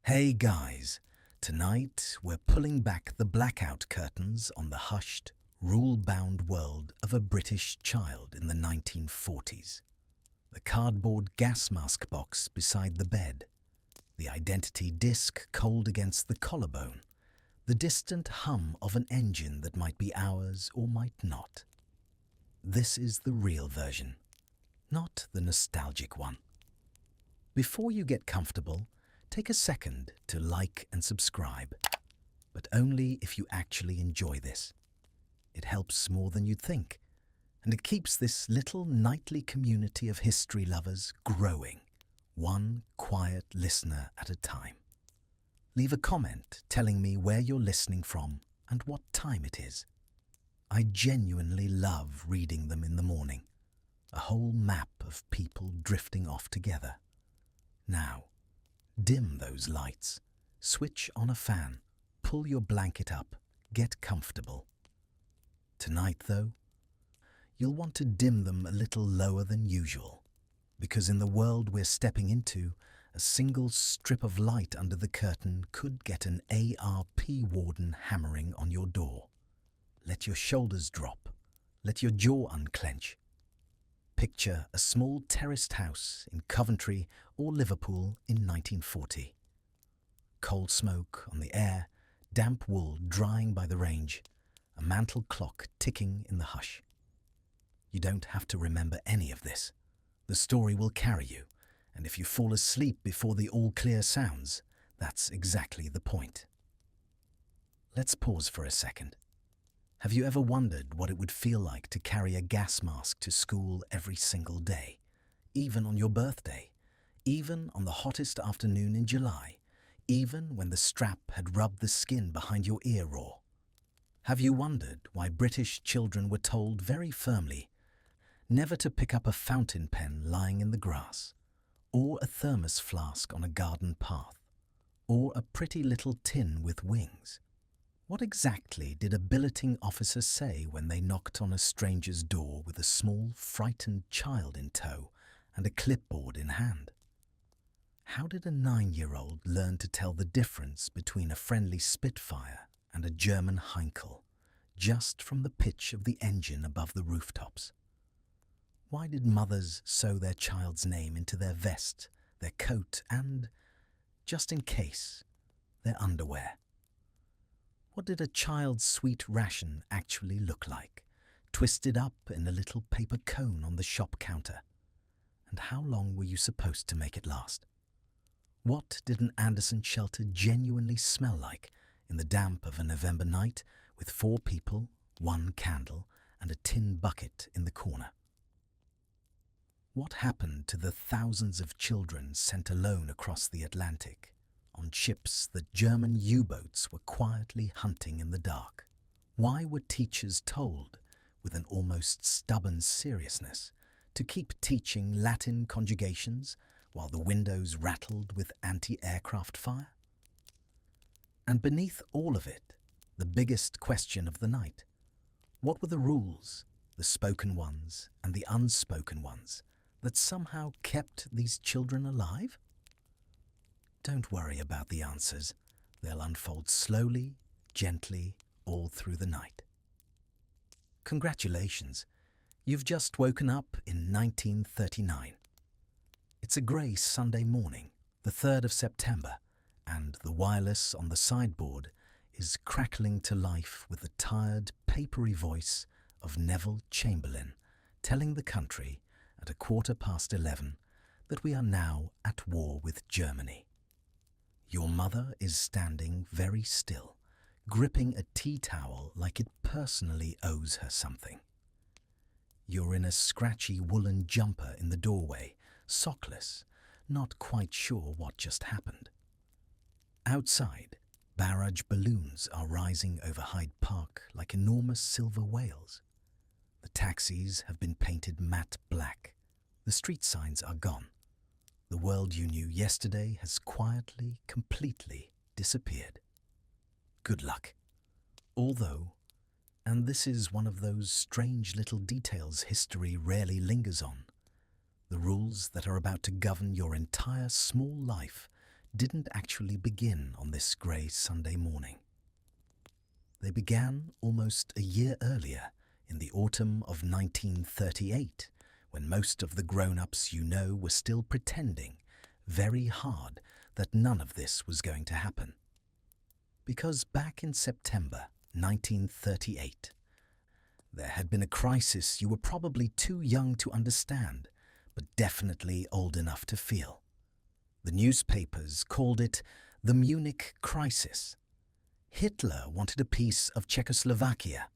Hey guys, tonight we're pulling back the blackout curtains on the hushed, rule-bound world of a British child in the 1940s. The cardboard gas mask box beside the bed, the identity disc cold against the collarbone, the distant hum of an engine that might be ours or might not. This is the real version, not the nostalgic one. Before you get comfortable, take a second to like and subscribe, but only if you actually enjoy this. It helps more than you'd think, and it keeps this little nightly community of history lovers growing, one quiet listener at a time. Leave a comment telling me where you're listening from and what time it is. I genuinely love reading them in the morning, a whole map of people drifting off together. Now, dim those lights, switch on a fan, pull your blanket up, get comfortable. Tonight, though, you'll want to dim them a little lower than usual, because in the world we're stepping into, a single strip of light under the curtain could get an ARP warden hammering on your door. Let your shoulders drop, let your jaw unclench. Picture a small terraced house in Coventry or Liverpool in 1940. Cold smoke on the air, damp wool drying by the range, a mantel clock ticking in the hush. You don't have to remember any of this. The story will carry you, and if you fall asleep before the all-clear sounds, that's exactly the point. Let's pause for a second. Have you ever wondered what it would feel like to carry a gas mask to school every single day, even on your birthday, even on the hottest afternoon in July, even when the strap had rubbed the skin behind your ear raw? Have you wondered why British children were told very firmly never to pick up a fountain pen lying in the grass, or a thermos flask on a garden path, or a pretty little tin with wings? What exactly did a billeting officer say when they knocked on a stranger's door with a small, frightened child in tow and a clipboard in hand? How did a 9-year-old learn to tell the difference between a friendly Spitfire and a German Heinkel just from the pitch of the engine above the rooftops? Why did mothers sew their child's name into their vest, their coat and, just in case, their underwear? What did a child's sweet ration actually look like, twisted up in a little paper cone on the shop counter? And how long were you supposed to make it last? What did an Anderson shelter genuinely smell like in the damp of a November night with 4 people, 1 candle, and a tin bucket in the corner? What happened to the thousands of children sent alone across the Atlantic, on ships that German U-boats were quietly hunting in the dark? Why were teachers told, with an almost stubborn seriousness, to keep teaching Latin conjugations while the windows rattled with anti-aircraft fire? And beneath all of it, the biggest question of the night: what were the rules, the spoken ones and the unspoken ones, that somehow kept these children alive? Don't worry about the answers. They'll unfold slowly, gently, all through the night. Congratulations, you've just woken up in 1939. It's a grey Sunday morning, the 3rd of September, and the wireless on the sideboard is crackling to life with the tired, papery voice of Neville Chamberlain telling the country at 11:15 that we are now at war with Germany. Your mother is standing very still, gripping a tea towel like it personally owes her something. You're in a scratchy woolen jumper in the doorway, sockless, not quite sure what just happened. Outside, barrage balloons are rising over Hyde Park like enormous silver whales. The taxis have been painted matte black. The street signs are gone. The world you knew yesterday has quietly, completely disappeared. Good luck. Although, and this is one of those strange little details history rarely lingers on, the rules that are about to govern your entire small life didn't actually begin on this grey Sunday morning. They began almost a year earlier, in the autumn of 1938, when most of the grown-ups you know were still pretending very hard that none of this was going to happen. Because back in September 1938, there had been a crisis you were probably too young to understand, but definitely old enough to feel. The newspapers called it the Munich Crisis. Hitler wanted a piece of Czechoslovakia.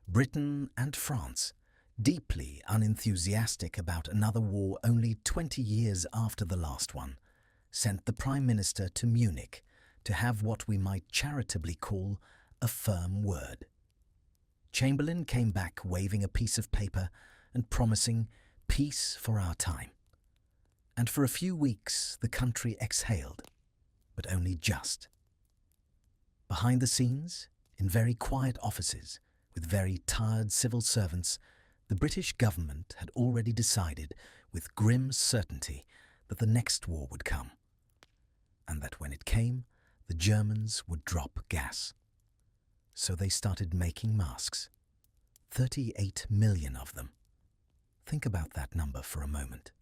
Britain and France, deeply unenthusiastic about another war only 20 years after the last one, sent the Prime Minister to Munich to have what we might charitably call a firm word. Chamberlain came back waving a piece of paper and promising peace for our time. And for a few weeks the country exhaled, but only just. Behind the scenes, in very quiet offices, with very tired civil servants, the British government had already decided with grim certainty that the next war would come, and that when it came, the Germans would drop gas. So they started making masks. 38 million of them. Think about that number for a moment.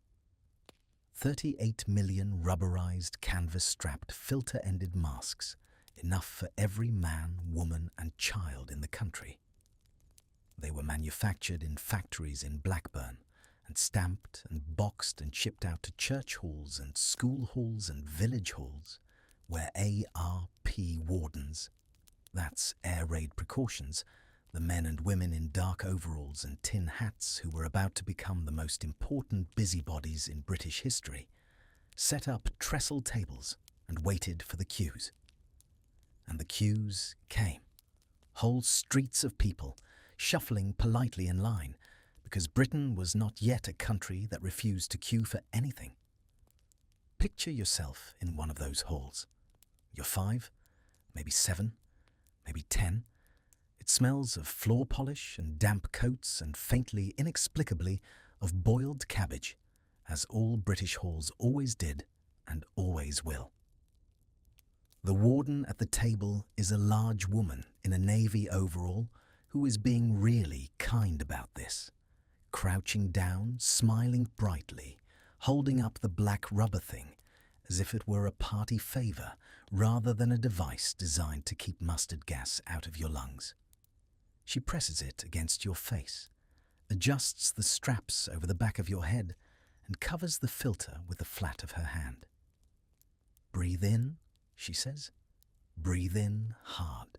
38 million rubberized, canvas-strapped, filter-ended masks, enough for every man, woman and child in the country. They were manufactured in factories in Blackburn and stamped and boxed and shipped out to church halls and school halls and village halls, where ARP wardens, that's air raid precautions, the men and women in dark overalls and tin hats who were about to become the most important busybodies in British history, set up trestle tables and waited for the queues. And the queues came. Whole streets of people, shuffling politely in line, because Britain was not yet a country that refused to queue for anything. Picture yourself in one of those halls. You're 5, maybe 7, maybe 10. It smells of floor polish and damp coats and faintly, inexplicably, of boiled cabbage, as all British halls always did and always will. The warden at the table is a large woman in a navy overall who is being really kind about this, crouching down, smiling brightly, holding up the black rubber thing as if it were a party favour rather than a device designed to keep mustard gas out of your lungs. She presses it against your face, adjusts the straps over the back of your head, and covers the filter with the flat of her hand. Breathe in, she says. Breathe in hard.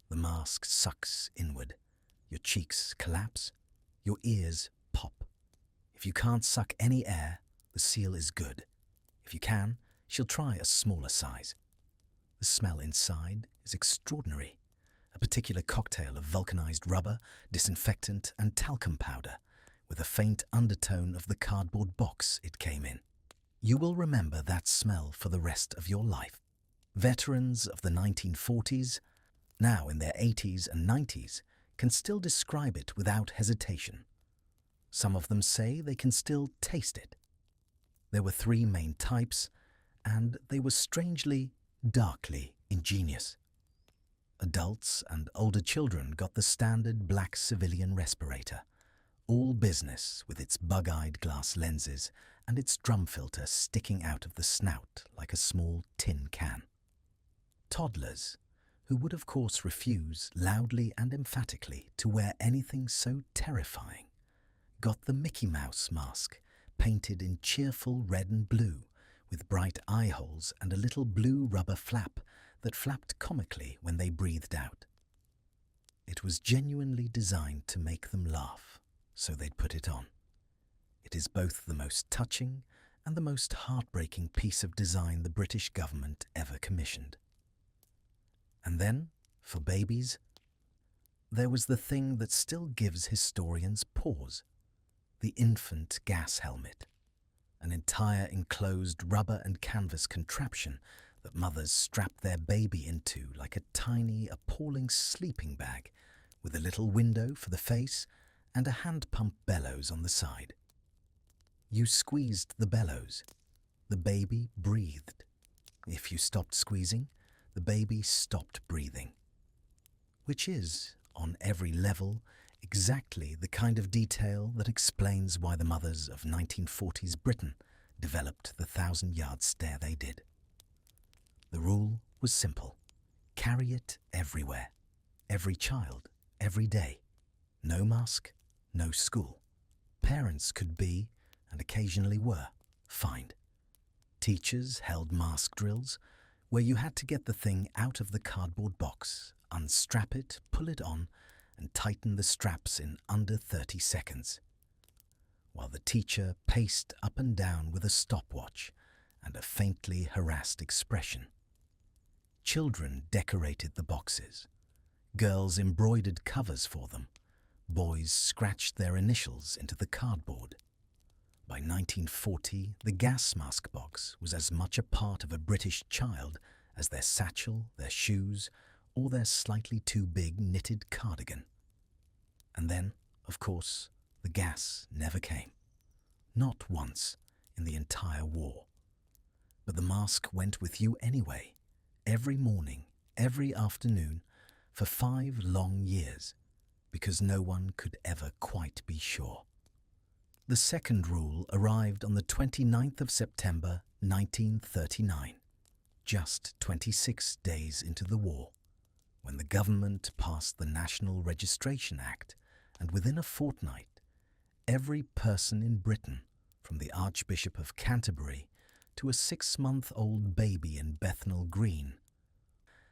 The mask sucks inward. Your cheeks collapse. Your ears pop. If you can't suck any air, the seal is good. If you can, she'll try a smaller size. The smell inside is extraordinary. A particular cocktail of vulcanized rubber, disinfectant and talcum powder, with a faint undertone of the cardboard box it came in. You will remember that smell for the rest of your life. Veterans of the 1940s, now in their 80s and 90s, can still describe it without hesitation. Some of them say they can still taste it. There were 3 main types, and they were strangely, darkly ingenious. Adults and older children got the standard black civilian respirator, all business with its bug-eyed glass lenses and its drum filter sticking out of the snout like a small tin can. Toddlers, who would of course refuse loudly and emphatically to wear anything so terrifying, got the Mickey Mouse mask painted in cheerful red and blue with bright eye holes and a little blue rubber flap that flapped comically when they breathed out. It was genuinely designed to make them laugh, so they'd put it on. It is both the most touching and the most heartbreaking piece of design the British government ever commissioned. And then, for babies, there was the thing that still gives historians pause: the infant gas helmet, an entire enclosed rubber and canvas contraption that mothers strap their baby into like a tiny, appalling sleeping bag with a little window for the face and a hand pump bellows on the side. You squeezed the bellows. The baby breathed. If you stopped squeezing, the baby stopped breathing. Which is, on every level, exactly the kind of detail that explains why the mothers of 1940s Britain developed the 1,000-yard stare they did. The rule was simple. Carry it everywhere. Every child, every day. No mask, no school. Parents could be, and occasionally were, fined. Teachers held mask drills where you had to get the thing out of the cardboard box, unstrap it, pull it on, and tighten the straps in under 30 seconds, while the teacher paced up and down with a stopwatch and a faintly harassed expression. Children decorated the boxes. Girls embroidered covers for them. Boys scratched their initials into the cardboard. By 1940, the gas mask box was as much a part of a British child as their satchel, their shoes, or their slightly too big knitted cardigan. And then, of course, the gas never came. Not once in the entire war. But the mask went with you anyway, every morning, every afternoon, for 5 long years, because no one could ever quite be sure. The second rule arrived on the 29th of September 1939, just 26 days into the war, when the government passed the National Registration Act, and within a fortnight, every person in Britain, from the Archbishop of Canterbury to a 6-month-old baby in Bethnal Green,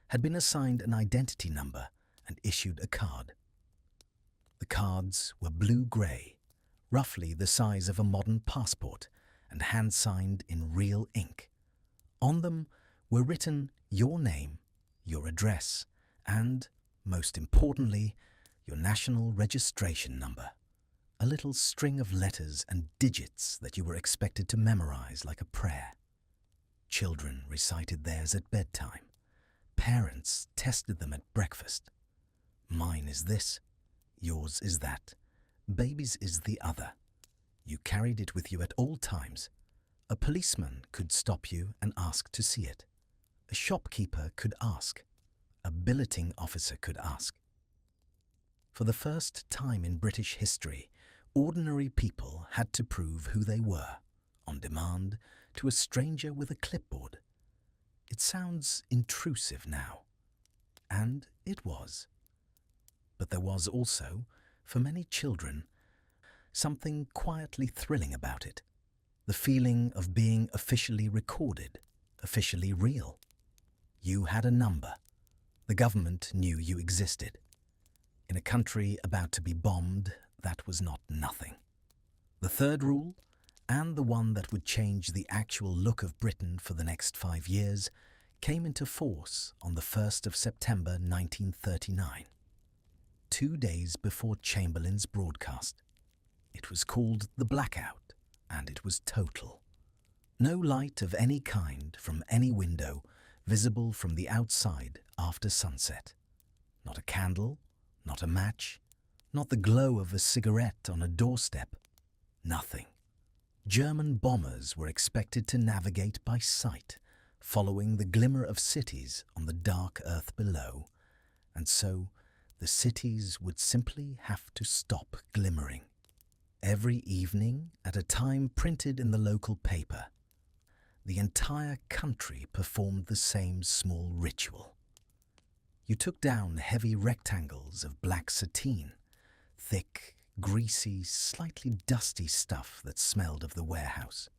had been assigned an identity number and issued a card. The cards were blue-grey, roughly the size of a modern passport, and hand-signed in real ink. On them were written your name, your address, and, most importantly, your national registration number, a little string of letters and digits that you were expected to memorize like a prayer. Children recited theirs at bedtime. Parents tested them at breakfast. Mine is this, yours is that. Baby's is the other. You carried it with you at all times. A policeman could stop you and ask to see it. A shopkeeper could ask. A billeting officer could ask. For the first time in British history, ordinary people had to prove who they were, on demand, to a stranger with a clipboard. It sounds intrusive now. And it was. But there was also, for many children, something quietly thrilling about it. The feeling of being officially recorded, officially real. You had a number. The government knew you existed. In a country about to be bombed, that was not nothing. The third rule, and the one that would change the actual look of Britain for the next 5 years, came into force on the 1st of September 1939. 2 days before Chamberlain's broadcast. It was called the blackout, and it was total. No light of any kind from any window visible from the outside after sunset. Not a candle, not a match, not the glow of a cigarette on a doorstep. Nothing. German bombers were expected to navigate by sight, following the glimmer of cities on the dark earth below, and so the cities would simply have to stop glimmering. Every evening, at a time printed in the local paper, the entire country performed the same small ritual. You took down heavy rectangles of black sateen, thick, greasy, slightly dusty stuff that smelled of the warehouse,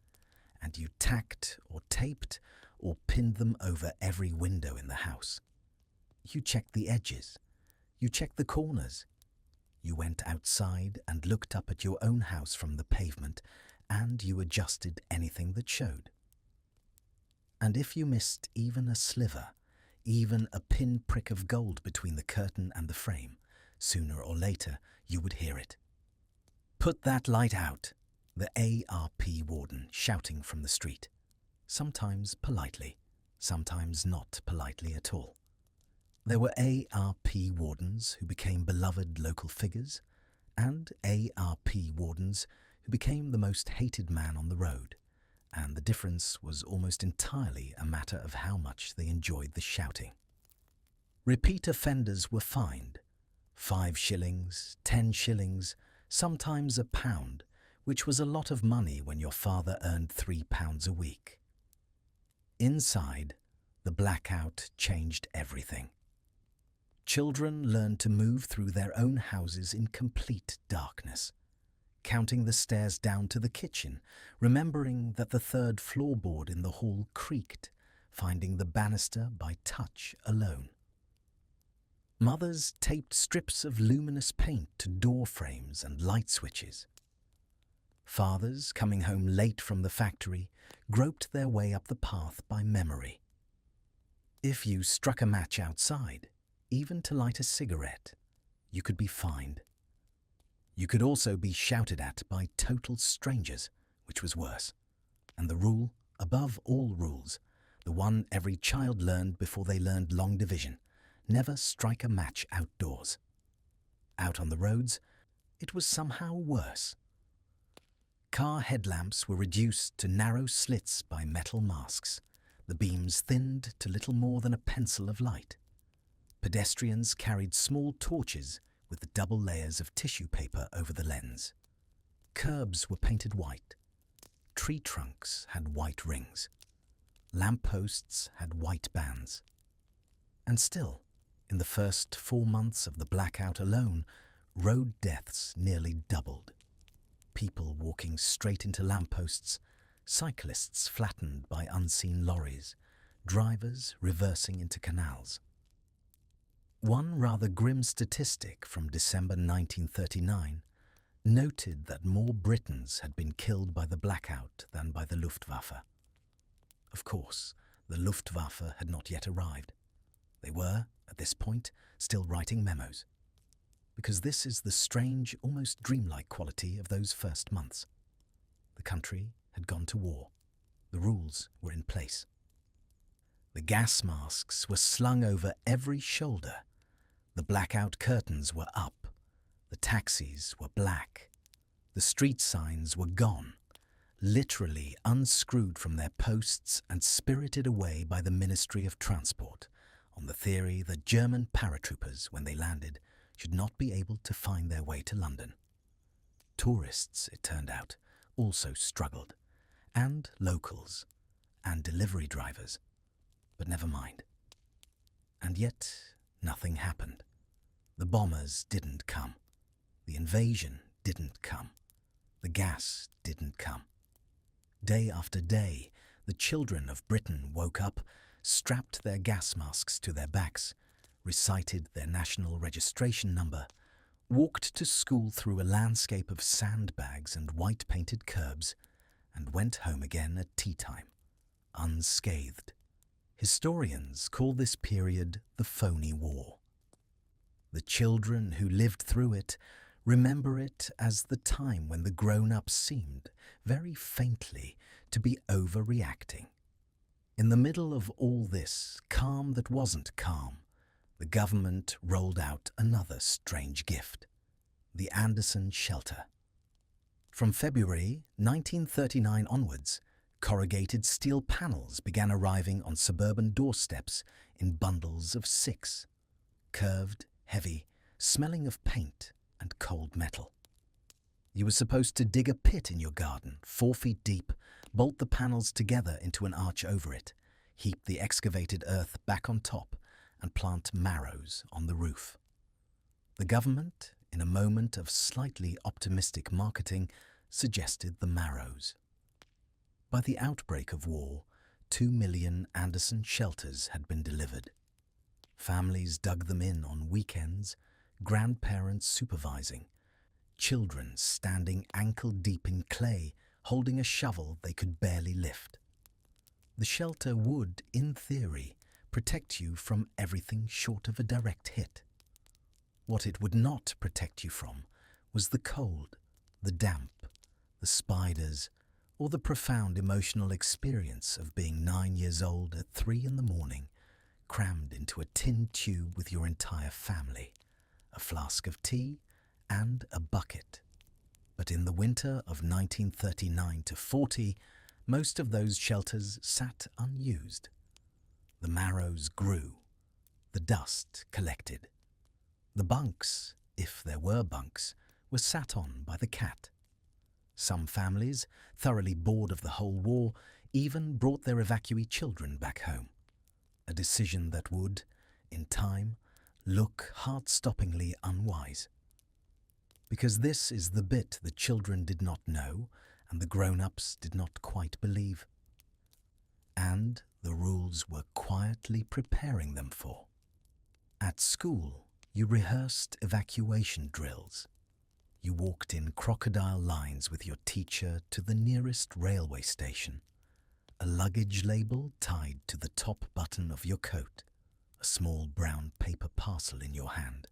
and you tacked or taped or pinned them over every window in the house. You checked the edges. You checked the corners. You went outside and looked up at your own house from the pavement, and you adjusted anything that showed. And if you missed even a sliver, even a pinprick of gold between the curtain and the frame, sooner or later you would hear it. "Put that light out," the ARP warden shouting from the street, sometimes politely, sometimes not politely at all. There were ARP wardens who became beloved local figures, and ARP wardens who became the most hated man on the road, and the difference was almost entirely a matter of how much they enjoyed the shouting. Repeat offenders were fined 5 shillings, 10 shillings, sometimes £1, which was a lot of money when your father earned £3 a week. Inside, the blackout changed everything. Children learned to move through their own houses in complete darkness, counting the stairs down to the kitchen, remembering that the 3rd floorboard in the hall creaked, finding the banister by touch alone. Mothers taped strips of luminous paint to door frames and light switches. Fathers, coming home late from the factory, groped their way up the path by memory. If you struck a match outside, even to light a cigarette, you could be fined. You could also be shouted at by total strangers, which was worse. And the rule, above all rules, the one every child learned before they learned long division: never strike a match outdoors. Out on the roads, it was somehow worse. Car headlamps were reduced to narrow slits by metal masks, the beams thinned to little more than a pencil of light. Pedestrians carried small torches with double layers of tissue paper over the lens. Curbs were painted white. Tree trunks had white rings. Lampposts had white bands. And still, in the first 4 months of the blackout alone, road deaths nearly doubled. People walking straight into lampposts, cyclists flattened by unseen lorries, drivers reversing into canals. One rather grim statistic from December 1939 noted that more Britons had been killed by the blackout than by the Luftwaffe. Of course, the Luftwaffe had not yet arrived. They were, at this point, still writing memos. Because this is the strange, almost dreamlike quality of those first months. The country had gone to war. The rules were in place. The gas masks were slung over every shoulder. The blackout curtains were up. The taxis were black. The street signs were gone, literally unscrewed from their posts and spirited away by the Ministry of Transport, on the theory that German paratroopers, when they landed, should not be able to find their way to London. Tourists, it turned out, also struggled, and locals, and delivery drivers. But never mind. And yet, nothing happened. The bombers didn't come. The invasion didn't come. The gas didn't come. Day after day, the children of Britain woke up, strapped their gas masks to their backs, recited their national registration number, walked to school through a landscape of sandbags and white-painted curbs, and went home again at tea time, unscathed. Historians call this period the phony war. The children who lived through it remember it as the time when the grown-ups seemed, very faintly, to be overreacting. In the middle of all this calm that wasn't calm, the government rolled out another strange gift: the Anderson shelter. From February 1939 onwards, corrugated steel panels began arriving on suburban doorsteps in bundles of 6, curved, heavy, smelling of paint and cold metal. You were supposed to dig a pit in your garden, 4 feet deep, bolt the panels together into an arch over it, heap the excavated earth back on top, and plant marrows on the roof. The government, in a moment of slightly optimistic marketing, suggested the marrows. By the outbreak of war, 2 million Anderson shelters had been delivered. Families dug them in on weekends, grandparents supervising, children standing ankle-deep in clay, holding a shovel they could barely lift. The shelter would, in theory, protect you from everything short of a direct hit. What it would not protect you from was the cold, the damp, the spiders, or the profound emotional experience of being 9 years old at 3 a.m, crammed into a tin tube with your entire family, a flask of tea, and a bucket. But in the winter of 1939 to 40, most of those shelters sat unused. The marrows grew, the dust collected. The bunks, if there were bunks, were sat on by the cat. Some families, thoroughly bored of the whole war, even brought their evacuee children back home. A decision that would, in time, look heart-stoppingly unwise. Because this is the bit the children did not know and the grown-ups did not quite believe. And the rules were quietly preparing them for. At school, you rehearsed evacuation drills. You walked in crocodile lines with your teacher to the nearest railway station, a luggage label tied to the top button of your coat, a small brown paper parcel in your hand.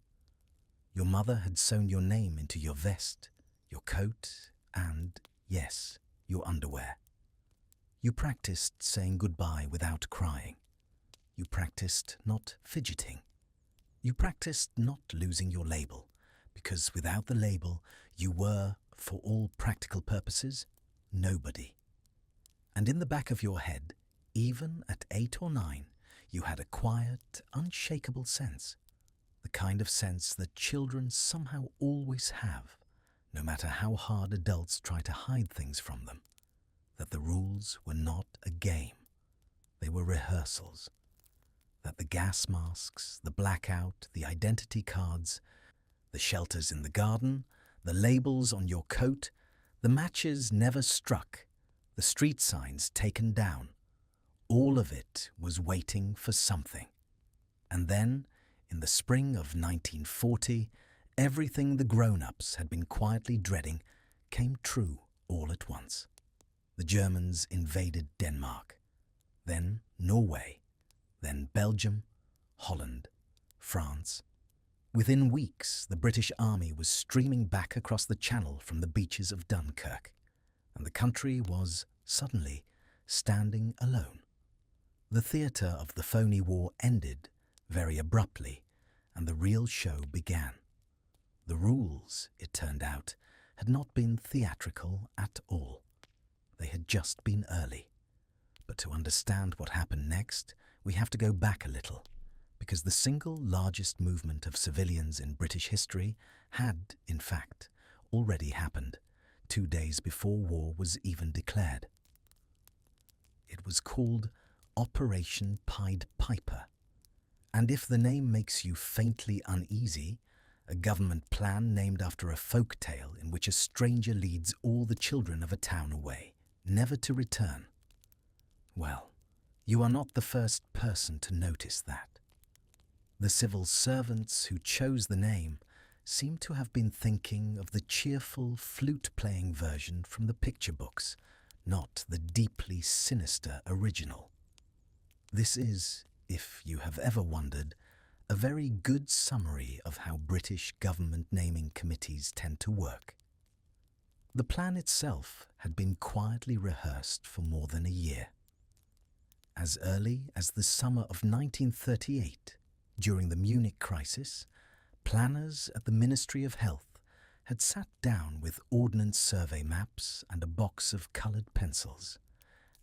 Your mother had sewn your name into your vest, your coat, and, yes, your underwear. You practiced saying goodbye without crying. You practiced not fidgeting. You practiced not losing your label, because without the label you were, for all practical purposes, nobody. And in the back of your head, even at 8 or 9, you had a quiet, unshakable sense, the kind of sense that children somehow always have, no matter how hard adults try to hide things from them, that the rules were not a game, they were rehearsals, that the gas masks, the blackout, the identity cards, the shelters in the garden, the labels on your coat, the matches never struck, the street signs taken down, all of it was waiting for something. And then, in the spring of 1940, everything the grown-ups had been quietly dreading came true all at once. The Germans invaded Denmark, then Norway, then Belgium, Holland, France. Within weeks, the British Army was streaming back across the Channel from the beaches of Dunkirk, and the country was, suddenly, standing alone. The theatre of the phony war ended very abruptly, and the real show began. The rules, it turned out, had not been theatrical at all. They had just been early. But to understand what happened next, we have to go back a little, because the single largest movement of civilians in British history had, in fact, already happened, 2 days before war was even declared. It was called Operation Pied Piper, and if the name makes you faintly uneasy, a government plan named after a folk tale in which a stranger leads all the children of a town away, never to return. Well, you are not the first person to notice that. The civil servants who chose the name seem to have been thinking of the cheerful flute-playing version from the picture books, not the deeply sinister original. This is, if you have ever wondered, a very good summary of how British government naming committees tend to work. The plan itself had been quietly rehearsed for more than a year. As early as the summer of 1938, during the Munich crisis, planners at the Ministry of Health had sat down with ordnance survey maps and a box of coloured pencils,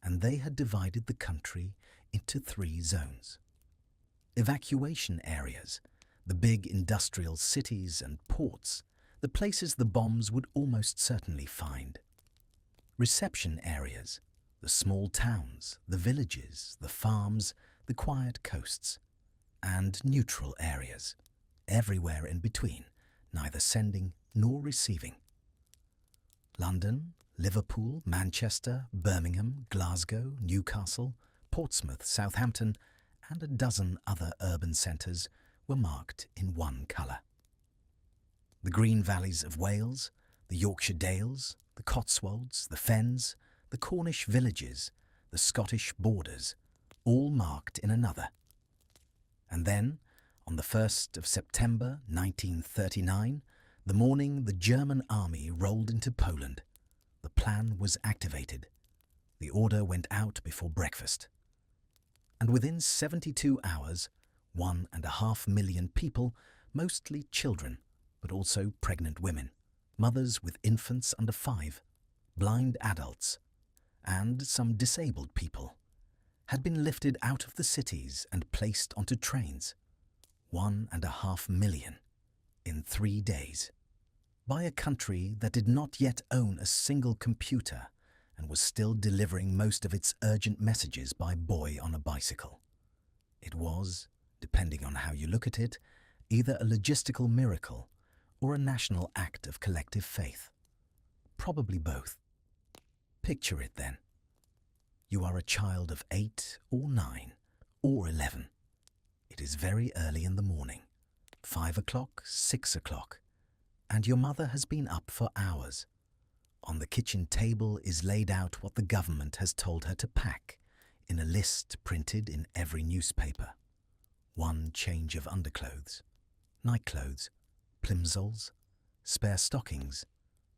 and they had divided the country into 3 zones. Evacuation areas, the big industrial cities and ports, the places the bombs would almost certainly find. Reception areas, the small towns, the villages, the farms, the quiet coasts. And neutral areas, everywhere in between, neither sending nor receiving. London, Liverpool, Manchester, Birmingham, Glasgow, Newcastle, Portsmouth, Southampton, and a dozen other urban centres were marked in one colour. The green valleys of Wales, the Yorkshire Dales, the Cotswolds, the Fens, the Cornish villages, the Scottish borders, all marked in another. And then, on the 1st of September 1939, the morning the German army rolled into Poland, the plan was activated. The order went out before breakfast. And within 72 hours, 1.5 million people, mostly children, but also pregnant women, mothers with infants under 5, blind adults, and some disabled people, had been lifted out of the cities and placed onto trains, 1.5 million, in 3 days, by a country that did not yet own a single computer and was still delivering most of its urgent messages by boy on a bicycle. It was, depending on how you look at it, either a logistical miracle or a national act of collective faith. Probably both. Picture it then. You are a child of 8 or 9 or 11. It is very early in the morning, 5 o'clock, 6 o'clock, and your mother has been up for hours. On the kitchen table is laid out what the government has told her to pack in a list printed in every newspaper. 1 change of underclothes, nightclothes, plimsolls, spare stockings,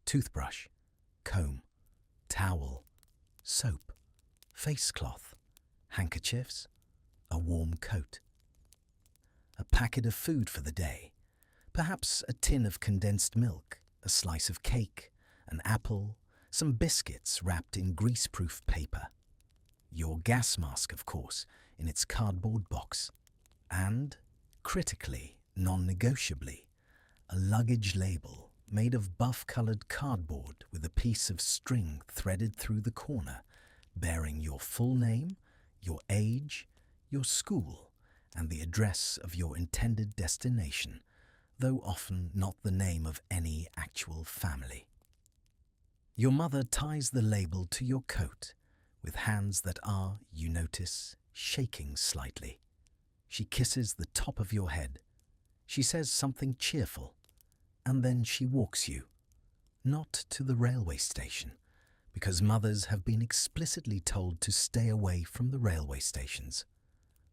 toothbrush, comb, towel, soap, face cloth, handkerchiefs, a warm coat. A packet of food for the day, perhaps a tin of condensed milk, a slice of cake, an apple, some biscuits wrapped in greaseproof paper. Your gas mask, of course, in its cardboard box. And, critically, non-negotiably, a luggage label made of buff-coloured cardboard with a piece of string threaded through the corner, bearing your full name, your age, your school, and the address of your intended destination, though often not the name of any actual family. Your mother ties the label to your coat with hands that are, you notice, shaking slightly. She kisses the top of your head. She says something cheerful, and then she walks you, not to the railway station, because mothers have been explicitly told to stay away from the railway stations,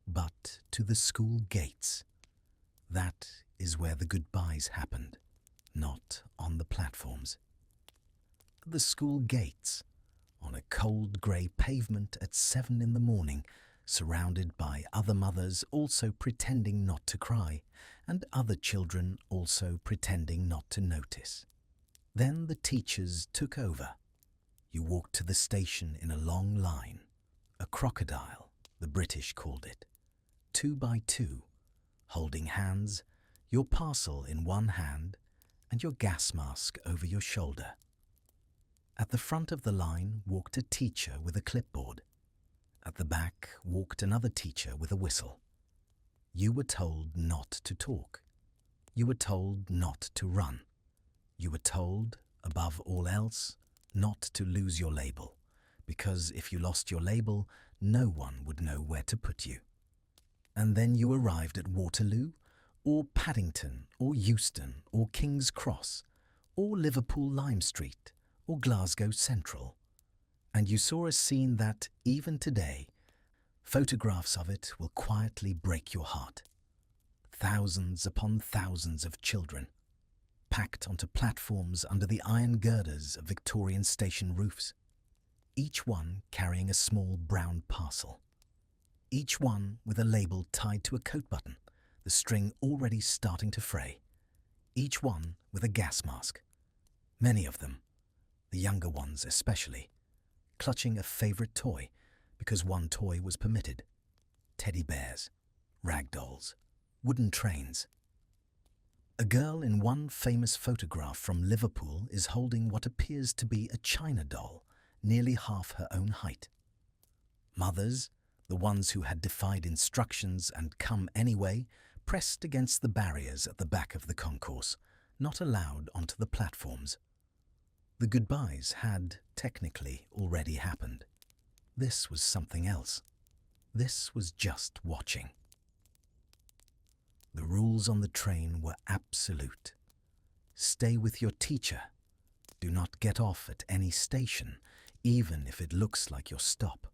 but to the school gates. That is where the goodbyes happened, not on the platforms. The school gates, on a cold grey pavement at 7 in the morning, surrounded by other mothers also pretending not to cry, and other children also pretending not to notice. Then the teachers took over. You walked to the station in a long line, a crocodile, the British called it, 2 by 2, holding hands, your parcel in one hand and your gas mask over your shoulder. At the front of the line walked a teacher with a clipboard. At the back walked another teacher with a whistle. You were told not to talk. You were told not to run. You were told, above all else, not to lose your label, because if you lost your label, no one would know where to put you. And then you arrived at Waterloo, or Paddington, or Euston, or King's Cross, or Liverpool Lime Street, or Glasgow Central, and you saw a scene that, even today, photographs of it will quietly break your heart. Thousands upon thousands of children, packed onto platforms under the iron girders of Victorian station roofs, each one carrying a small brown parcel, each one with a label tied to a coat button, the string already starting to fray, each one with a gas mask, many of them, the younger ones especially, clutching a favourite toy because one toy was permitted. Teddy bears, rag dolls, wooden trains. A girl in one famous photograph from Liverpool is holding what appears to be a China doll, nearly half her own height. Mothers, the ones who had defied instructions and come anyway, pressed against the barriers at the back of the concourse, not allowed onto the platforms. The goodbyes had, technically, already happened. This was something else. This was just watching. The rules on the train were absolute. Stay with your teacher. Do not get off at any station, even if it looks like your stop.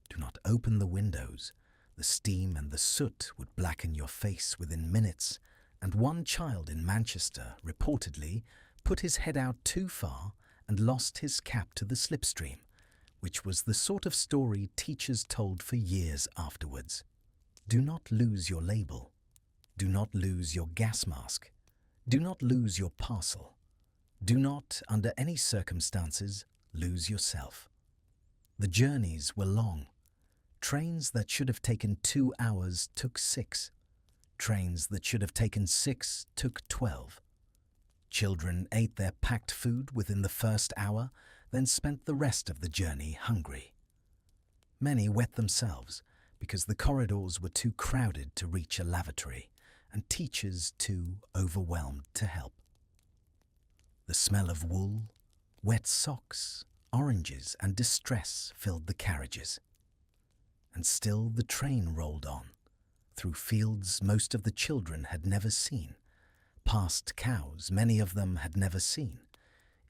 Do not open the windows. The steam and the soot would blacken your face within minutes, and one child in Manchester, reportedly, put his head out too far and lost his cap to the slipstream, which was the sort of story teachers told for years afterwards. Do not lose your label. Do not lose your gas mask. Do not lose your parcel. Do not, under any circumstances, lose yourself. The journeys were long. Trains that should have taken 2 hours took 6. Trains that should have taken 6 took 12. Children ate their packed food within the first hour, then spent the rest of the journey hungry. Many wet themselves because the corridors were too crowded to reach a lavatory and teachers too overwhelmed to help. The smell of wool, wet socks, oranges and distress filled the carriages. And still the train rolled on, through fields most of the children had never seen, past cows many of them had never seen,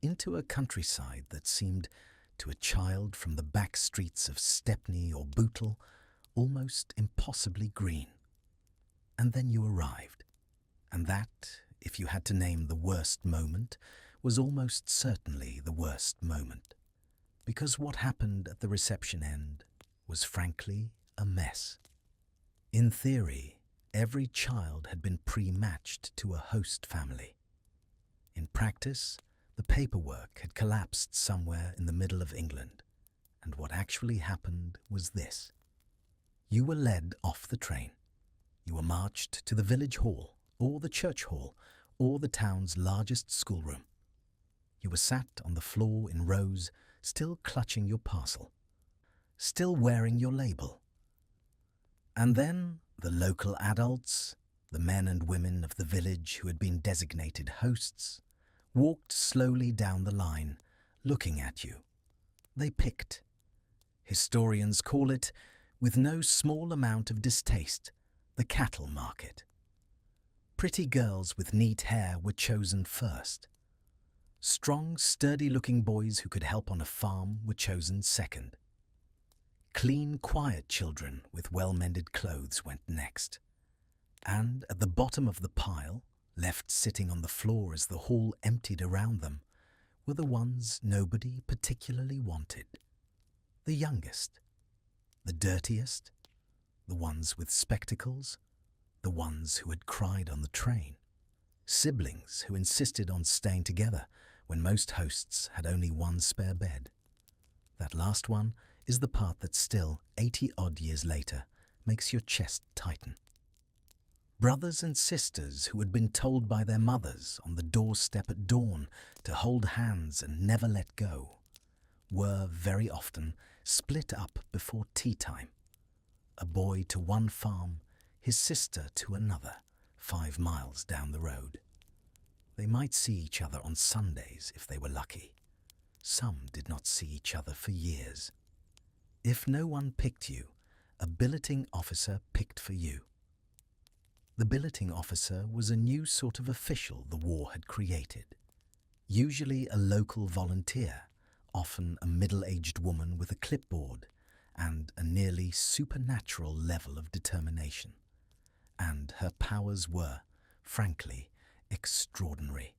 into a countryside that seemed, to a child from the back streets of Stepney or Bootle, almost impossibly green. And then you arrived, and that, if you had to name the worst moment, was almost certainly the worst moment, because what happened at the reception end was frankly a mess. In theory, every child had been pre-matched to a host family. In practice, the paperwork had collapsed somewhere in the middle of England, and what actually happened was this. You were led off the train. You were marched to the village hall, or the church hall, or the town's largest schoolroom. You were sat on the floor in rows, still clutching your parcel, still wearing your label. And then the local adults, the men and women of the village who had been designated hosts, walked slowly down the line, looking at you. They picked. Historians call it, with no small amount of distaste, the cattle market. Pretty girls with neat hair were chosen first. Strong, sturdy-looking boys who could help on a farm were chosen second. Clean, quiet children with well-mended clothes went next. And at the bottom of the pile, left sitting on the floor as the hall emptied around them, were the ones nobody particularly wanted. The youngest, the dirtiest, the ones with spectacles, the ones who had cried on the train, siblings who insisted on staying together when most hosts had only one spare bed. That last one is the part that still, 80-odd years later, makes your chest tighten. Brothers and sisters who had been told by their mothers on the doorstep at dawn to hold hands and never let go, were very often split up before tea time. A boy to one farm, his sister to another, 5 miles down the road. They might see each other on Sundays if they were lucky. Some did not see each other for years. If no one picked you, a billeting officer picked for you. The billeting officer was a new sort of official the war had created. Usually a local volunteer, often a middle-aged woman with a clipboard and a nearly supernatural level of determination. And her powers were, frankly, extraordinary.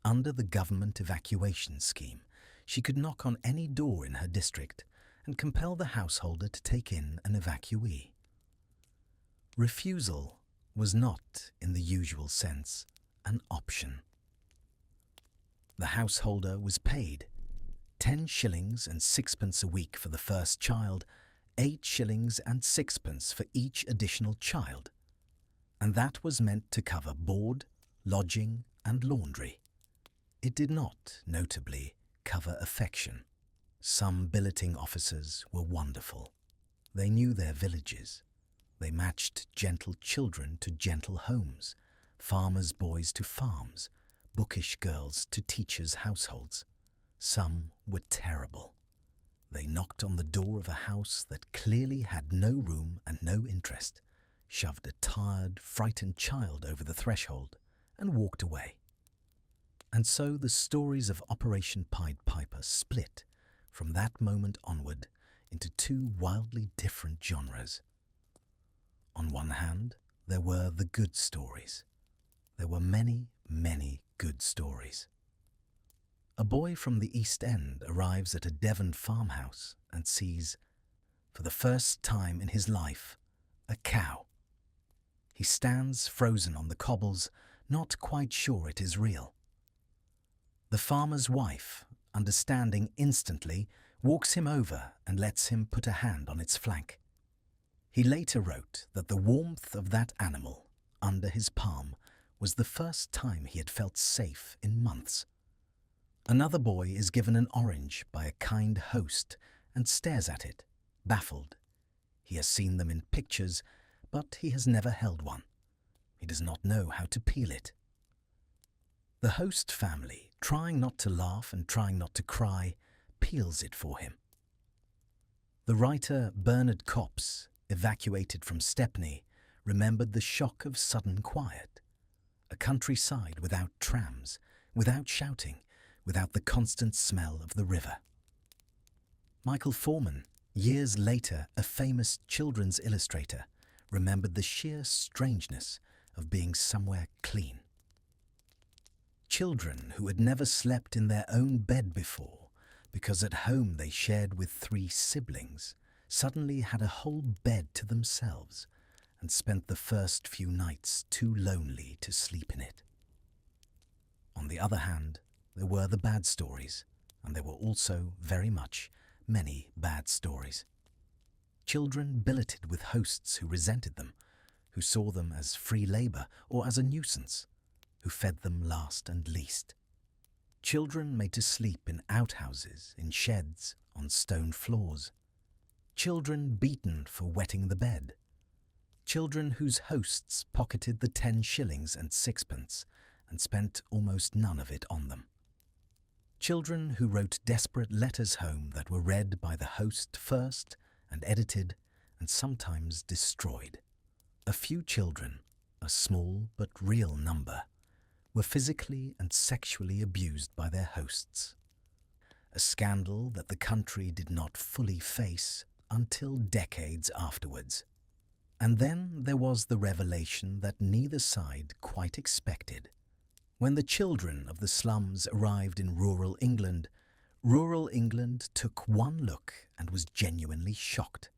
Under the government evacuation scheme, she could knock on any door in her district and compel the householder to take in an evacuee. Refusal was not, in the usual sense, an option. The householder was paid 10 shillings and 6pence a week for the first child, 8 shillings and 6pence for each additional child, and that was meant to cover board, lodging and laundry. It did not, notably, cover affection. Some billeting officers were wonderful. They knew their villages. They matched gentle children to gentle homes, farmers' boys to farms, bookish girls to teachers' households. Some were terrible. They knocked on the door of a house that clearly had no room and no interest, shoved a tired, frightened child over the threshold, and walked away. And so the stories of Operation Pied Piper split, from that moment onward, into 2 wildly different genres. On one hand, there were the good stories. There were many, many good stories. A boy from the East End arrives at a Devon farmhouse and sees, for the first time in his life, a cow. He stands frozen on the cobbles, not quite sure it is real. The farmer's wife, understanding instantly, walks him over and lets him put a hand on its flank. He later wrote that the warmth of that animal under his palm was the first time he had felt safe in months. Another boy is given an orange by a kind host and stares at it, baffled. He has seen them in pictures, but he has never held one. He does not know how to peel it. The host family, trying not to laugh and trying not to cry, peels it for him. The writer Bernard Copps, evacuated from Stepney, remembered the shock of sudden quiet. A countryside without trams, without shouting, without the constant smell of the river. Michael Foreman, years later a famous children's illustrator, remembered the sheer strangeness of being somewhere clean. Children who had never slept in their own bed before, because at home they shared with 3 siblings, suddenly had a whole bed to themselves and spent the first few nights too lonely to sleep in it. On the other hand, there were the bad stories, and there were also very much many bad stories. Children billeted with hosts who resented them, who saw them as free labor or as a nuisance, who fed them last and least. Children made to sleep in outhouses, in sheds, on stone floors. Children beaten for wetting the bed. Children whose hosts pocketed the 10 shillings and 6pence and spent almost none of it on them. Children who wrote desperate letters home that were read by the host first and edited and sometimes destroyed. A few children, a small but real number, were physically and sexually abused by their hosts. A scandal that the country did not fully face until decades afterwards. And then there was the revelation that neither side quite expected. When the children of the slums arrived in rural England took one look and was genuinely shocked.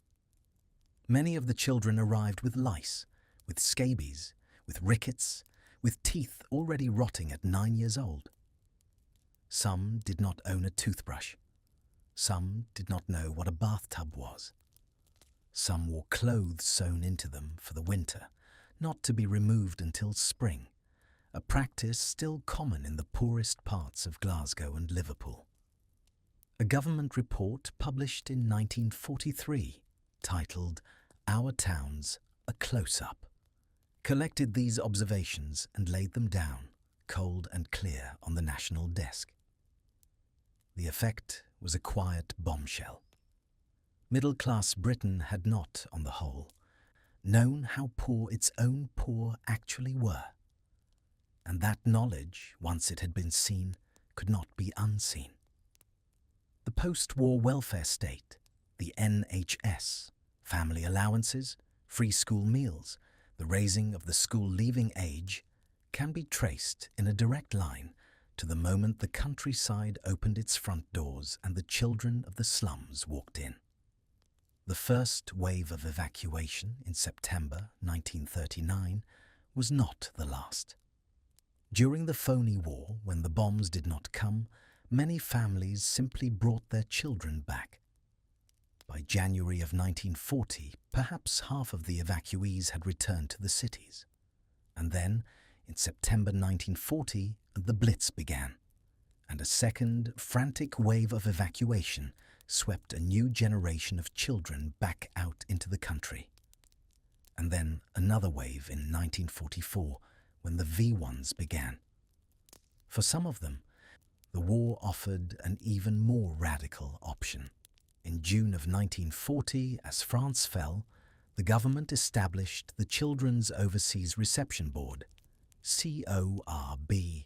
Many of the children arrived with lice, with scabies, with rickets, with teeth already rotting at 9 years old. Some did not own a toothbrush. Some did not know what a bathtub was. Some wore clothes sewn into them for the winter, not to be removed until spring, a practice still common in the poorest parts of Glasgow and Liverpool. A government report published in 1943, titled Our Towns, a Close-Up, collected these observations and laid them down, cold and clear, on the national desk. The effect was a quiet bombshell. Middle-class Britain had not, on the whole, known how poor its own poor actually were, and that knowledge, once it had been seen, could not be unseen. The post-war welfare state, the NHS, family allowances, free school meals, the raising of the school-leaving age, can be traced in a direct line to the moment the countryside opened its front doors and the children of the slums walked in. The first wave of evacuation in September 1939 was not the last. During the phony war, when the bombs did not come, many families simply brought their children back. By January of 1940, perhaps half of the evacuees had returned to the cities. And then, in September 1940, the Blitz began, and a second, frantic wave of evacuation swept a new generation of children back out into the country. And then another wave in 1944, when the V1s began. For some of them, the war offered an even more radical option. In June of 1940, as France fell, the government established the Children's Overseas Reception Board, CORB,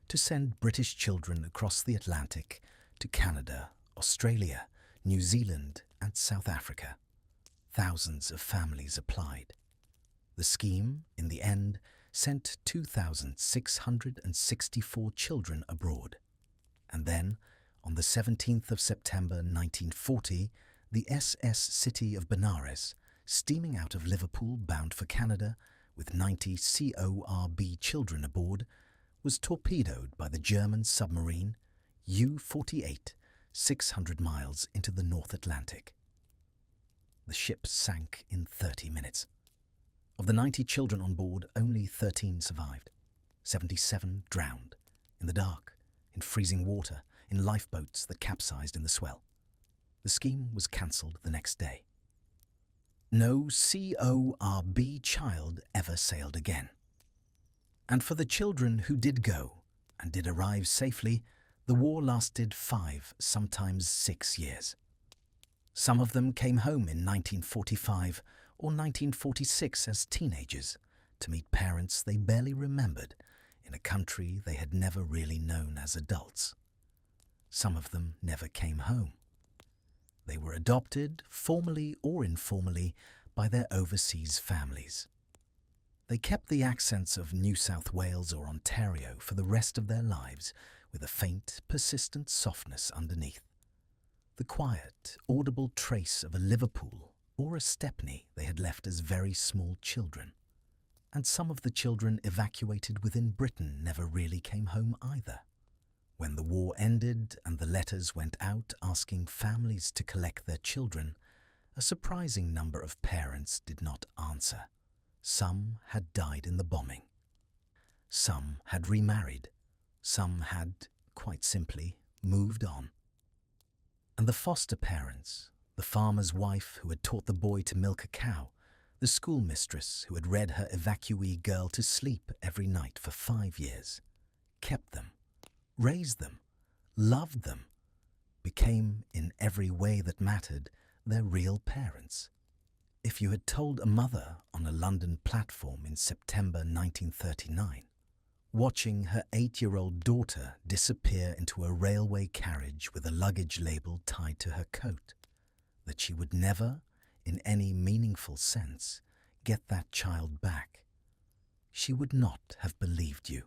to send British children across the Atlantic to Canada, Australia, New Zealand and South Africa. Thousands of families applied. The scheme, in the end, sent 2,664 children abroad. And then, on the 17th of September 1940, the SS City of Benares, steaming out of Liverpool bound for Canada with 90 CORB children aboard, was torpedoed by the German submarine U-48 600 miles into the North Atlantic. The ship sank in 30 minutes. Of the 90 children on board, only 13 survived. 77 drowned, in the dark, in freezing water, in lifeboats that capsized in the swell. The scheme was cancelled the next day. No CORB child ever sailed again. And for the children who did go, and did arrive safely, the war lasted 5, sometimes 6 years. Some of them came home in 1945 or 1946 as teenagers to meet parents they barely remembered in a country they had never really known as adults. Some of them never came home. They were adopted, formally or informally, by their overseas families. They kept the accents of New South Wales or Ontario for the rest of their lives, with a faint, persistent softness underneath. The quiet, audible trace of a Liverpool or a Stepney they had left as very small children. And some of the children evacuated within Britain never really came home either. When the war ended and the letters went out asking families to collect their children, a surprising number of parents did not answer. Some had died in the bombing. Some had remarried. Some had, quite simply, moved on. And the foster parents, the farmer's wife who had taught the boy to milk a cow, the schoolmistress who had read her evacuee girl to sleep every night for 5 years, kept them, raised them, loved them, became, in every way that mattered, their real parents. If you had told a mother on a London platform in September 1939, watching her 8-year-old daughter disappear into a railway carriage with a luggage label tied to her coat, that she would never, in any meaningful sense, get that child back, she would not have believed you.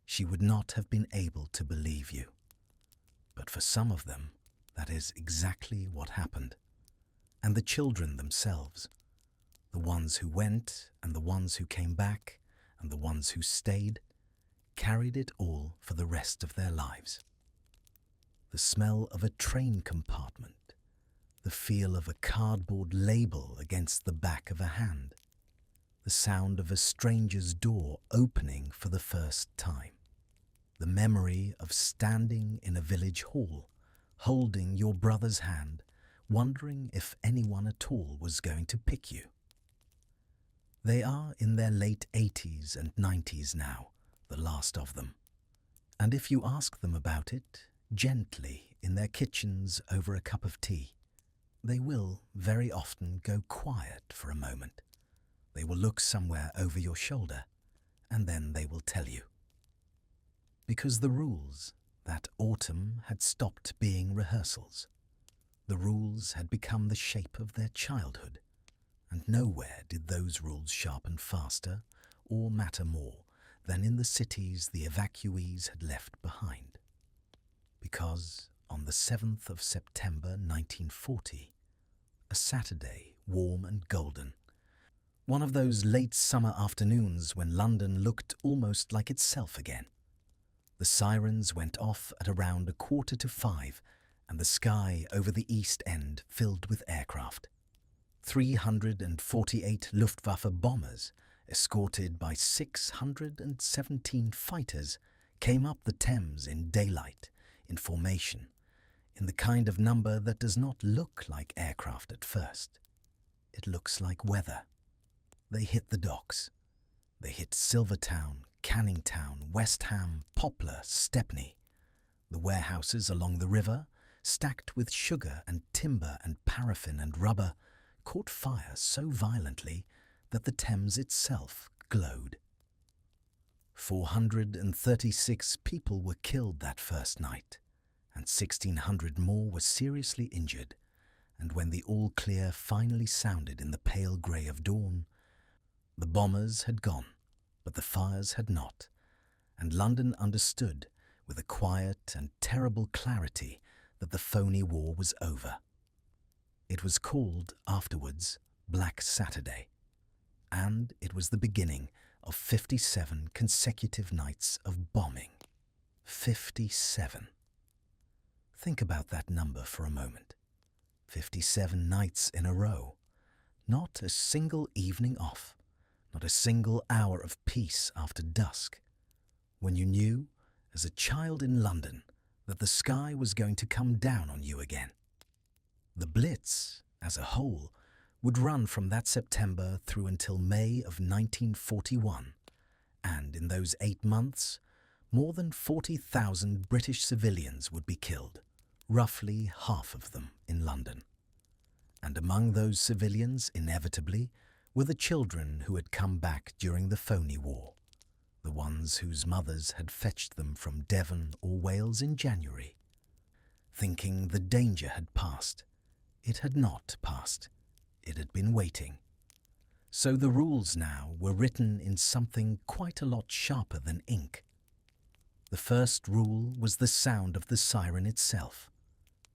She would not have been able to believe you. But for some of them, that is exactly what happened. And the children themselves, the ones who went and the ones who came back and the ones who stayed, carried it all for the rest of their lives. The smell of a train compartment, the feel of a cardboard label against the back of a hand, the sound of a stranger's door opening for the first time, the memory of standing in a village hall, holding your brother's hand, wondering if anyone at all was going to pick you. They are in their late 80s and 90s now, the last of them. And if you ask them about it, gently, in their kitchens over a cup of tea, they will very often go quiet for a moment. They will look somewhere over your shoulder, and then they will tell you. Because the rules that autumn had stopped being rehearsals. The rules had become the shape of their childhood, and nowhere did those rules sharpen faster or matter more than in the cities the evacuees had left behind. Because on the 7th of September 1940, a Saturday warm and golden, one of those late summer afternoons when London looked almost like itself again, the sirens went off at around 5:15, and the sky over the East End filled with aircraft. 348 Luftwaffe bombers, escorted by 617 fighters, came up the Thames in daylight, in formation, in the kind of number that does not look like aircraft at first. It looks like weather. They hit the docks. They hit Silvertown, Canning Town, West Ham, Poplar, Stepney. The warehouses along the river, stacked with sugar and timber and paraffin and rubber, caught fire so violently that the Thames itself glowed. 436 people were killed that first night, and 1,600 more were seriously injured, and when the all-clear finally sounded in the pale grey of dawn, the bombers had gone, but the fires had not, and London understood with a quiet and terrible clarity that the phony war was over. It was called, afterwards, Black Saturday, and it was the beginning of 57 consecutive nights of bombing. 57. Think about that number for a moment. 57 nights in a row. Not a single evening off. Not a single hour of peace after dusk. When you knew, as a child in London, that the sky was going to come down on you again. The Blitz, as a whole, would run from that September through until May of 1941, and in those 8 months, more than 40,000 British civilians would be killed, roughly half of them in London. And among those civilians, inevitably, were the children who had come back during the Phoney War, the ones whose mothers had fetched them from Devon or Wales in January. Thinking the danger had passed, it had not passed. It had been waiting. So the rules now were written in something quite a lot sharper than ink. The first rule was the sound of the siren itself.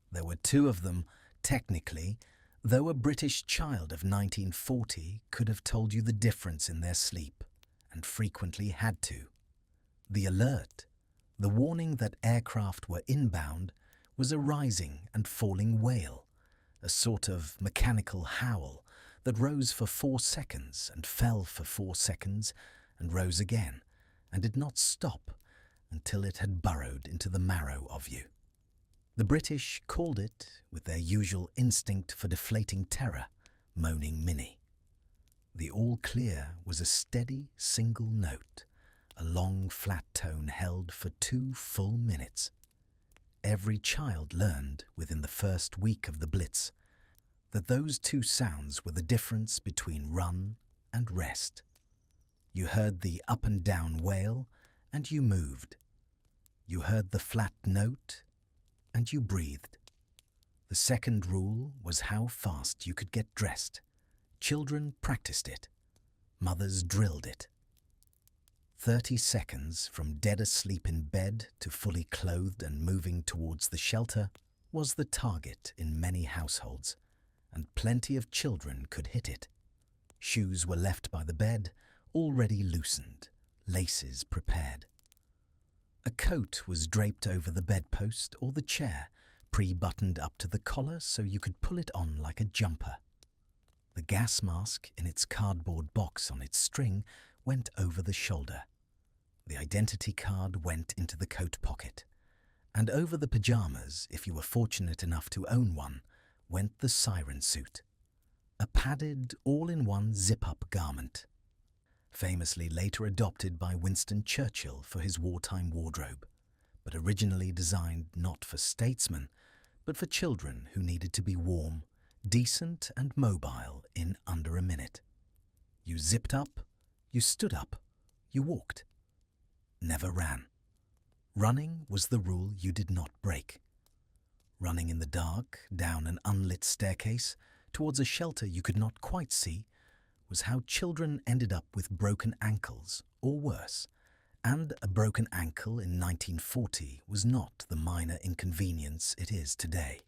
There were 2 of them, technically, though a British child of 1940 could have told you the difference in their sleep, and frequently had to. The alert, the warning that aircraft were inbound, was a rising and falling wail, a sort of mechanical howl that rose for 4 seconds and fell for 4 seconds and rose again, and did not stop until it had burrowed into the marrow of you. The British called it, with their usual instinct for deflating terror, moaning Minnie. The all clear was a steady single note, a long flat tone held for 2 full minutes. Every child learned within the first week of the Blitz that those 2 sounds were the difference between run and rest. You heard the up and down wail, and you moved. You heard the flat note, and you breathed. The second rule was how fast you could get dressed. Children practiced it. Mothers drilled it. 30 seconds from dead asleep in bed to fully clothed and moving towards the shelter was the target in many households, and plenty of children could hit it. Shoes were left by the bed, already loosened, laces prepared. A coat was draped over the bedpost or the chair, pre-buttoned up to the collar so you could pull it on like a jumper. The gas mask in its cardboard box on its string went over the shoulder. The identity card went into the coat pocket. And over the pyjamas, if you were fortunate enough to own one, went the siren suit. A padded, all-in-one zip-up garment. Famously later adopted by Winston Churchill for his wartime wardrobe, but originally designed not for statesmen, but for children who needed to be warm, decent and mobile in under a minute. You zipped up, you stood up, you walked. Never ran. Running was the rule you did not break. Running in the dark, down an unlit staircase, towards a shelter you could not quite see, was how children ended up with broken ankles, or worse, and a broken ankle in 1940 was not the minor inconvenience it is today.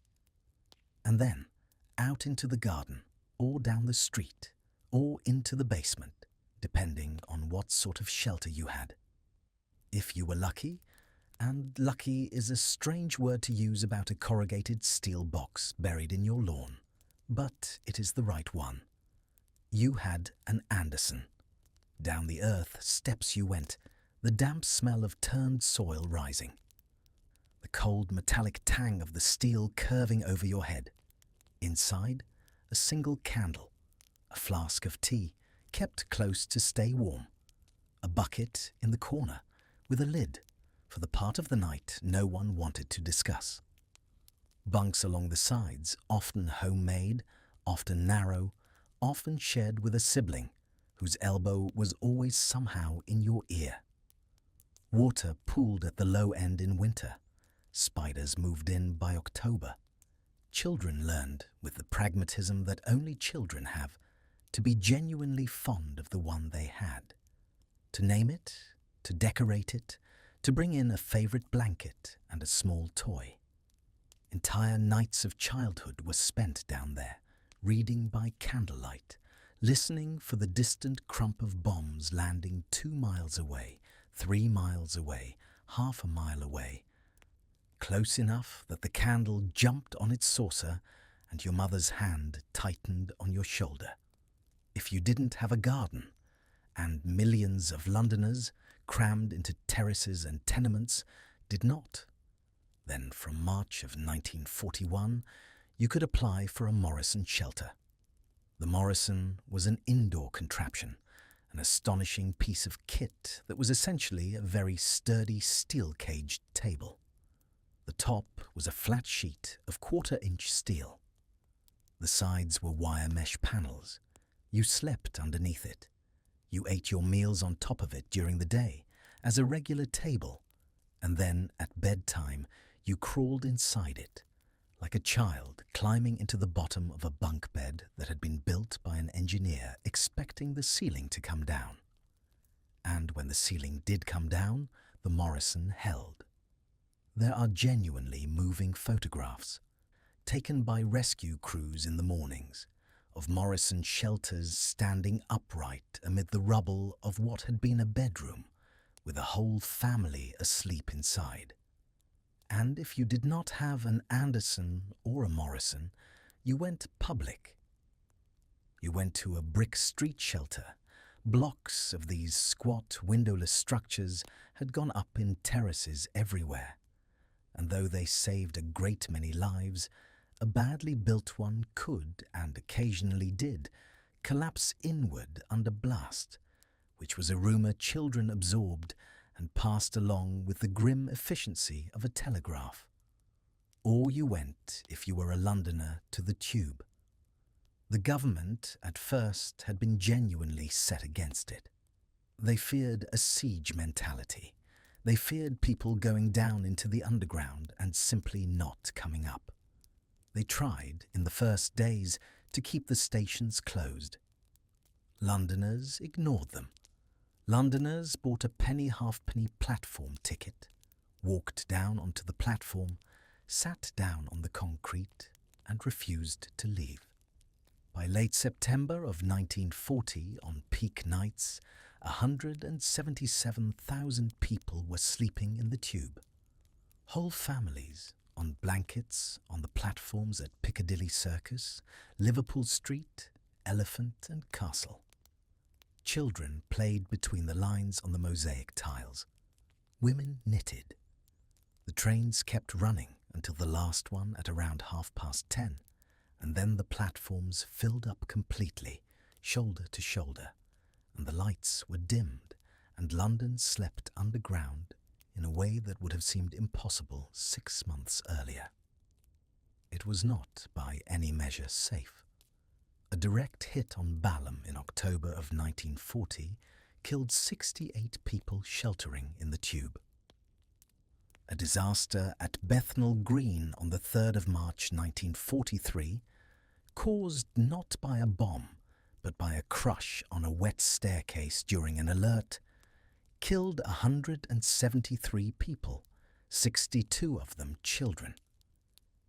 And then, out into the garden, or down the street, or into the basement, depending on what sort of shelter you had. If you were lucky, and lucky is a strange word to use about a corrugated steel box buried in your lawn, but it is the right one. You had an Anderson. Down the earth steps you went, the damp smell of turned soil rising. The cold metallic tang of the steel curving over your head. Inside, a single candle, a flask of tea, kept close to stay warm. A bucket in the corner, with a lid, for the part of the night no one wanted to discuss. Bunks along the sides, often homemade, often narrow, often shared with a sibling, whose elbow was always somehow in your ear. Water pooled at the low end in winter. Spiders moved in by October. Children learned, with the pragmatism that only children have, to be genuinely fond of the one they had. To name it, to decorate it, to bring in a favourite blanket and a small toy. Entire nights of childhood were spent down there, reading by candlelight, listening for the distant crump of bombs landing 2 miles away, 3 miles away, half a mile away. close enough that the candle jumped on its saucer and your mother's hand tightened on your shoulder. If you didn't have a garden, and millions of Londoners, crammed into terraces and tenements, did not, then from March of 1941 you could apply for a Morrison shelter. The Morrison was an indoor contraption, an astonishing piece of kit that was essentially a very sturdy steel-caged table. The top was a flat sheet of quarter-inch steel. The sides were wire mesh panels. You slept underneath it. You ate your meals on top of it during the day, as a regular table, and then at bedtime you crawled inside it, like a child climbing into the bottom of a bunk bed that had been built by an engineer expecting the ceiling to come down. And when the ceiling did come down, the Morrison held. There are genuinely moving photographs, taken by rescue crews in the mornings, of Morrison shelters standing upright amid the rubble of what had been a bedroom, with a whole family asleep inside. And if you did not have an Anderson or a Morrison, you went public. You went to a brick street shelter. Blocks of these squat, windowless structures had gone up in terraces everywhere, and though they saved a great many lives, a badly built one could, and occasionally did, collapse inward under blast, which was a rumour children absorbed and passed along with the grim efficiency of a telegraph. Or you went, if you were a Londoner, to the Tube. The government, at first, had been genuinely set against it. They feared a siege mentality. They feared people going down into the underground and simply not coming up. They tried, in the first days, to keep the stations closed. Londoners ignored them. Londoners bought a penny-halfpenny platform ticket, walked down onto the platform, sat down on the concrete, and refused to leave. By late September of 1940, on peak nights, 177,000 people were sleeping in the Tube. Whole families, on blankets on the platforms at Piccadilly Circus, Liverpool Street, Elephant and Castle. Children played between the lines on the mosaic tiles. Women knitted. The trains kept running until the last one at around 10:30, and then the platforms filled up completely, shoulder to shoulder, and the lights were dimmed, and London slept underground in a way that would have seemed impossible 6 months earlier. It was not, by any measure, safe. A direct hit on Balham in October of 1940 killed 68 people sheltering in the Tube. A disaster at Bethnal Green on the 3rd of March 1943, caused not by a bomb, but by a crush on a wet staircase during an alert, killed 173 people, 62 of them children.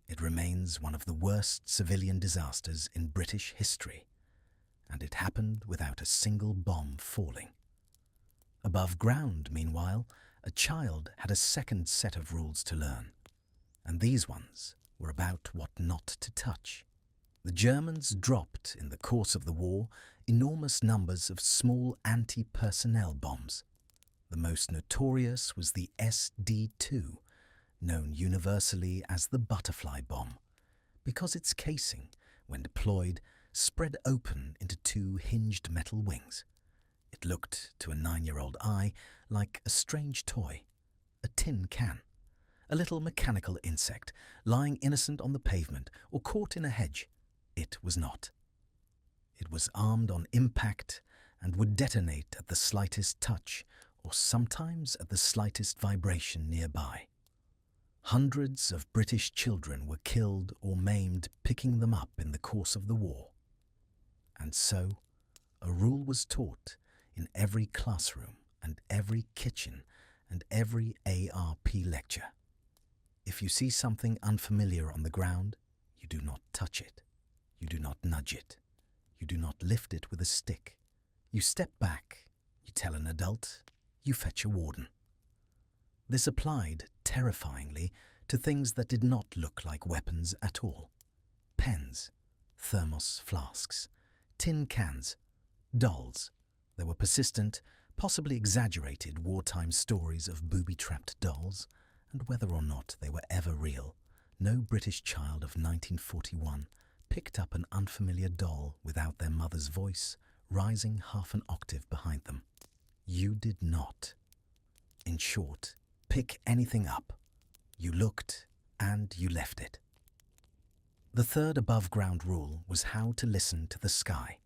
It remains one of the worst civilian disasters in British history, and it happened without a single bomb falling. Above ground, meanwhile, a child had a second set of rules to learn, and these ones were about what not to touch. The Germans dropped, in the course of the war, enormous numbers of small anti-personnel bombs. The most notorious was the SD-2, known universally as the butterfly bomb, because its casing, when deployed, spread open into 2 hinged metal wings. It looked, to a 9-year-old eye, like a strange toy, a tin can, a little mechanical insect lying innocent on the pavement or caught in a hedge. It was not. It was armed on impact and would detonate at the slightest touch or sometimes at the slightest vibration nearby. Hundreds of British children were killed or maimed picking them up in the course of the war. And so, a rule was taught in every classroom and every kitchen and every ARP lecture. If you see something unfamiliar on the ground, you do not touch it. You do not nudge it. You do not lift it with a stick. You step back. You tell an adult. You fetch a warden. This applied, terrifyingly, to things that did not look like weapons at all. Pens, thermos flasks, tin cans, dolls. There were persistent, possibly exaggerated wartime stories of booby-trapped dolls, and whether or not they were ever real, no British child of 1941 picked up an unfamiliar doll without their mother's voice rising half an octave behind them. You did not. In short, pick anything up. You looked and you left it. The third above-ground rule was how to listen to the sky.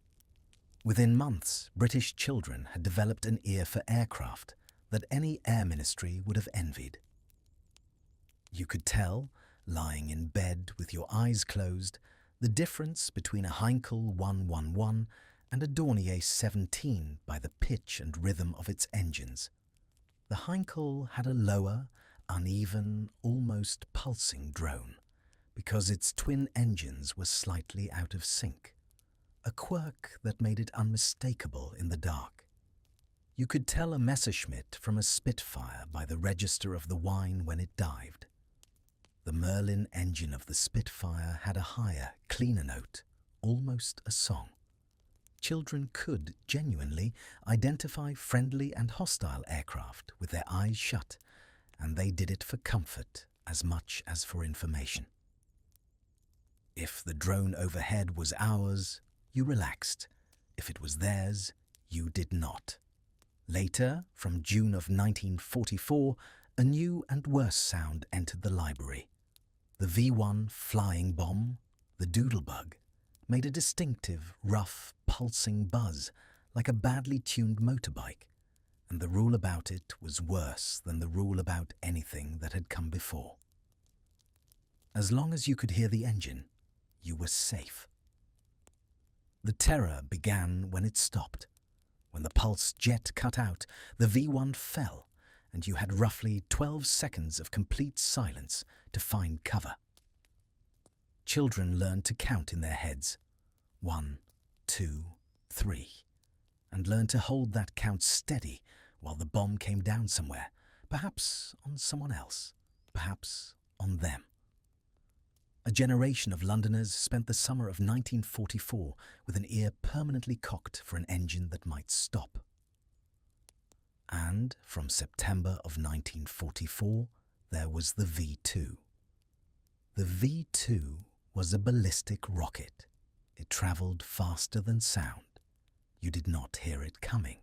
Within months, British children had developed an ear for aircraft that any air ministry would have envied. You could tell, lying in bed with your eyes closed, the difference between a Heinkel 111 and a Dornier 17 by the pitch and rhythm of its engines. The Heinkel had a lower, uneven, almost pulsing drone, because its twin engines were slightly out of sync, a quirk that made it unmistakable in the dark. You could tell a Messerschmitt from a Spitfire by the register of the whine when it dived. The Merlin engine of the Spitfire had a higher, cleaner note, almost a song. Children could genuinely identify friendly and hostile aircraft with their eyes shut, and they did it for comfort as much as for information. If the drone overhead was ours, you relaxed. If it was theirs, you did not. Later, from June of 1944, a new and worse sound entered the library. The V-1 flying bomb, the doodlebug, made a distinctive, rough, pulsing buzz like a badly tuned motorbike, and the rule about it was worse than the rule about anything that had come before. As long as you could hear the engine, you were safe. The terror began when it stopped. When the pulse jet cut out, the V-1 fell, and you had roughly 12 seconds of complete silence to find cover. Children learned to count in their heads, 1, 2, 3, and learned to hold that count steady while the bomb came down somewhere, perhaps on someone else, perhaps on them. A generation of Londoners spent the summer of 1944 with an ear permanently cocked for an engine that might stop. And from September of 1944, there was the V-2. The V-2 was a ballistic rocket. It travelled faster than sound. You did not hear it coming.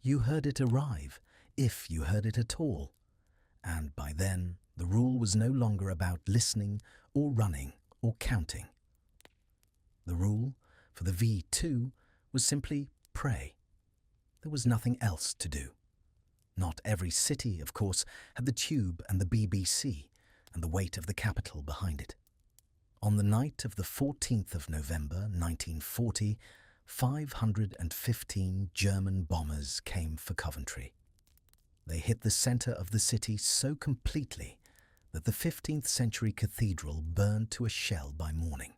You heard it arrive, if you heard it at all. And by then, the rule was no longer about listening or running or counting. The rule for the V-2 was simply pray. There was nothing else to do. Not every city, of course, had the Tube and the BBC and the weight of the capital behind it. On the night of the 14th of November 1940, 515 German bombers came for Coventry. They hit the centre of the city so completely that the 15th century cathedral burned to a shell by morning,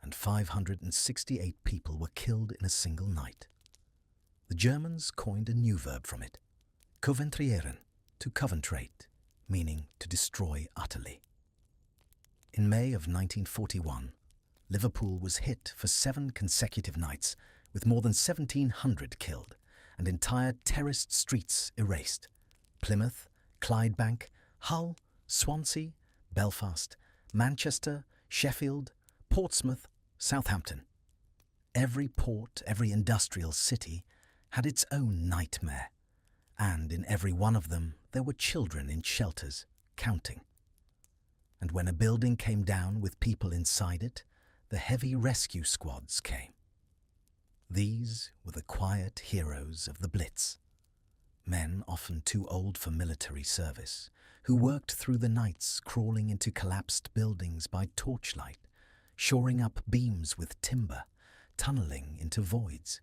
and 568 people were killed in a single night. The Germans coined a new verb from it, coventrieren, to coventrate, meaning to destroy utterly. In May of 1941, Liverpool was hit for 7 consecutive nights with more than 1,700 killed and entire terraced streets erased. Plymouth, Clydebank, Hull, Swansea, Belfast, Manchester, Sheffield, Portsmouth, Southampton. Every port, every industrial city had its own nightmare, and in every one of them there were children in shelters, counting. And when a building came down with people inside it, the heavy rescue squads came. These were the quiet heroes of the Blitz, men often too old for military service, who worked through the nights crawling into collapsed buildings by torchlight, shoring up beams with timber, tunnelling into voids.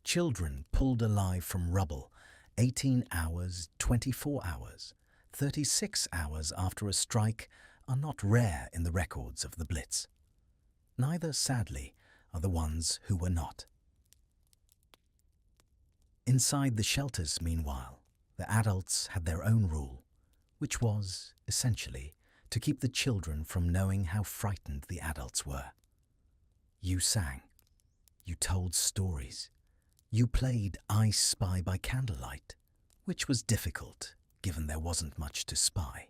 Children pulled alive from rubble 18 hours, 24 hours, 36 hours after a strike are not rare in the records of the Blitz. Neither, sadly, are the ones who were not. Inside the shelters, meanwhile, the adults had their own rule, which was, essentially, to keep the children from knowing how frightened the adults were. You sang. You told stories. You played I Spy by candlelight, which was difficult, given there wasn't much to spy.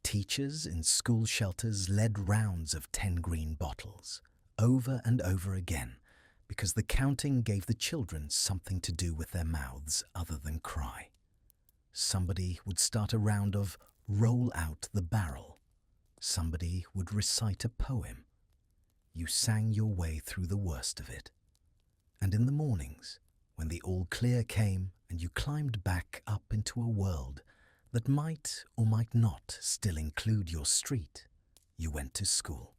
Teachers in school shelters led rounds of 10 green bottles, over and over again, because the counting gave the children something to do with their mouths other than cry. Somebody would start a round of roll out the barrel. Somebody would recite a poem. You sang your way through the worst of it. And in the mornings, when the all clear came and you climbed back up into a world that might or might not still include your street, you went to school.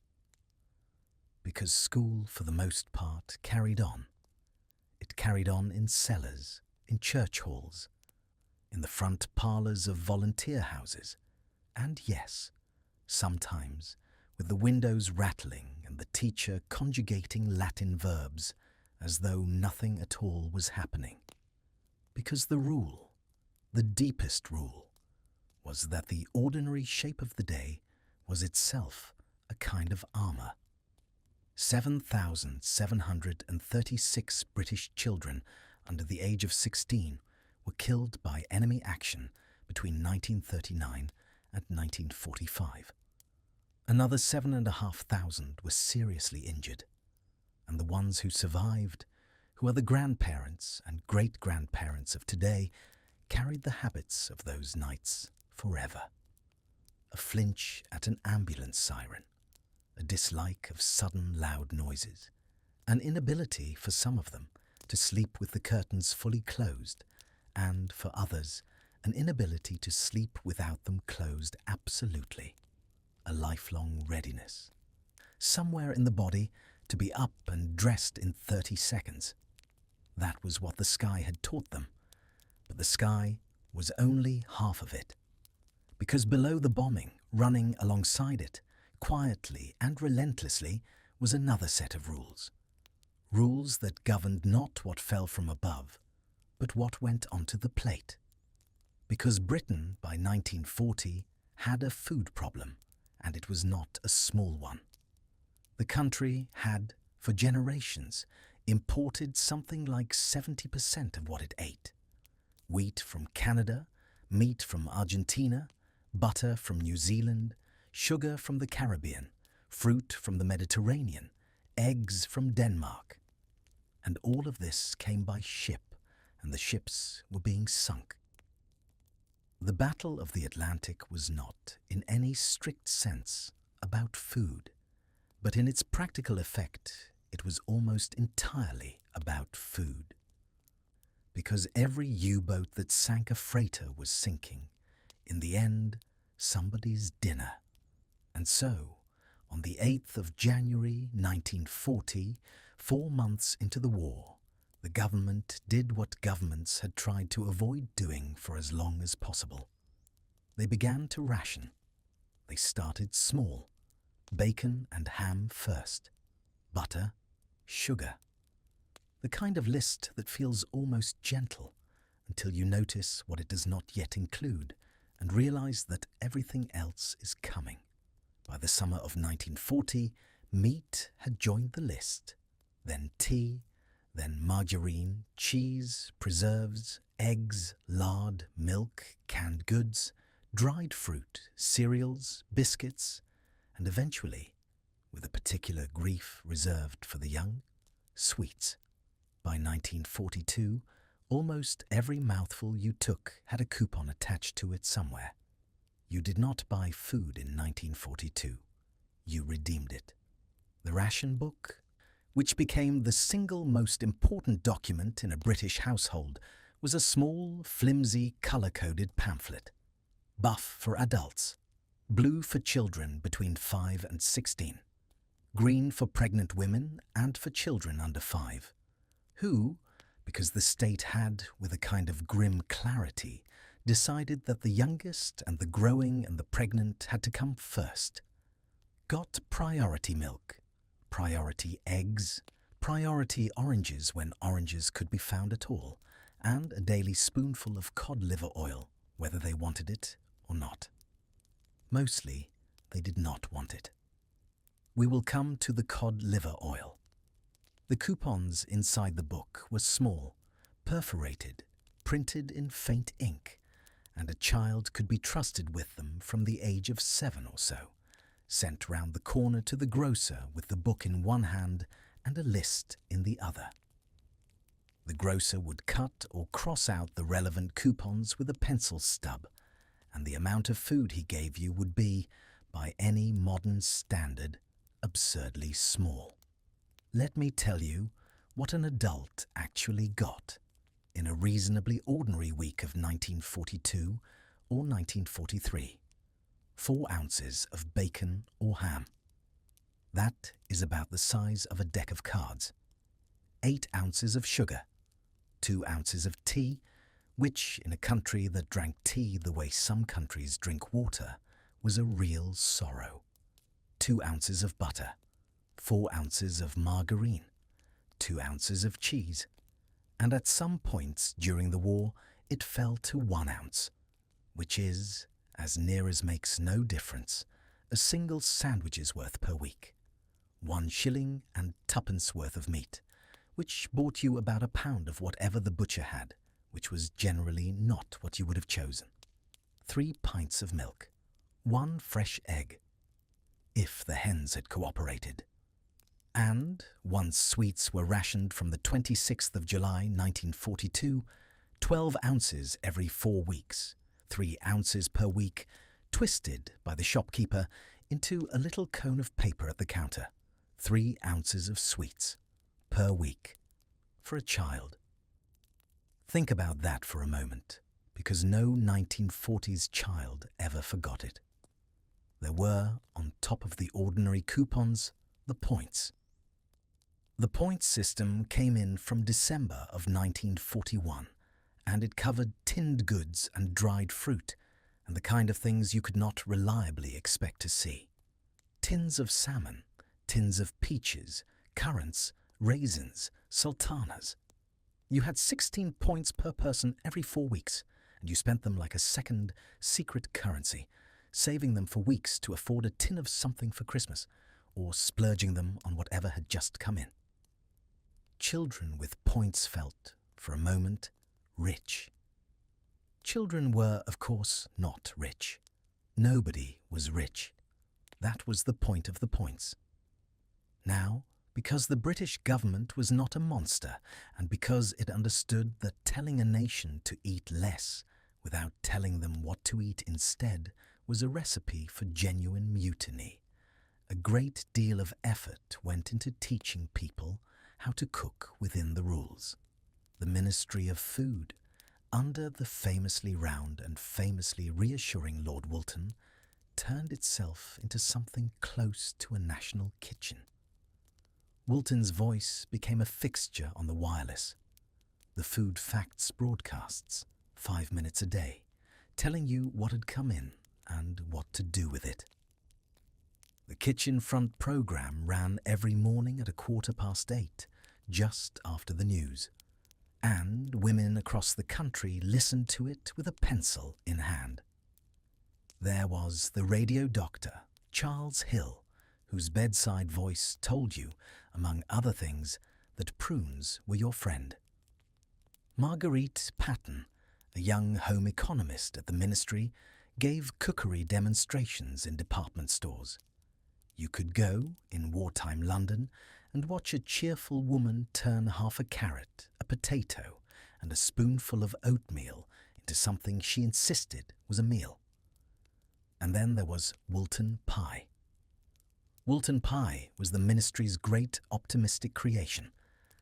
Because school, for the most part, carried on. It carried on in cellars, in church halls, in the front parlours of volunteer houses, and yes, sometimes with the windows rattling and the teacher conjugating Latin verbs as though nothing at all was happening. Because the rule, the deepest rule, was that the ordinary shape of the day was itself a kind of armour. 7,736 British children under the age of 16 were killed by enemy action between 1939 and 1945. Another 7,500 were seriously injured, and the ones who survived, who are the grandparents and great-grandparents of today, carried the habits of those nights forever. A flinch at an ambulance siren, a dislike of sudden loud noises, an inability for some of them to sleep with the curtains fully closed, and for others, an inability to sleep without them closed absolutely, a lifelong readiness. Somewhere in the body to be up and dressed in 30 seconds. That was what the sky had taught them, but the sky was only half of it. Because below the bombing, running alongside it, quietly and relentlessly, was another set of rules. Rules that governed not what fell from above, but what went onto the plate. Because Britain, by 1940, had a food problem, and it was not a small one. The country had, for generations, imported something like 70% of what it ate. Wheat from Canada, meat from Argentina, butter from New Zealand, sugar from the Caribbean, fruit from the Mediterranean, eggs from Denmark. And all of this came by ship, and the ships were being sunk. The Battle of the Atlantic was not, in any strict sense, about food, but in its practical effect, it was almost entirely about food. Because every U-boat that sank a freighter was sinking, in the end, somebody's dinner. And so, on the 8th of January 1940, 4 months into the war, the government did what governments had tried to avoid doing for as long as possible. They began to ration. They started small. Bacon and ham first. Butter, sugar. The kind of list that feels almost gentle until you notice what it does not yet include and realize that everything else is coming. By the summer of 1940, meat had joined the list, then tea, then margarine, cheese, preserves, eggs, lard, milk, canned goods, dried fruit, cereals, biscuits, and eventually, with a particular grief reserved for the young, sweets. By 1942, almost every mouthful you took had a coupon attached to it somewhere. You did not buy food in 1942. You redeemed it. The ration book, which became the single most important document in a British household, was a small, flimsy, colour-coded pamphlet. Buff for adults, blue for children between 5 and 16, green for pregnant women and for children under 5, who, because the state had, with a kind of grim clarity, decided that the youngest and the growing and the pregnant had to come first, got priority milk, priority eggs, priority oranges when oranges could be found at all, and a daily spoonful of cod liver oil, whether they wanted it or not. Mostly, they did not want it. We will come to the cod liver oil. The coupons inside the book were small, perforated, printed in faint ink, and a child could be trusted with them from the age of 7 or so, sent round the corner to the grocer with the book in one hand and a list in the other. The grocer would cut or cross out the relevant coupons with a pencil stub, and the amount of food he gave you would be, by any modern standard, absurdly small. Let me tell you what an adult actually got in a reasonably ordinary week of 1942 or 1943. 4 ounces of bacon or ham. That is about the size of a deck of cards. 8 ounces of sugar. 2 ounces of tea, which, in a country that drank tea the way some countries drink water, was a real sorrow. 2 ounces of butter. 4 ounces of margarine. 2 ounces of cheese. And at some points during the war, it fell to 1 ounce, which is, as near as makes no difference, a single sandwich's worth per week. 1 shilling and 2pence worth of meat, which bought you about a pound of whatever the butcher had, which was generally not what you would have chosen. 3 pints of milk. 1 fresh egg, if the hens had cooperated. And, once sweets were rationed from the 26th of July 1942, 12 ounces every 4 weeks, 3 ounces per week, twisted by the shopkeeper into a little cone of paper at the counter. 3 ounces of sweets per week for a child. Think about that for a moment, because no 1940s child ever forgot it. There were, on top of the ordinary coupons, the points. The points system came in from December of 1941, and it covered tinned goods and dried fruit, and the kind of things you could not reliably expect to see. Tins of salmon, tins of peaches, currants, raisins, sultanas. You had 16 points per person every 4 weeks, and you spent them like a second secret currency, saving them for weeks to afford a tin of something for Christmas, or splurging them on whatever had just come in. Children with points felt, for a moment, rich. Children were, of course, not rich. Nobody was rich. That was the point of the points. Now, because the British government was not a monster, and because it understood that telling a nation to eat less without telling them what to eat instead was a recipe for genuine mutiny, a great deal of effort went into teaching people how to cook within the rules. The Ministry of Food, under the famously round and famously reassuring Lord Woolton, turned itself into something close to a national kitchen. Woolton's voice became a fixture on the wireless. The food facts broadcasts, 5 minutes a day, telling you what had come in and what to do with it. The kitchen front programme ran every morning at 8:15, just after the news, and women across the country listened to it with a pencil in hand. There was the radio doctor, Charles Hill, whose bedside voice told you, among other things, that prunes were your friend. Marguerite Patton, a young home economist at the ministry, gave cookery demonstrations in department stores. You could go, in wartime London, and watch a cheerful woman turn half a carrot, a potato, and a spoonful of oatmeal into something she insisted was a meal. And then there was Woolton pie. Woolton pie was the ministry's great optimistic creation,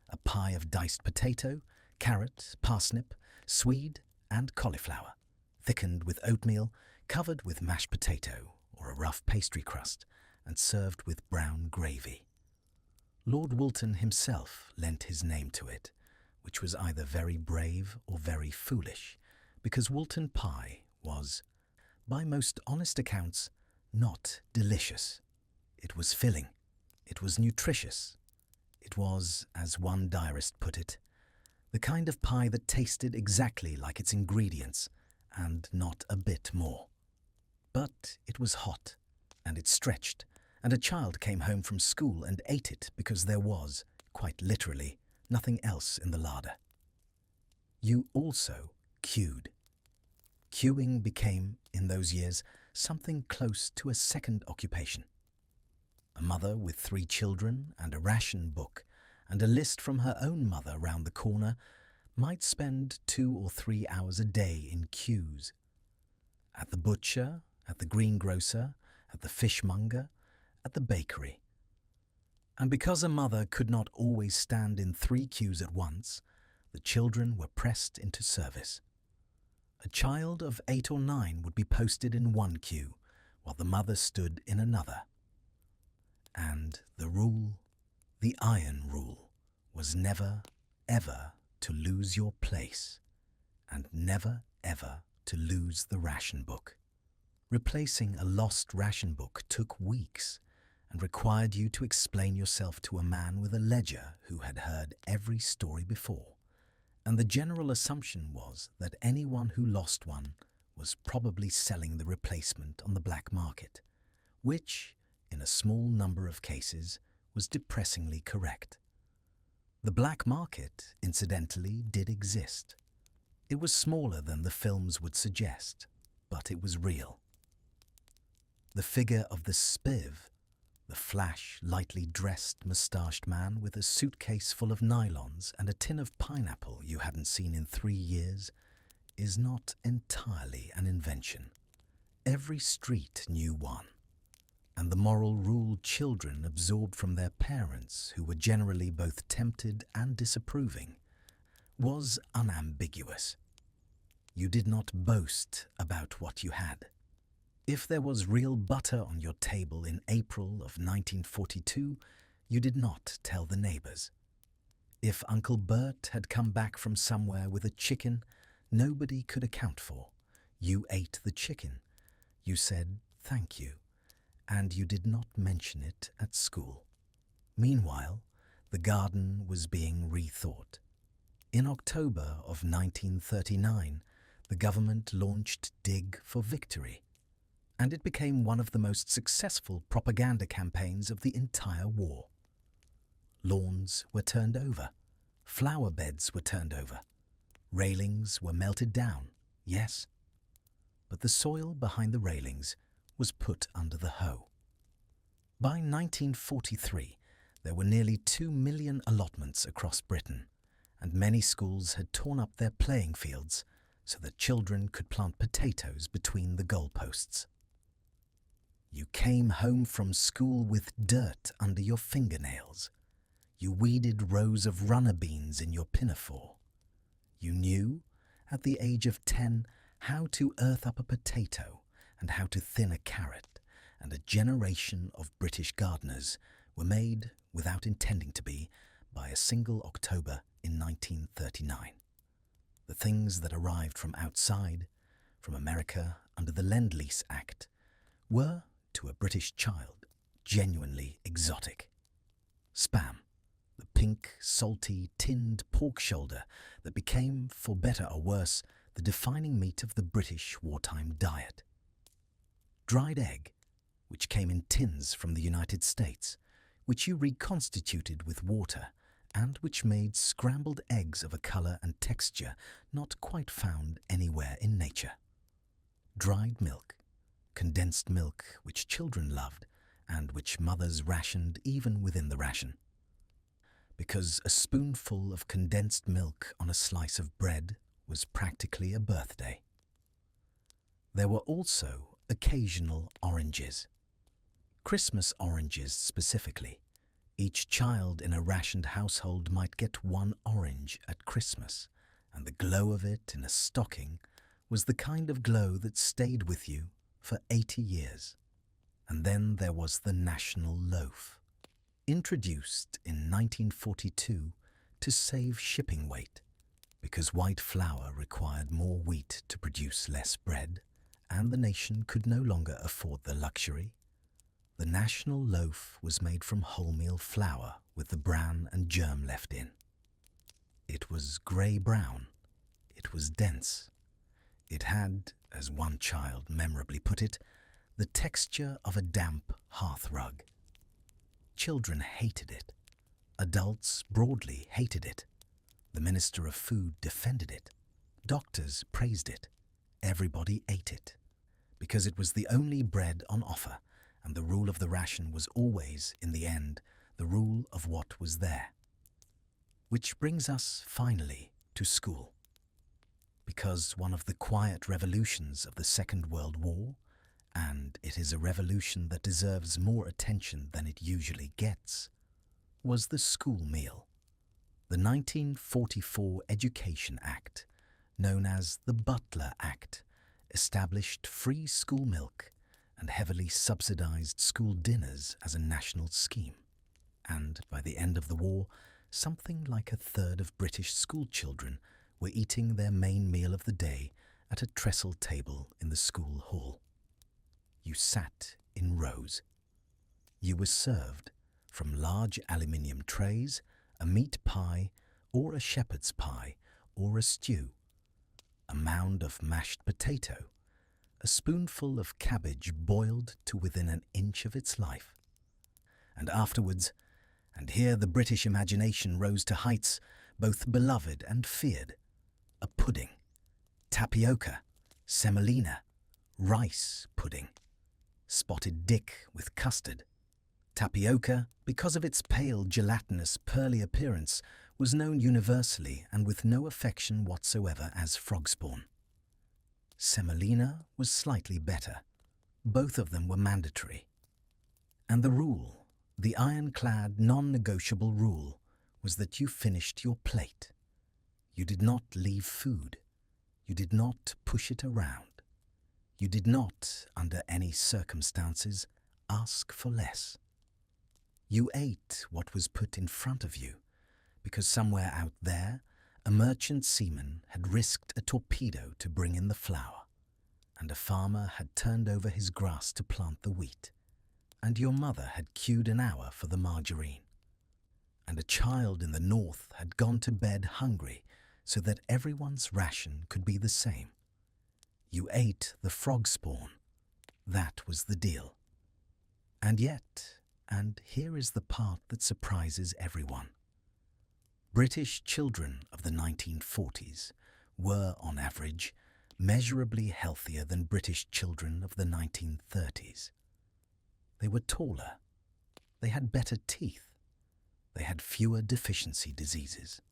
a pie of diced potato, carrot, parsnip, swede, and cauliflower, thickened with oatmeal, covered with mashed potato or a rough pastry crust, and served with brown gravy. Lord Woolton himself lent his name to it, which was either very brave or very foolish, because Woolton pie was, by most honest accounts, not delicious. It was filling. It was nutritious. It was, as one diarist put it, the kind of pie that tasted exactly like its ingredients, and not a bit more. But it was hot, and it stretched, and a child came home from school and ate it because there was, quite literally, nothing else in the larder. You also queued. Queuing became, in those years, something close to a second occupation. A mother with 3 children and a ration book and a list from her own mother round the corner might spend 2 or 3 hours a day in queues. At the butcher, at the greengrocer, at the fishmonger, at the bakery. And because a mother could not always stand in 3 queues at once, the children were pressed into service. A child of 8 or 9 would be posted in one queue, while the mother stood in another. And the rule, the iron rule, was never, ever to lose your place, and never, ever to lose the ration book. Replacing a lost ration book took weeks and required you to explain yourself to a man with a ledger who had heard every story before, and the general assumption was that anyone who lost one was probably selling the replacement on the black market, which, in a small number of cases, was depressingly correct. The black market, incidentally, did exist. It was smaller than the films would suggest, but it was real. The figure of the spiv, the flash, lightly dressed, moustached man with a suitcase full of nylons and a tin of pineapple you hadn't seen in 3 years, is not entirely an invention. Every street knew one, and the moral rule children absorbed from their parents, who were generally both tempted and disapproving, was unambiguous. You did not boast about what you had. If there was real butter on your table in April of 1942, you did not tell the neighbours. If Uncle Bert had come back from somewhere with a chicken nobody could account for, you ate the chicken. You said thank you, and you did not mention it at school. Meanwhile, the garden was being rethought. In October of 1939, the government launched Dig for Victory, and it became one of the most successful propaganda campaigns of the entire war. Lawns were turned over, flower beds were turned over, railings were melted down, yes, but the soil behind the railings was put under the hoe. By 1943, there were nearly 2 million allotments across Britain, and many schools had torn up their playing fields so that children could plant potatoes between the goalposts. You came home from school with dirt under your fingernails. You weeded rows of runner beans in your pinafore. You knew, at the age of 10, how to earth up a potato and how to thin a carrot, and a generation of British gardeners were made, without intending to be, by a single October in 1939. The things that arrived from outside, from America under the Lend-Lease Act, were, to a British child, genuinely exotic. Spam, the pink, salty, tinned pork shoulder that became, for better or worse, the defining meat of the British wartime diet. Dried egg, which came in tins from the United States, which you reconstituted with water, and which made scrambled eggs of a colour and texture not quite found anywhere in nature. Dried milk, condensed milk which children loved and which mothers rationed even within the ration. Because a spoonful of condensed milk on a slice of bread was practically a birthday. There were also occasional oranges. Christmas oranges specifically. Each child in a rationed household might get 1 orange at Christmas, and the glow of it in a stocking was the kind of glow that stayed with you for 80 years. And then there was the national loaf, introduced in 1942 to save shipping weight, because white flour required more wheat to produce less bread, and the nation could no longer afford the luxury. The national loaf was made from wholemeal flour with the bran and germ left in. It was grey-brown. It was dense. It had, as one child memorably put it, the texture of a damp hearth rug. Children hated it. Adults broadly hated it. The Minister of Food defended it. Doctors praised it. Everybody ate it, because it was the only bread on offer, and the rule of the ration was always, in the end, the rule of what was there. Which brings us, finally, to school. Because one of the quiet revolutions of the Second World War, and it is a revolution that deserves more attention than it usually gets, was the school meal. The 1944 Education Act, known as the Butler Act, established free school milk and heavily subsidized school dinners as a national scheme. And by the end of the war, something like a third of British school children were eating their main meal of the day at a trestle table in the school hall. You sat in rows. You were served, from large aluminium trays, a meat pie or a shepherd's pie or a stew, a mound of mashed potato, a spoonful of cabbage boiled to within an inch of its life. And afterwards, and here the British imagination rose to heights both beloved and feared, a pudding, tapioca, semolina, rice pudding, spotted dick with custard. Tapioca, because of its pale, gelatinous, pearly appearance, was known universally and with no affection whatsoever as frog spawn. Semolina was slightly better. Both of them were mandatory. And the rule, the ironclad, non-negotiable rule, was that you finished your plate. You did not leave food. You did not push it around. You did not, under any circumstances, ask for less. You ate what was put in front of you, because somewhere out there, a merchant seaman had risked a torpedo to bring in the flour, and a farmer had turned over his grass to plant the wheat, and your mother had queued an hour for the margarine, and a child in the north had gone to bed hungry so that everyone's ration could be the same. You ate the frog spawn. That was the deal. And yet, and here is the part that surprises everyone, British children of the 1940s were, on average, measurably healthier than British children of the 1930s. They were taller. They had better teeth. They had fewer deficiency diseases.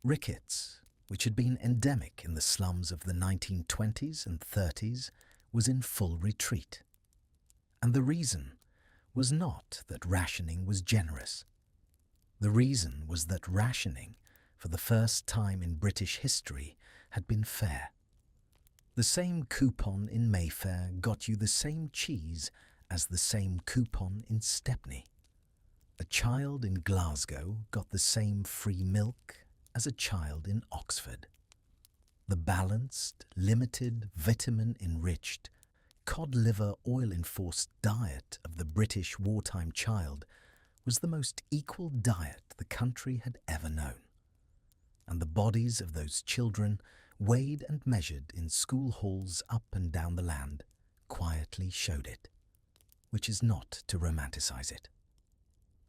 Rickets, which had been endemic in the slums of the 1920s and 30s, was in full retreat. And the reason was not that rationing was generous. The reason was that rationing, for the first time in British history, had been fair. The same coupon in Mayfair got you the same cheese as the same coupon in Stepney. A child in Glasgow got the same free milk as a child in Oxford. The balanced, limited, vitamin-enriched, cod-liver oil-enforced diet of the British wartime child was the most equal diet the country had ever known. And the bodies of those children, weighed and measured in school halls up and down the land, quietly showed it, which is not to romanticize it.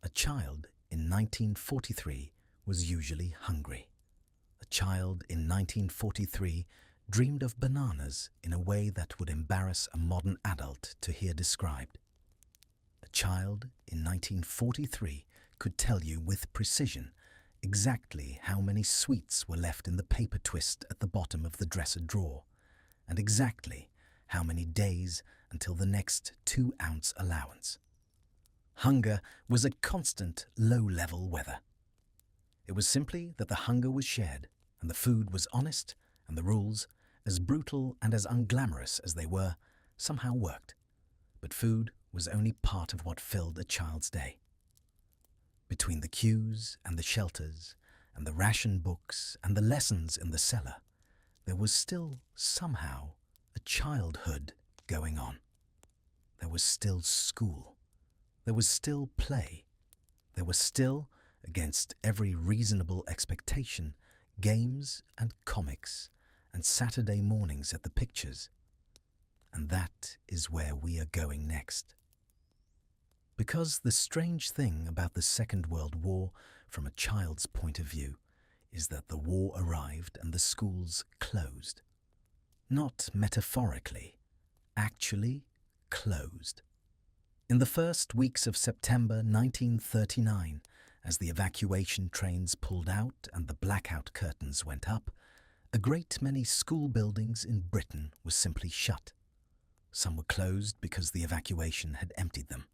A child in 1943 was usually hungry. A child in 1943 dreamed of bananas in a way that would embarrass a modern adult to hear described. A child in 1943 could tell you with precision exactly how many sweets were left in the paper twist at the bottom of the dresser drawer, and exactly how many days until the next 2-ounce allowance. Hunger was a constant low-level weather. It was simply that the hunger was shared, and the food was honest, and the rules, as brutal and as unglamorous as they were, somehow worked. But food was only part of what filled a child's day. Between the queues and the shelters, and the ration books and the lessons in the cellar, there was still, somehow, a childhood going on. There was still school. There was still play. There was still, against every reasonable expectation, games and comics and Saturday mornings at the pictures. And that is where we are going next. Because the strange thing about the Second World War, from a child's point of view, is that the war arrived and the schools closed. Not metaphorically, actually closed. In the first weeks of September 1939, as the evacuation trains pulled out and the blackout curtains went up, a great many school buildings in Britain were simply shut. Some were closed because the evacuation had emptied them.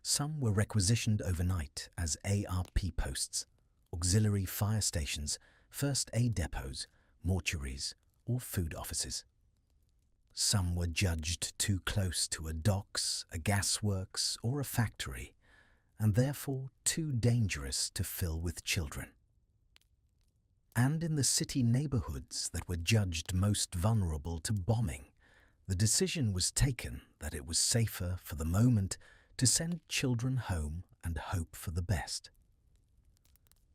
Some were requisitioned overnight as ARP posts, auxiliary fire stations, first aid depots, mortuaries, or food offices. Some were judged too close to a docks, a gasworks, or a factory, and therefore too dangerous to fill with children. And in the city neighborhoods that were judged most vulnerable to bombing, the decision was taken that it was safer for the moment to send children home and hope for the best.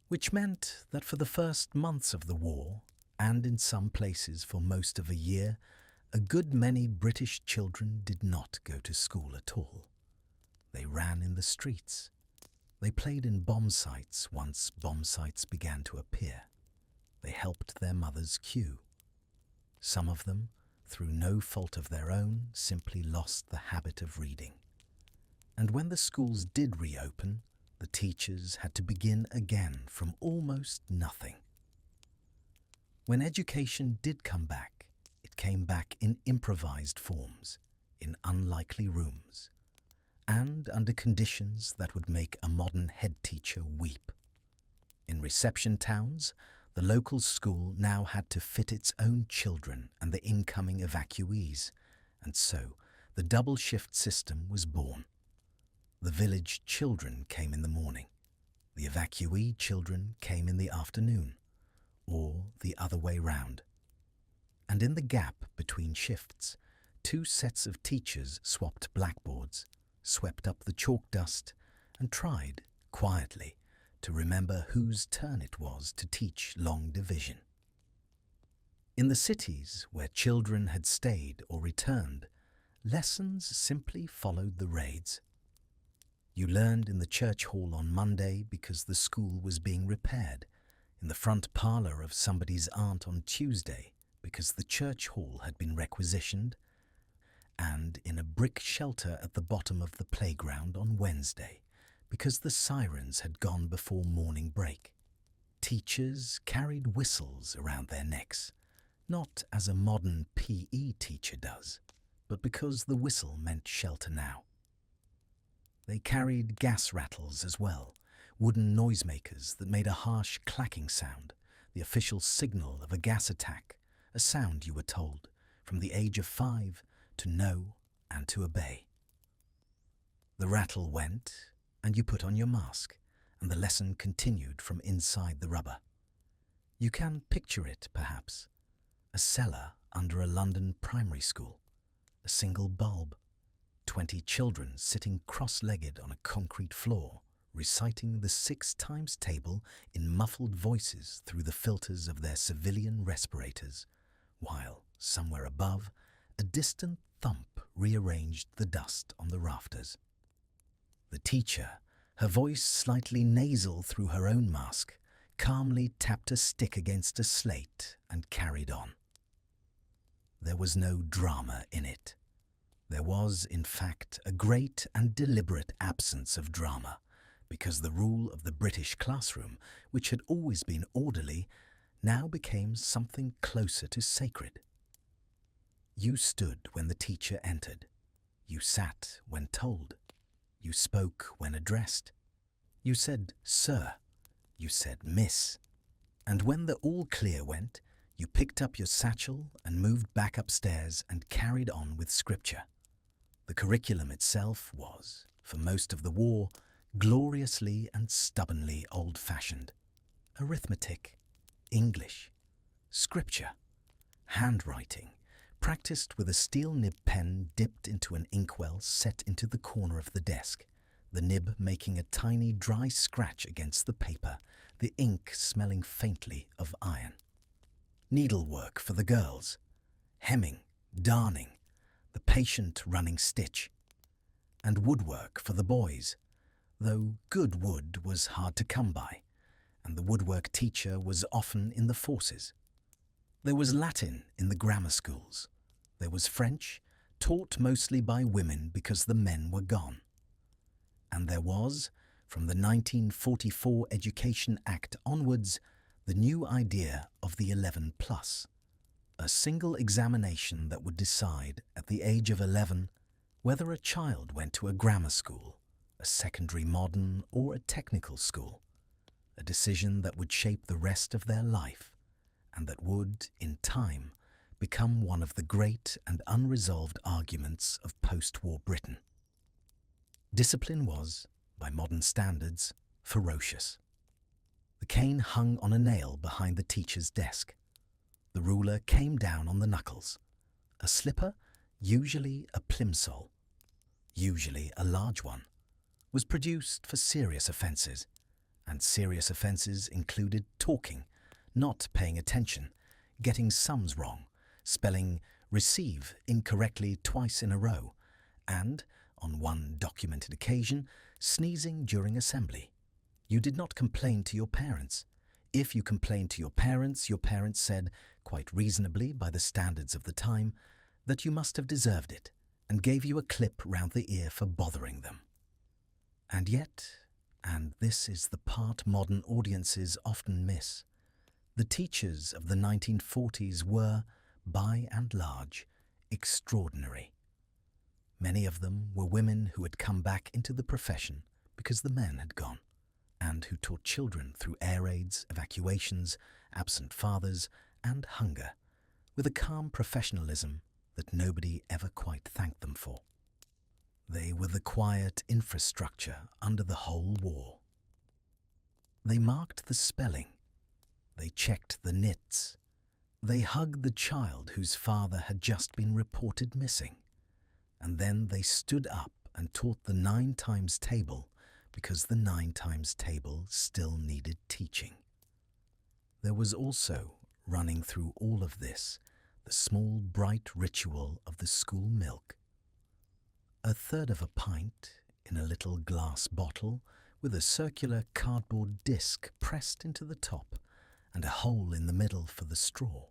Which meant that for the first months of the war, and in some places for most of a year, a good many British children did not go to school at all. They ran in the streets. They played in bomb sites once bomb sites began to appear. They helped their mothers queue. Some of them, through no fault of their own, simply lost the habit of reading. And when the schools did reopen, the teachers had to begin again from almost nothing. When education did come back, it came back in improvised forms, in unlikely rooms, and under conditions that would make a modern head teacher weep. In reception towns, the local school now had to fit its own children and the incoming evacuees, and so the double shift system was born. The village children came in the morning. The evacuee children came in the afternoon, or the other way round. And in the gap between shifts, two sets of teachers swapped blackboards, swept up the chalk dust, and tried, quietly, to remember whose turn it was to teach long division. In the cities where children had stayed or returned, lessons simply followed the raids. You learned in the church hall on Monday because the school was being repaired, in the front parlour of somebody's aunt on Tuesday because the church hall had been requisitioned, and in a brick shelter at the bottom of the playground on Wednesday because the sirens had gone before morning break. Teachers carried whistles around their necks, not as a modern PE teacher does, but because the whistle meant shelter now. They carried gas rattles as well, wooden noisemakers that made a harsh clacking sound, the official signal of a gas attack, a sound, you were told, from the age of 5 to know and to obey. The rattle went, and you put on your mask, and the lesson continued from inside the rubber. You can picture it, perhaps, a cellar under a London primary school, a single bulb, 20 children sitting cross-legged on a concrete floor, reciting the 6 times table in muffled voices through the filters of their civilian respirators, while, somewhere above, a distant thump rearranged the dust on the rafters. The teacher, her voice slightly nasal through her own mask, calmly tapped a stick against a slate and carried on. There was no drama in it. There was, in fact, a great and deliberate absence of drama, because the rule of the British classroom, which had always been orderly, now became something closer to sacred. You stood when the teacher entered. You sat when told. You spoke when addressed. You said, "Sir." You said, "Miss." And when the all clear went, you picked up your satchel and moved back upstairs and carried on with scripture. The curriculum itself was, for most of the war, gloriously and stubbornly old-fashioned. Arithmetic, English, scripture, handwriting, practiced with a steel nib pen dipped into an inkwell set into the corner of the desk, the nib making a tiny dry scratch against the paper, the ink smelling faintly of iron. Needlework for the girls, hemming, darning, the patient running stitch, and woodwork for the boys, though good wood was hard to come by, and the woodwork teacher was often in the forces. There was Latin in the grammar schools. There was French, taught mostly by women because the men were gone. And there was, from the 1944 Education Act onwards, the new idea of the 11 plus, a single examination that would decide at the age of 11 whether a child went to a grammar school, a secondary modern or a technical school, a decision that would shape the rest of their life and that would, in time, become one of the great and unresolved arguments of post-war Britain. Discipline was, by modern standards, ferocious. The cane hung on a nail behind the teacher's desk. The ruler came down on the knuckles. A slipper, usually a plimsoll, usually a large one, was produced for serious offences, and serious offences included talking, not paying attention, getting sums wrong, spelling receive incorrectly twice in a row, and, on one documented occasion, sneezing during assembly. You did not complain to your parents. If you complained to your parents said, quite reasonably by the standards of the time, that you must have deserved it, and gave you a clip round the ear for bothering them. And yet, and this is the part modern audiences often miss, the teachers of the 1940s were, by and large, extraordinary. Many of them were women who had come back into the profession because the men had gone, and who taught children through air raids, evacuations, absent fathers, and hunger, with a calm professionalism that nobody ever quite thanked them for. They were the quiet infrastructure under the whole war. They marked the spelling. They checked the nits. They hugged the child whose father had just been reported missing. And then they stood up and taught the 9 times table because the 9 times table still needed teaching. There was also, running through all of this, the small bright ritual of the school milk. 1/3 of a pint in a little glass bottle with a circular cardboard disc pressed into the top and a hole in the middle for the straw.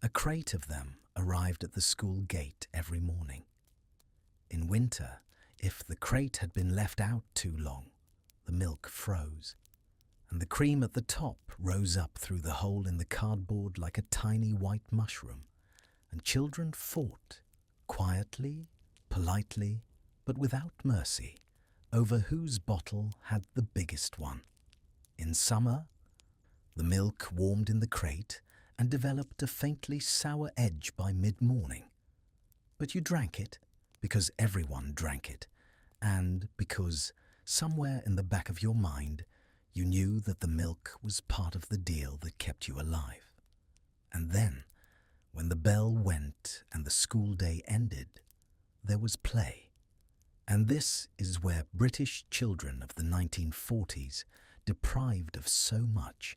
A crate of them arrived at the school gate every morning. In winter, if the crate had been left out too long, the milk froze, and the cream at the top rose up through the hole in the cardboard like a tiny white mushroom, and children fought, quietly, politely, but without mercy, over whose bottle had the biggest one. In summer, the milk warmed in the crate and developed a faintly sour edge by mid-morning. But you drank it because everyone drank it, and because, somewhere in the back of your mind, you knew that the milk was part of the deal that kept you alive. And then, when the bell went and the school day ended, there was play. And this is where British children of the 1940s, deprived of so much,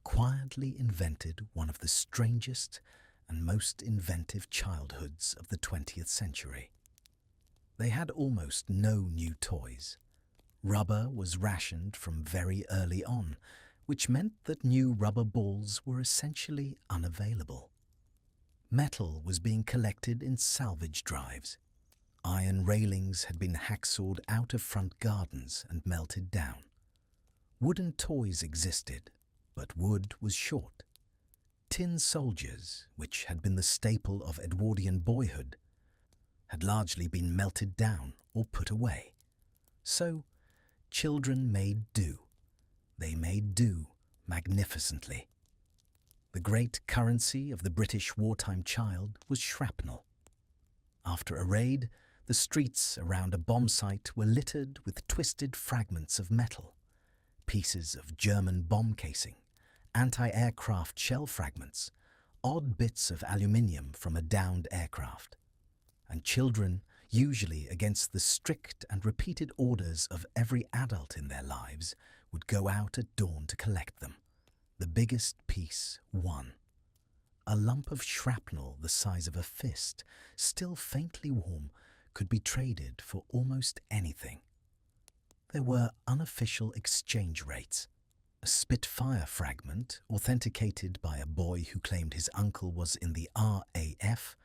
quietly invented one of the strangest and most inventive childhoods of the 20th century. They had almost no new toys. Rubber was rationed from very early on, which meant that new rubber balls were essentially unavailable. Metal was being collected in salvage drives. Iron railings had been hacksawed out of front gardens and melted down. Wooden toys existed, but wood was short. Tin soldiers, which had been the staple of Edwardian boyhood, had largely been melted down or put away. So, children made do. They made do magnificently. The great currency of the British wartime child was shrapnel. After a raid, the streets around a bomb site were littered with twisted fragments of metal, pieces of German bomb casing, anti-aircraft shell fragments, odd bits of aluminium from a downed aircraft. And children, usually against the strict and repeated orders of every adult in their lives, would go out at dawn to collect them. The biggest piece won. a lump of shrapnel the size of a fist, still faintly warm, could be traded for almost anything. There were unofficial exchange rates. A Spitfire fragment, authenticated by a boy who claimed his uncle was in the RAF,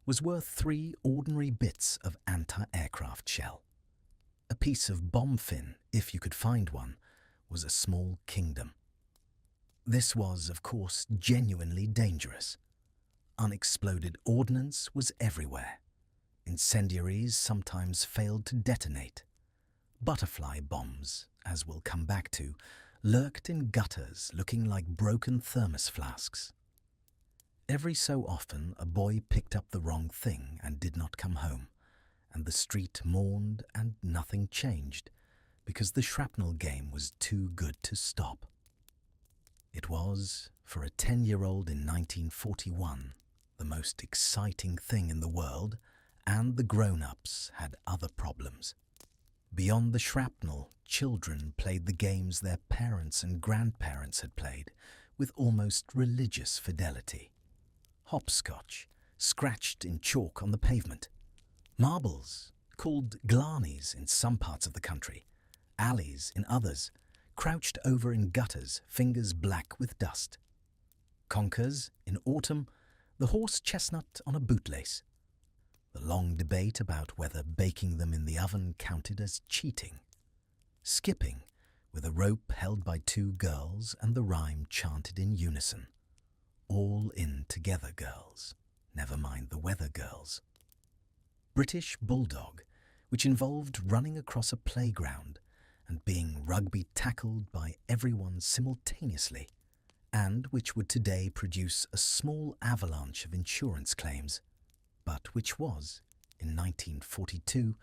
was worth 3 ordinary bits of anti-aircraft shell. A piece of bomb fin, if you could find one, was a small kingdom. This was, of course, genuinely dangerous. Unexploded ordnance was everywhere. Incendiaries sometimes failed to detonate. Butterfly bombs, as we'll come back to, lurked in gutters looking like broken thermos flasks. Every so often a boy picked up the wrong thing and did not come home, and the street mourned and nothing changed, because the shrapnel game was too good to stop. It was, for a 10-year-old in 1941, the most exciting thing in the world, and the grown-ups had other problems. Beyond the shrapnel, children played the games their parents and grandparents had played with almost religious fidelity. Hopscotch, scratched in chalk on the pavement. Marbles, called glarnies in some parts of the country. Alleys in others, crouched over in gutters, fingers black with dust. Conkers, in autumn, the horse chestnut on a bootlace. The long debate about whether baking them in the oven counted as cheating. Skipping, with a rope held by 2 girls and the rhyme chanted in unison. All in together, girls. Never mind the weather, girls. British bulldog, which involved running across a playground and being rugby tackled by everyone simultaneously, and which would today produce a small avalanche of insurance claims, but which was, in 1942,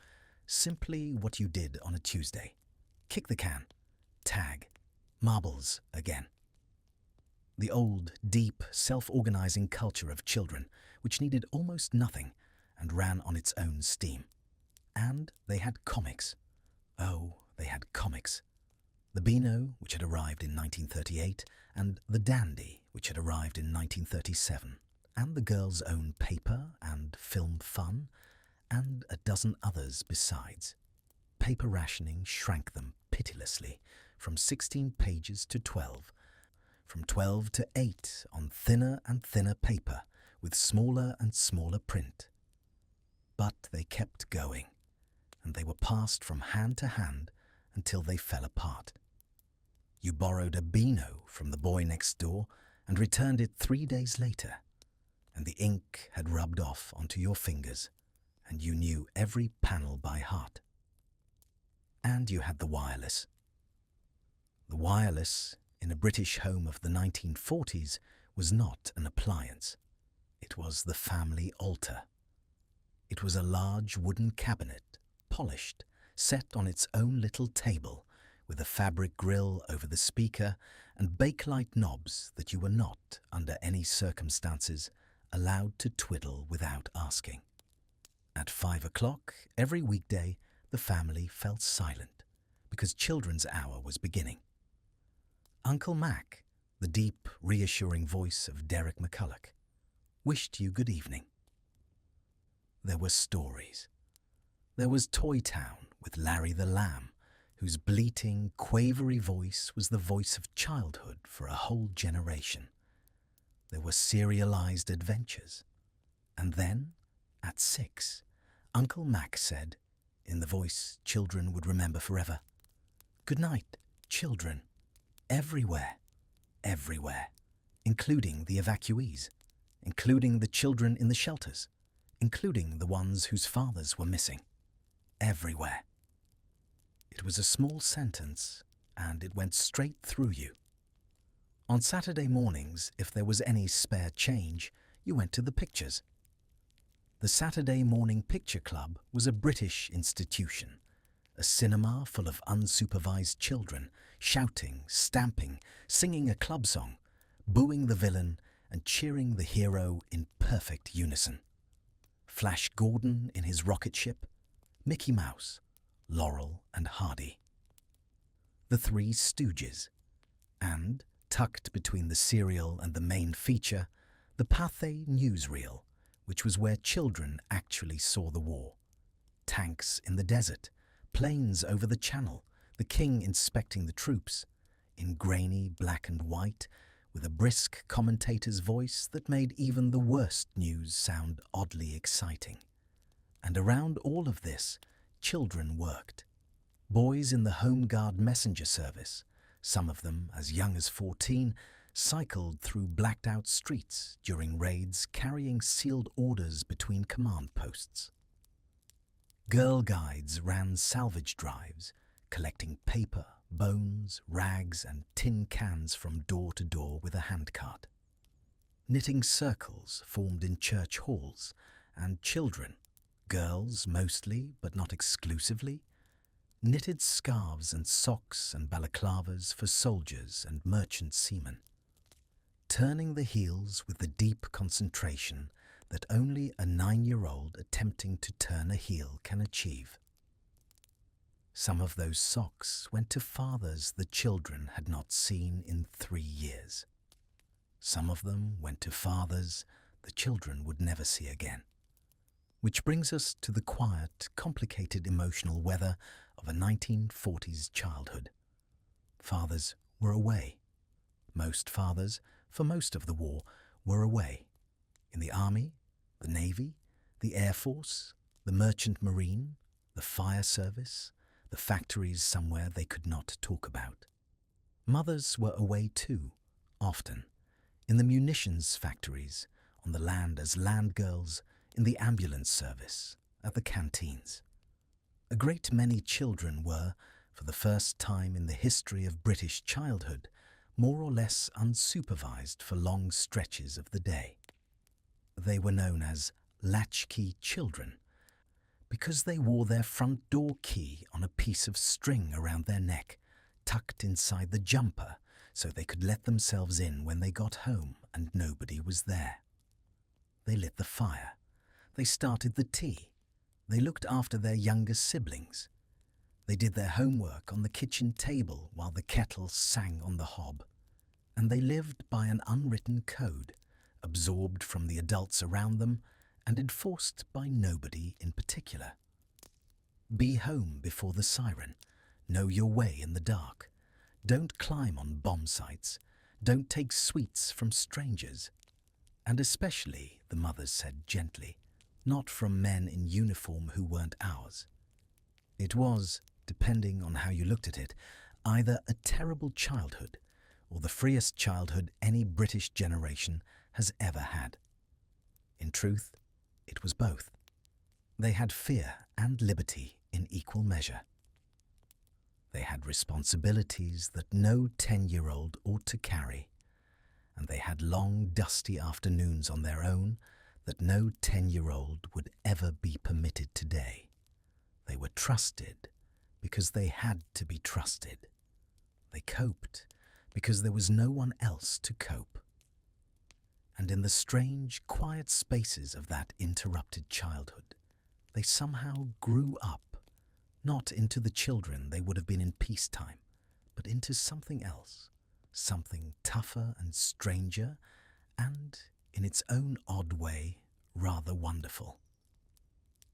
simply what you did on a Tuesday. Kick the can, tag, marbles again. The old, deep, self-organizing culture of children, which needed almost nothing and ran on its own steam. And they had comics. Oh, they had comics. The Beano, which had arrived in 1938, and The Dandy, which had arrived in 1937, and the girls' own paper and film fun, and a dozen others besides. Paper rationing shrank them pitilessly from 16 pages to 12, from 12 to 8 on thinner and thinner paper with smaller and smaller print. But they kept going, and they were passed from hand to hand until they fell apart. You borrowed a Beano from the boy next door and returned it 3 days later, and the ink had rubbed off onto your fingers, and you knew every panel by heart. And you had the wireless. The wireless, in a British home of the 1940s, was not an appliance. It was the family altar. It was a large wooden cabinet, polished, set on its own little table, with a fabric grill over the speaker and bakelite knobs that you were not, under any circumstances, allowed to twiddle without asking. At 5 o'clock every weekday, the family fell silent, because children's hour was beginning. Uncle Mac, the deep, reassuring voice of Derek McCulloch, wished you good evening. There were stories. There was Toy Town with Larry the Lamb, whose bleating, quavery voice was the voice of childhood for a whole generation. There were serialized adventures. And then, at 6, Uncle Mac said, in the voice children would remember forever, "Good night, children. Everywhere, everywhere, including the evacuees, including the children in the shelters, including the ones whose fathers were missing. Everywhere." It was a small sentence, and it went straight through you. On Saturday mornings, if there was any spare change, you went to the pictures. The Saturday Morning Picture Club was a British institution, a cinema full of unsupervised children, shouting, stamping, singing a club song, booing the villain and cheering the hero in perfect unison. Flash Gordon in his rocket ship, Mickey Mouse, Laurel and Hardy. The Three Stooges, and, tucked between the serial and the main feature, the The Pathé newsreel, which was where children actually saw the war. Tanks in the desert, planes over the channel, the king inspecting the troops, in grainy black and white, with a brisk commentator's voice that made even the worst news sound oddly exciting. And around all of this, children worked. Boys in the Home Guard messenger service, some of them as young as 14, cycled through blacked-out streets during raids carrying sealed orders between command posts. Girl guides ran salvage drives, collecting paper, bones, rags and tin cans from door to door with a handcart. Knitting circles formed in church halls, and children, girls mostly but not exclusively, knitted scarves and socks and balaclavas for soldiers and merchant seamen, turning the heels with the deep concentration that only a 9-year-old attempting to turn a heel can achieve. Some of those socks went to fathers the children had not seen in 3 years. Some of them went to fathers the children would never see again. Which brings us to the quiet, complicated emotional weather of a 1940s childhood. Fathers were away. Most fathers, for most of the war, were away. In the Army, the Navy, the Air Force, the Merchant Marine, the Fire Service, the factories somewhere they could not talk about. Mothers were away too, often, in the munitions factories, on the land as land girls, in the ambulance service, at the canteens. A great many children were, for the first time in the history of British childhood, more or less unsupervised for long stretches of the day. They were known as latchkey children, because they wore their front door key on a piece of string around their neck, tucked inside the jumper, so they could let themselves in when they got home and nobody was there. They lit the fire. They started the tea. They looked after their younger siblings. They did their homework on the kitchen table while the kettle sang on the hob. And they lived by an unwritten code, absorbed from the adults around them and enforced by nobody in particular. Be home before the siren. Know your way in the dark. Don't climb on bomb sites. Don't take sweets from strangers. And especially, the mothers said gently, not from men in uniform who weren't ours. It was, depending on how you looked at it, either a terrible childhood or the freest childhood any British generation has ever had. In truth, it was both. They had fear and liberty in equal measure. They had responsibilities that no 10-year-old ought to carry, and they had long, dusty afternoons on their own that no 10-year-old would ever be permitted today. They were trusted because they had to be trusted. They coped because there was no one else to cope. And in the strange, quiet spaces of that interrupted childhood, they somehow grew up, not into the children they would have been in peacetime, but into something else, something tougher and stranger, and, in its own odd way, rather wonderful.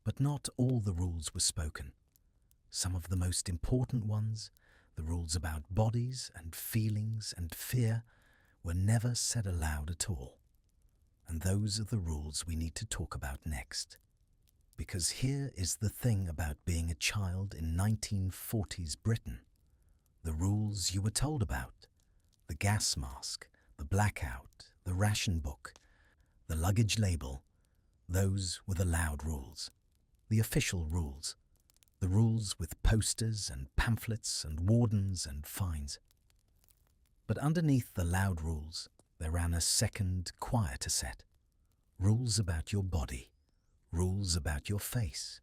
But not all the rules were spoken. Some of the most important ones, the rules about bodies and feelings and fear, were never said aloud at all. And those are the rules we need to talk about next. Because here is the thing about being a child in 1940s Britain. The rules you were told about. The gas mask, the blackout, the ration book, the luggage label. Those were the loud rules. The official rules. The rules with posters and pamphlets and wardens and fines. But underneath the loud rules, there ran a second, quieter set. Rules about your body, rules about your face,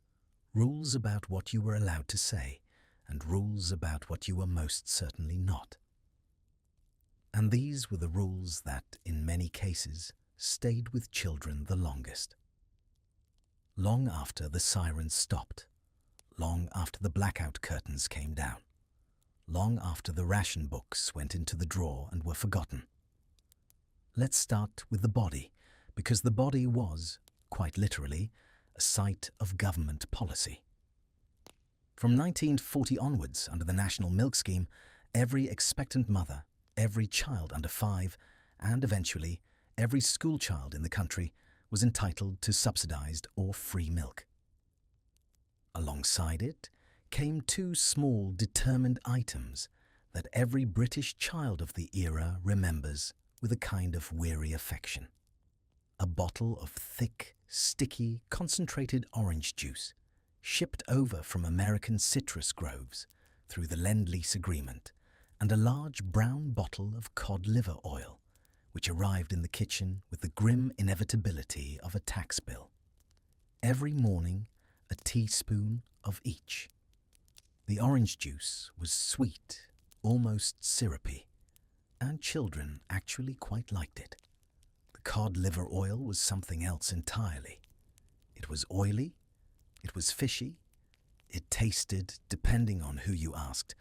rules about what you were allowed to say, and rules about what you were most certainly not. And these were the rules that, in many cases, stayed with children the longest. Long after the sirens stopped, long after the blackout curtains came down, long after the ration books went into the drawer and were forgotten. Let's start with the body, because the body was, quite literally, a site of government policy. From 1940 onwards, under the National Milk Scheme, every expectant mother, every child under 5, and eventually every schoolchild in the country was entitled to subsidised or free milk. Alongside it came 2 small determined items that every British child of the era remembers with a kind of weary affection. A bottle of thick, sticky, concentrated orange juice, shipped over from American citrus groves through the Lend-Lease Agreement, and a large brown bottle of cod liver oil, which arrived in the kitchen with the grim inevitability of a tax bill. Every morning, a teaspoon of each. The orange juice was sweet, almost syrupy, and children actually quite liked it. The cod liver oil was something else entirely. It was oily, it was fishy, it tasted, depending on who you asked,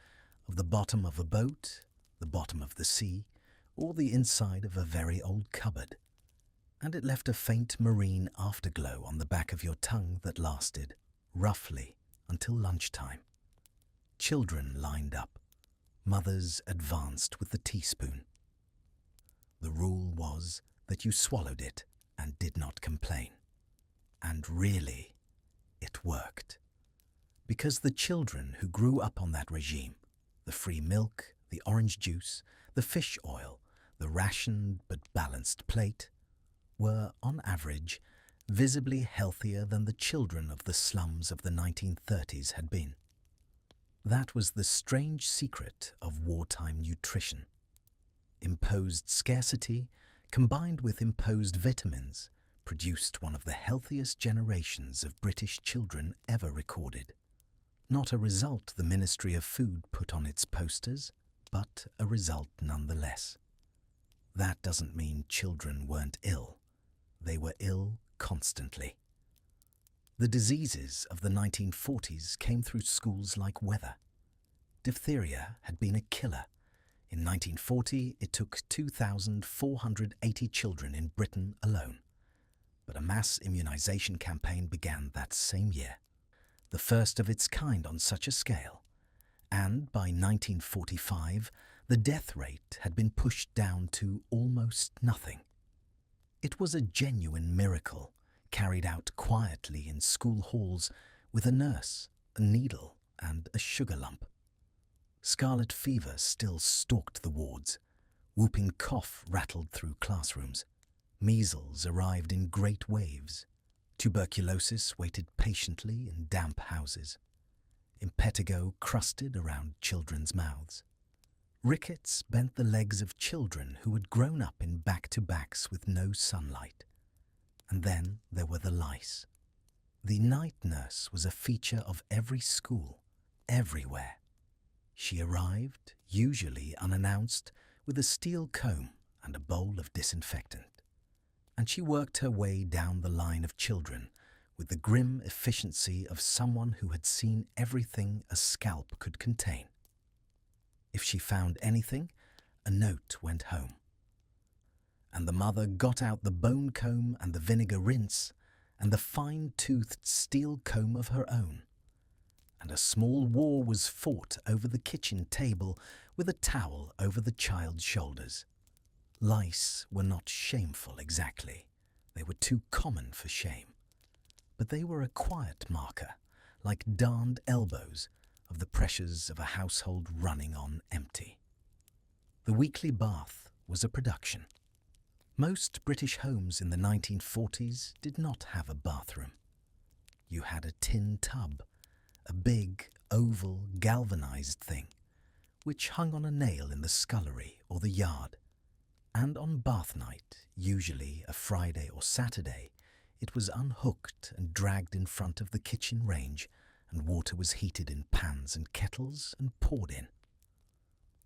of the bottom of a boat, the bottom of the sea, or the inside of a very old cupboard, and it left a faint marine afterglow on the back of your tongue that lasted, roughly, until lunchtime. Children lined up. Mothers advanced with the teaspoon. The rule was that you swallowed it and did not complain. And really, it worked. Because the children who grew up on that regime, the free milk, the orange juice, the fish oil, the rationed but balanced plate, were, on average, visibly healthier than the children of the slums of the 1930s had been. That was the strange secret of wartime nutrition. Imposed scarcity, combined with imposed vitamins, produced one of the healthiest generations of British children ever recorded. Not a result the Ministry of Food put on its posters, but a result nonetheless. That doesn't mean children weren't ill. They were ill constantly. The diseases of the 1940s came through schools like weather. Diphtheria had been a killer. In 1940, it took 2,480 children in Britain alone. But a mass immunisation campaign began that same year, the first of its kind on such a scale, and by 1945, the death rate had been pushed down to almost nothing. It was a genuine miracle, carried out quietly in school halls with a nurse, a needle, and a sugar lump. Scarlet fever still stalked the wards. Whooping cough rattled through classrooms. Measles arrived in great waves. Tuberculosis waited patiently in damp houses. Impetigo crusted around children's mouths. Rickets bent the legs of children who had grown up in back-to-backs with no sunlight. And then there were the lice. The night nurse was a feature of every school, everywhere. She arrived, usually unannounced, with a steel comb and a bowl of disinfectant. And she worked her way down the line of children with the grim efficiency of someone who had seen everything a scalp could contain. If she found anything, a note went home. And the mother got out the bone comb and the vinegar rinse and the fine-toothed steel comb of her own. And a small war was fought over the kitchen table with a towel over the child's shoulders. Lice were not shameful exactly. They were too common for shame. But they were a quiet marker, like darned elbows, of the pressures of a household running on empty. The weekly bath was a production. Most British homes in the 1940s did not have a bathroom. You had a tin tub, a big, oval, galvanized thing, which hung on a nail in the scullery or the yard. And on bath night, usually a Friday or Saturday, it was unhooked and dragged in front of the kitchen range, and water was heated in pans and kettles and poured in.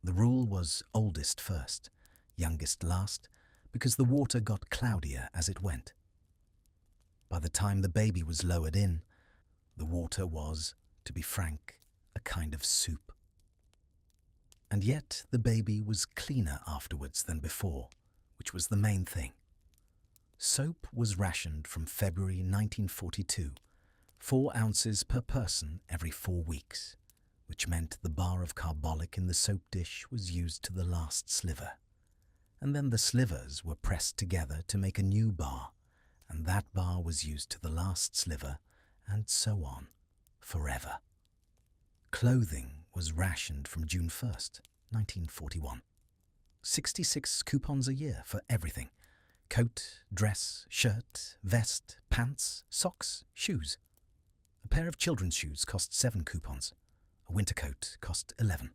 The rule was oldest first, youngest last, because the water got cloudier as it went. By the time the baby was lowered in, the water was, to be frank, a kind of soup. And yet the baby was cleaner afterwards than before, which was the main thing. Soap was rationed from February 1942, 4 ounces per person every 4 weeks, which meant the bar of carbolic in the soap dish was used to the last sliver. And then the slivers were pressed together to make a new bar, and that bar was used to the last sliver, and so on, forever. Clothing was rationed from June 1st, 1941. 66 coupons a year for everything: coat, dress, shirt, vest, pants, socks, shoes. A pair of children's shoes cost 7 coupons. A winter coat cost 11.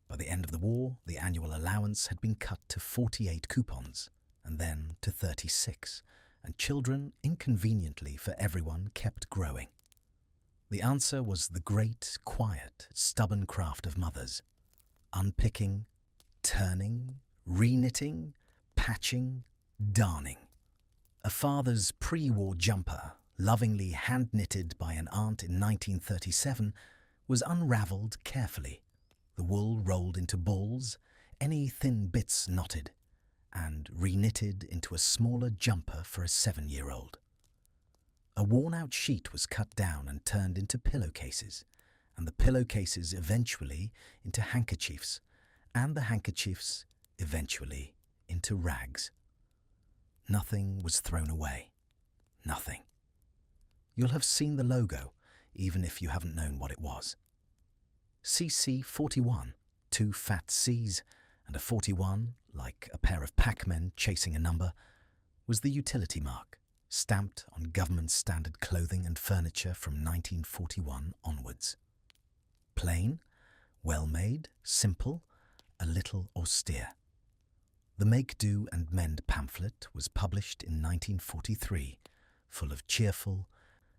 By the end of the war, the annual allowance had been cut to 48 coupons, and then to 36, and children, inconveniently for everyone, kept growing. The answer was the great, quiet, stubborn craft of mothers: unpicking, turning, reknitting, patching, darning. A father's pre-war jumper, lovingly hand-knitted by an aunt in 1937, was unravelled carefully, the wool rolled into balls, any thin bits knotted, and reknitted into a smaller jumper for a 7-year-old. A worn-out sheet was cut down and turned into pillowcases, and the pillowcases eventually into handkerchiefs, and the handkerchiefs eventually into rags. Nothing was thrown away. Nothing. You'll have seen the logo, even if you haven't known what it was. CC41, 2 fat Cs, and a 41, like a pair of Pac-Men chasing a number, was the utility mark, stamped on government standard clothing and furniture from 1941 onwards. Plain, well-made, simple, a little austere. The Make Do and Mend pamphlet was published in 1943, full of cheerful,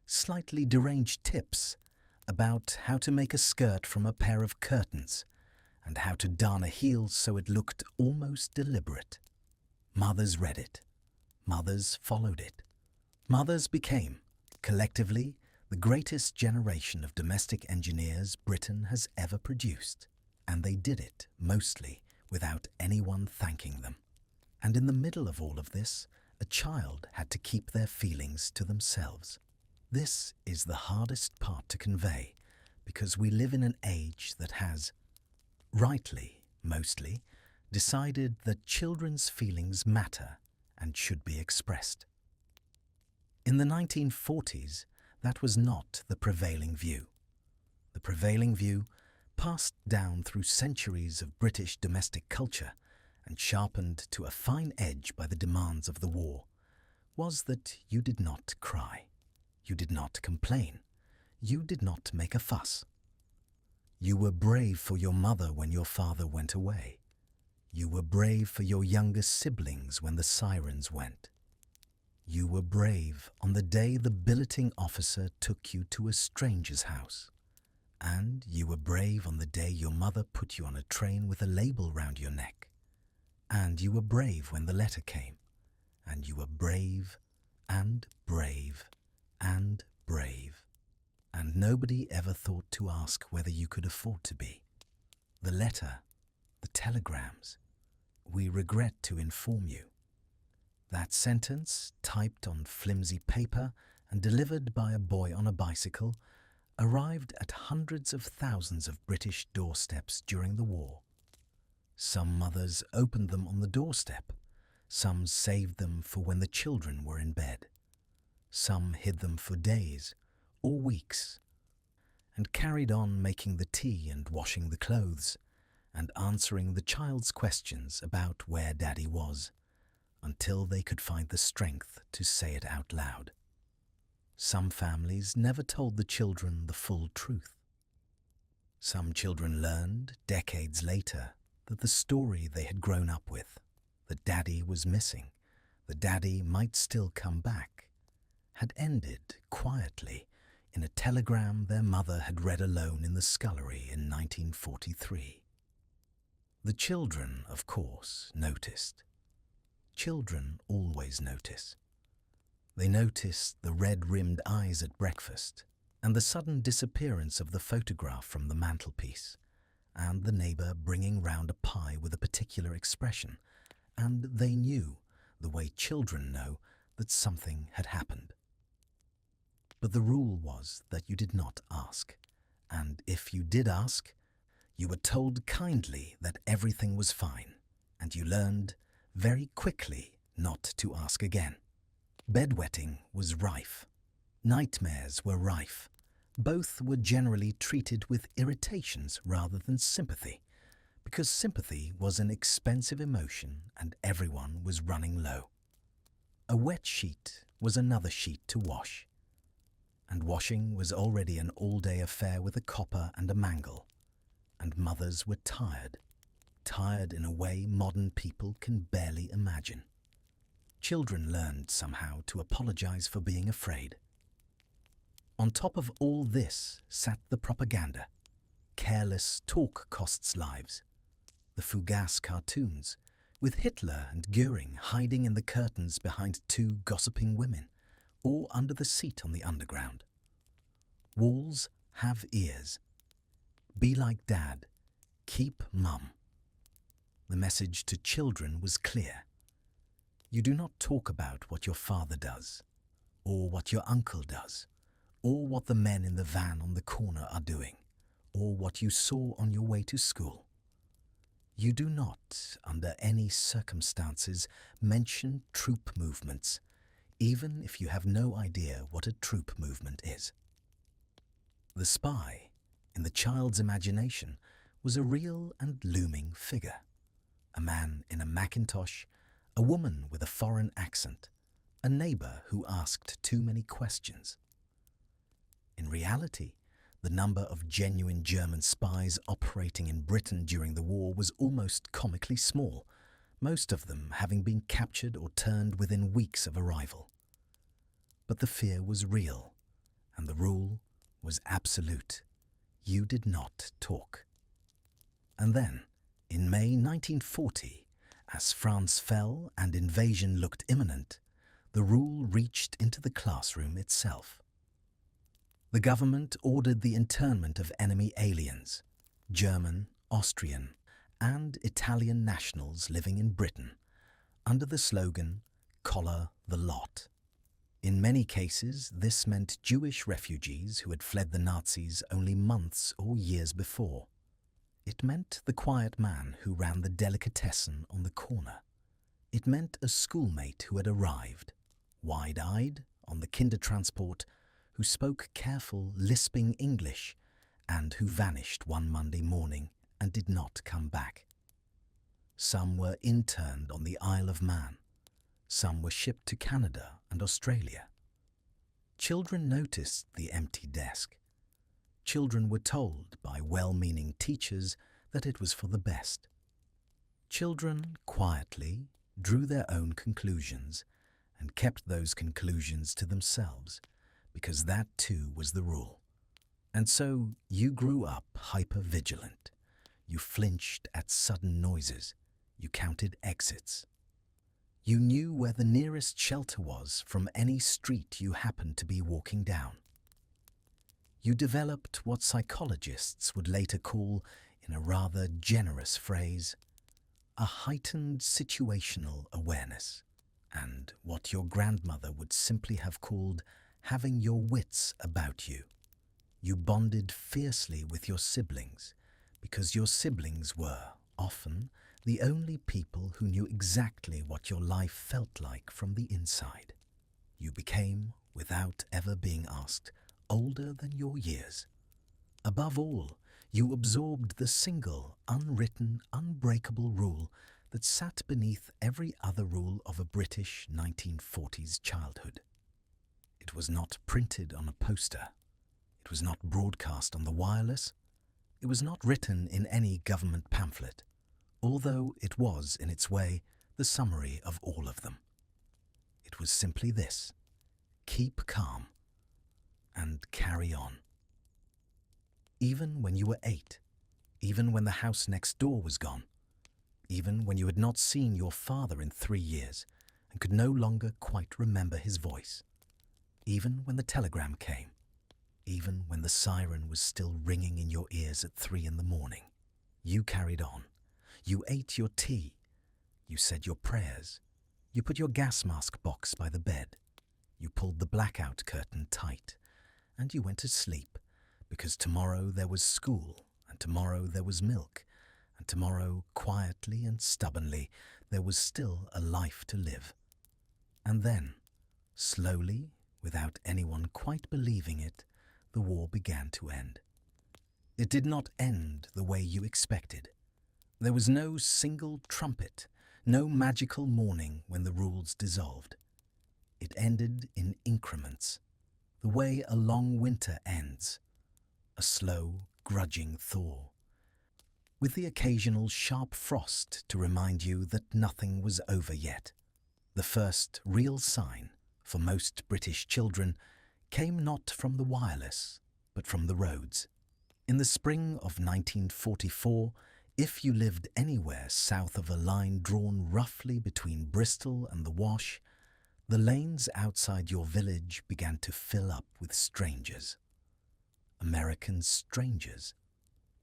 slightly deranged tips about how to make a skirt from a pair of curtains and how to darn a heel so it looked almost deliberate. Mothers read it. Mothers followed it. Mothers became, collectively, the greatest generation of domestic engineers Britain has ever produced, and they did it, mostly, without anyone thanking them. And in the middle of all of this, a child had to keep their feelings to themselves. This is the hardest part to convey, because we live in an age that has, rightly, mostly, decided that children's feelings matter and should be expressed. In the 1940s, that was not the prevailing view. The prevailing view, passed down through centuries of British domestic culture and sharpened to a fine edge by the demands of the war, was that you did not cry. You did not complain. You did not make a fuss. You were brave for your mother when your father went away. You were brave for your younger siblings when the sirens went. You were brave on the day the billeting officer took you to a stranger's house. And you were brave on the day your mother put you on a train with a label round your neck. And you were brave when the letter came. And you were brave and brave and brave. And nobody ever thought to ask whether you could afford to be. The letter, the telegrams, we regret to inform you. That sentence, typed on flimsy paper and delivered by a boy on a bicycle, arrived at hundreds of thousands of British doorsteps during the war. Some mothers opened them on the doorstep. Some saved them for when the children were in bed. Some hid them for days or weeks and carried on making the tea and washing the clothes and answering the child's questions about where Daddy was until they could find the strength to say it out loud. Some families never told the children the full truth. Some children learned, decades later, that the story they had grown up with, that Daddy was missing, that Daddy might still come back, had ended quietly in a telegram their mother had read alone in the scullery in 1943. The children, of course, noticed. Children always notice. They noticed the red-rimmed eyes at breakfast and the sudden disappearance of the photograph from the mantelpiece, and the neighbour bringing round a pie with a particular expression, and they knew the way children know that something had happened. But the rule was that you did not ask, and if you did ask, you were told kindly that everything was fine, and you learned very quickly not to ask again. Bedwetting was rife. Nightmares were rife. Both were generally treated with irritations rather than sympathy, because sympathy was an expensive emotion and everyone was running low. A wet sheet was another sheet to wash, and washing was already an all-day affair with a copper and a mangle, and mothers were tired in a way modern people can barely imagine. Children learned somehow to apologize for being afraid. On top of all this sat the propaganda. Careless talk costs lives. The Fougas cartoons, with Hitler and Goering hiding in the curtains behind two gossiping women, or under the seat on the underground. Walls have ears. Be like Dad. Keep mum. The message to children was clear. You do not talk about what your father does, or what your uncle does, or what the men in the van on the corner are doing, or what you saw on your way to school. You do not, under any circumstances, mention troop movements, even if you have no idea what a troop movement is. The spy, in the child's imagination, was a real and looming figure. A man in a Macintosh, a woman with a foreign accent, a neighbor who asked too many questions. In reality, the number of genuine German spies operating in Britain during the war was almost comically small, most of them having been captured or turned within weeks of arrival. But the fear was real, and the rule was absolute. You did not talk. And then, in May 1940, as France fell and invasion looked imminent, the rule reached into the classroom itself. The government ordered the internment of enemy aliens, German, Austrian, and Italian nationals living in Britain, under the slogan, "Collar the lot." In many cases, this meant Jewish refugees who had fled the Nazis only months or years before. It meant the quiet man who ran the delicatessen on the corner. It meant a schoolmate who had arrived, wide-eyed, on the Kindertransport, who spoke careful, lisping English, and who vanished one Monday morning and did not come back. Some were interned on the Isle of Man. Some were shipped to Canada and Australia. Children noticed the empty desk. Children were told by well-meaning teachers that it was for the best. Children quietly drew their own conclusions and kept those conclusions to themselves, because that too was the rule. And so you grew up hyper-vigilant. You flinched at sudden noises. You counted exits. You knew where the nearest shelter was from any street you happened to be walking down. You developed what psychologists would later call, in a rather generous phrase, a heightened situational awareness, and what your grandmother would simply have called having your wits about you. You bonded fiercely with your siblings, because your siblings were, often, the only people who knew exactly what your life felt like from the inside. You became, without ever being asked, older than your years. Above all, you absorbed the single, unwritten, unbreakable rule that sat beneath every other rule of a British 1940s childhood. It was not printed on a poster. It was not broadcast on the wireless. It was not written in any government pamphlet, although it was, in its way, the summary of all of them. It was simply this: keep calm and carry on. Even when you were 8, even when the house next door was gone, even when you had not seen your father in 3 years and could no longer quite remember his voice, even when the telegram came, even when the siren was still ringing in your ears at 3 in the morning, you carried on. You ate your tea. You said your prayers. You put your gas mask box by the bed. You pulled the blackout curtain tight, and you went to sleep, because tomorrow there was school, and tomorrow there was milk, and tomorrow, quietly and stubbornly, there was still a life to live. And then, slowly, without anyone quite believing it, the war began to end. It did not end the way you expected. There was no single trumpet, no magical morning when the rules dissolved. It ended in increments, the way a long winter ends, a slow, grudging thaw, with the occasional sharp frost to remind you that nothing was over yet. The first real sign, for most British children, came not from the wireless, but from the roads. In the spring of 1944, if you lived anywhere south of a line drawn roughly between Bristol and the Wash, the lanes outside your village began to fill up with strangers. American strangers.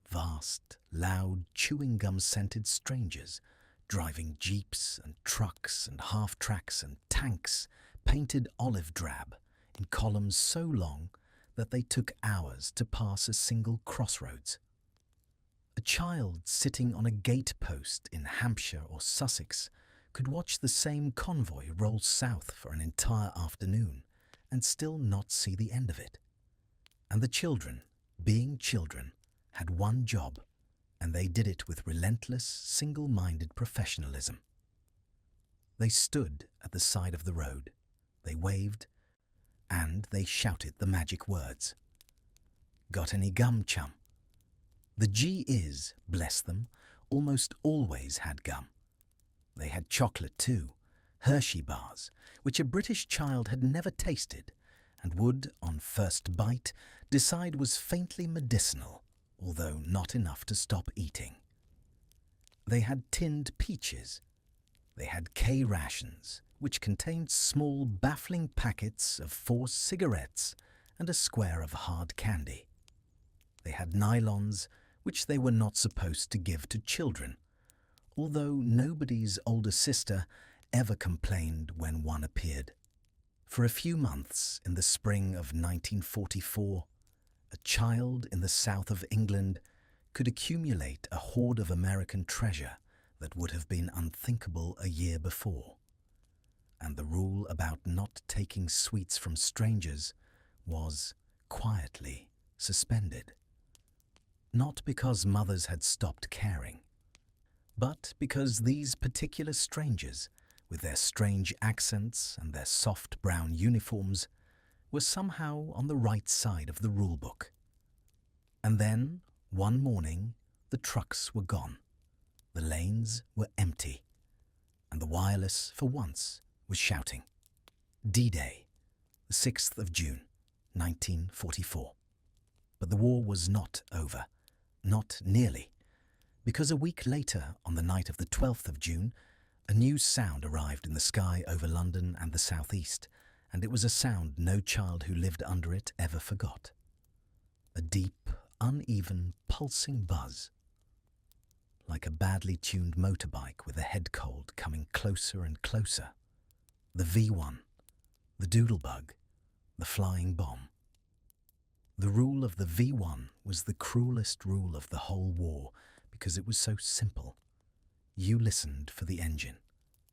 Vast, loud, chewing gum-scented strangers, driving jeeps and trucks and half-tracks and tanks painted olive drab in columns so long that they took hours to pass a single crossroads. A child sitting on a gate post in Hampshire or Sussex could watch the same convoy roll south for an entire afternoon and still not see the end of it. And the children, being children, had one job, and they did it with relentless, single-minded professionalism. They stood at the side of the road, they waved, and they shouted the magic words. Got any gum, chum? The GIs, bless them, almost always had gum. They had chocolate too, Hershey bars, which a British child had never tasted, and would, on first bite, decide was faintly medicinal, although not enough to stop eating. They had tinned peaches. They had K-rations, which contained small, baffling packets of 4 cigarettes and a square of hard candy. They had nylons, which they were not supposed to give to children, although nobody's older sister ever complained when one appeared. For a few months in the spring of 1944, a child in the south of England could accumulate a hoard of American treasure that would have been unthinkable a year before. And the rule about not taking sweets from strangers was quietly suspended. Not because mothers had stopped caring, but because these particular strangers, with their strange accents and their soft brown uniforms, were somehow on the right side of the rulebook. And then, one morning, the trucks were gone, the lanes were empty, and the wireless, for once, was shouting. D-Day, the 6th of June, 1944. But the war was not over, not nearly, because a week later, on the night of the 12th of June, a new sound arrived in the sky over London and the southeast, and it was a sound no child who lived under it ever forgot. A deep, uneven, pulsing buzz, like a badly tuned motorbike with a head cold coming closer and closer. The V1, the doodlebug, the flying bomb. The rule of the V1 was the cruelest rule of the whole war because it was so simple. You listened for the engine.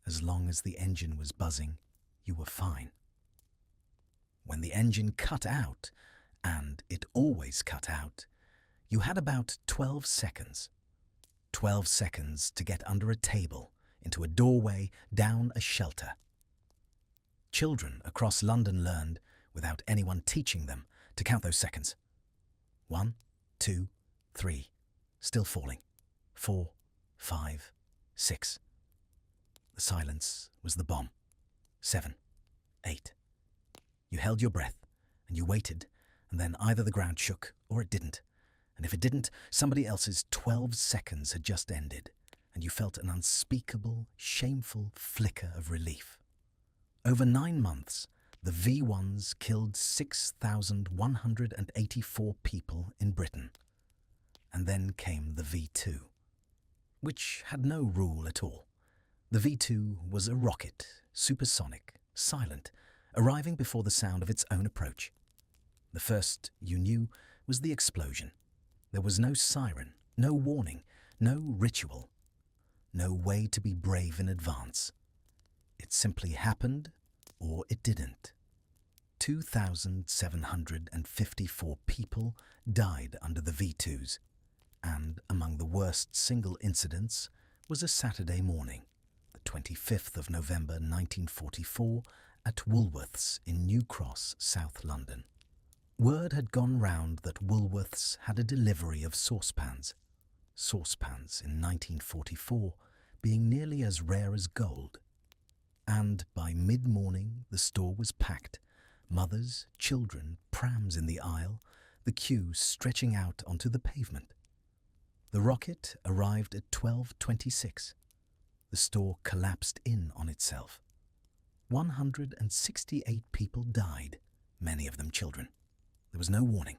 As long as the engine was buzzing, you were fine. When the engine cut out, and it always cut out, you had about 12 seconds. 12 seconds to get under a table, into a doorway, down a shelter. Children across London learned, without anyone teaching them, to count those seconds. 1, 2, 3, still falling. 4, 5, 6. The silence was the bomb. 7, 8. You held your breath, and you waited, and then either the ground shook or it didn't. And if it didn't, somebody else's 12 seconds had just ended, and you felt an unspeakable, shameful flicker of relief. Over 9 months, the V1s killed 6,184 people in Britain. And then came the V2, which had no rule at all. The V2 was a rocket, supersonic, silent, arriving before the sound of its own approach. The first you knew was the explosion. There was no siren, no warning, no ritual, no way to be brave in advance. It simply happened, or it didn't. 2,754 people died under the V2s, and among the worst single incidents was a Saturday morning, the 25th of November 1944, at Woolworths in New Cross, South London. Word had gone round that Woolworths had a delivery of saucepans. Saucepans in 1944 being nearly as rare as gold. And by mid-morning the store was packed. Mothers, children, prams in the aisle, the queue stretching out onto the pavement. The rocket arrived at 12:26. The store collapsed in on itself. 168 people died, many of them children. There was no warning.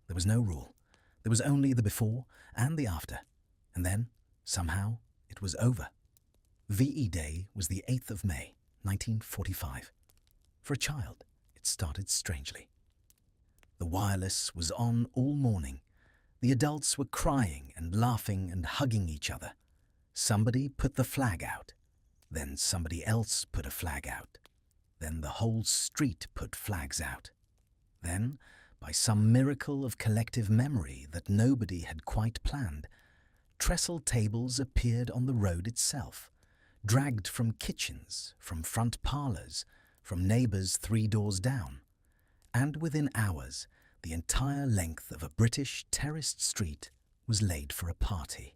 There was no rule. There was only the before and the after. And then, somehow, it was over. VE Day was the 8th of May, 1945. For a child, it started strangely. The wireless was on all morning. The adults were crying and laughing and hugging each other. Somebody put the flag out. Then somebody else put a flag out. Then the whole street put flags out. Then, by some miracle of collective memory that nobody had quite planned, trestle tables appeared on the road itself, dragged from kitchens, from front parlours, from neighbours 3 doors down, and within hours the entire length of a British terraced street was laid for a party.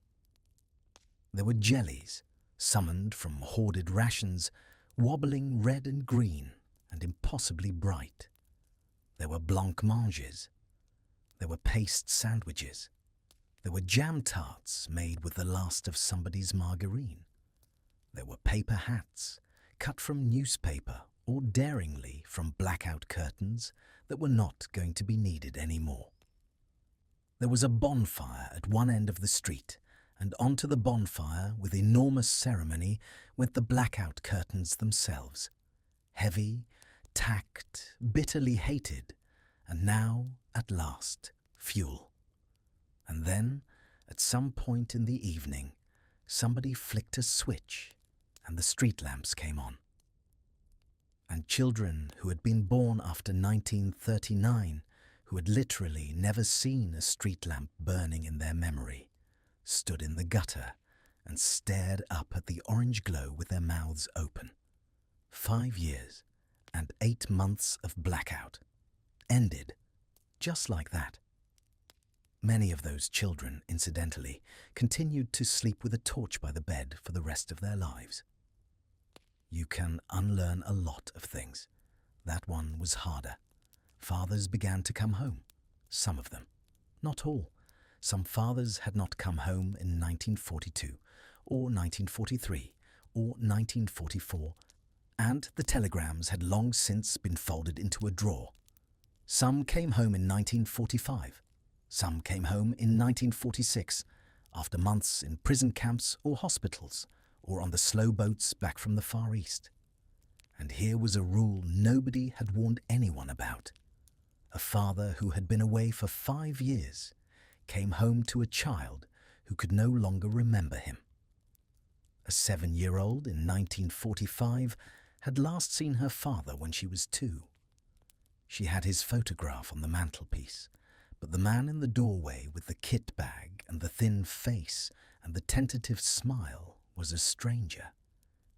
There were jellies, summoned from hoarded rations, wobbling red and green and impossibly bright. There were blancmanges. There were paste sandwiches. There were jam tarts made with the last of somebody's margarine. There were paper hats, cut from newspaper or daringly from blackout curtains that were not going to be needed anymore. There was a bonfire at one end of the street, and onto the bonfire with enormous ceremony went the blackout curtains themselves, heavy, tacked, bitterly hated, and now, at last, fuel. And then, at some point in the evening, somebody flicked a switch and the street lamps came on. And children who had been born after 1939, who had literally never seen a street lamp burning in their memory, stood in the gutter and stared up at the orange glow with their mouths open. 5 years and 8 months of blackout ended just like that. Many of those children, incidentally, continued to sleep with a torch by the bed for the rest of their lives. You can unlearn a lot of things. That one was harder. Fathers began to come home. Some of them. Not all. Some fathers had not come home in 1942, or 1943, or 1944, and the telegrams had long since been folded into a drawer. Some came home in 1945. Some came home in 1946, after months in prison camps or hospitals, or on the slow boats back from the Far East. And here was a rule nobody had warned anyone about. A father who had been away for 5 years came home to a child who could no longer remember him. A 7-year-old in 1945 had last seen her father when she was 2. She had his photograph on the mantelpiece, but the man in the doorway with the kit bag and the thin face and the tentative smile was a stranger,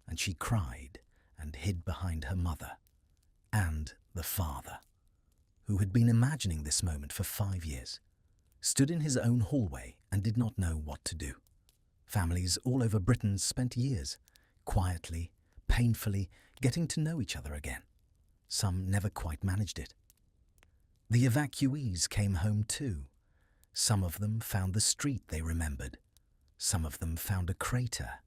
and she cried and hid behind her mother and the father, who had been imagining this moment for 5 years, stood in his own hallway and did not know what to do. Families all over Britain spent years, quietly, painfully, getting to know each other again. Some never quite managed it. The evacuees came home too. Some of them found the street they remembered. Some of them found a crater.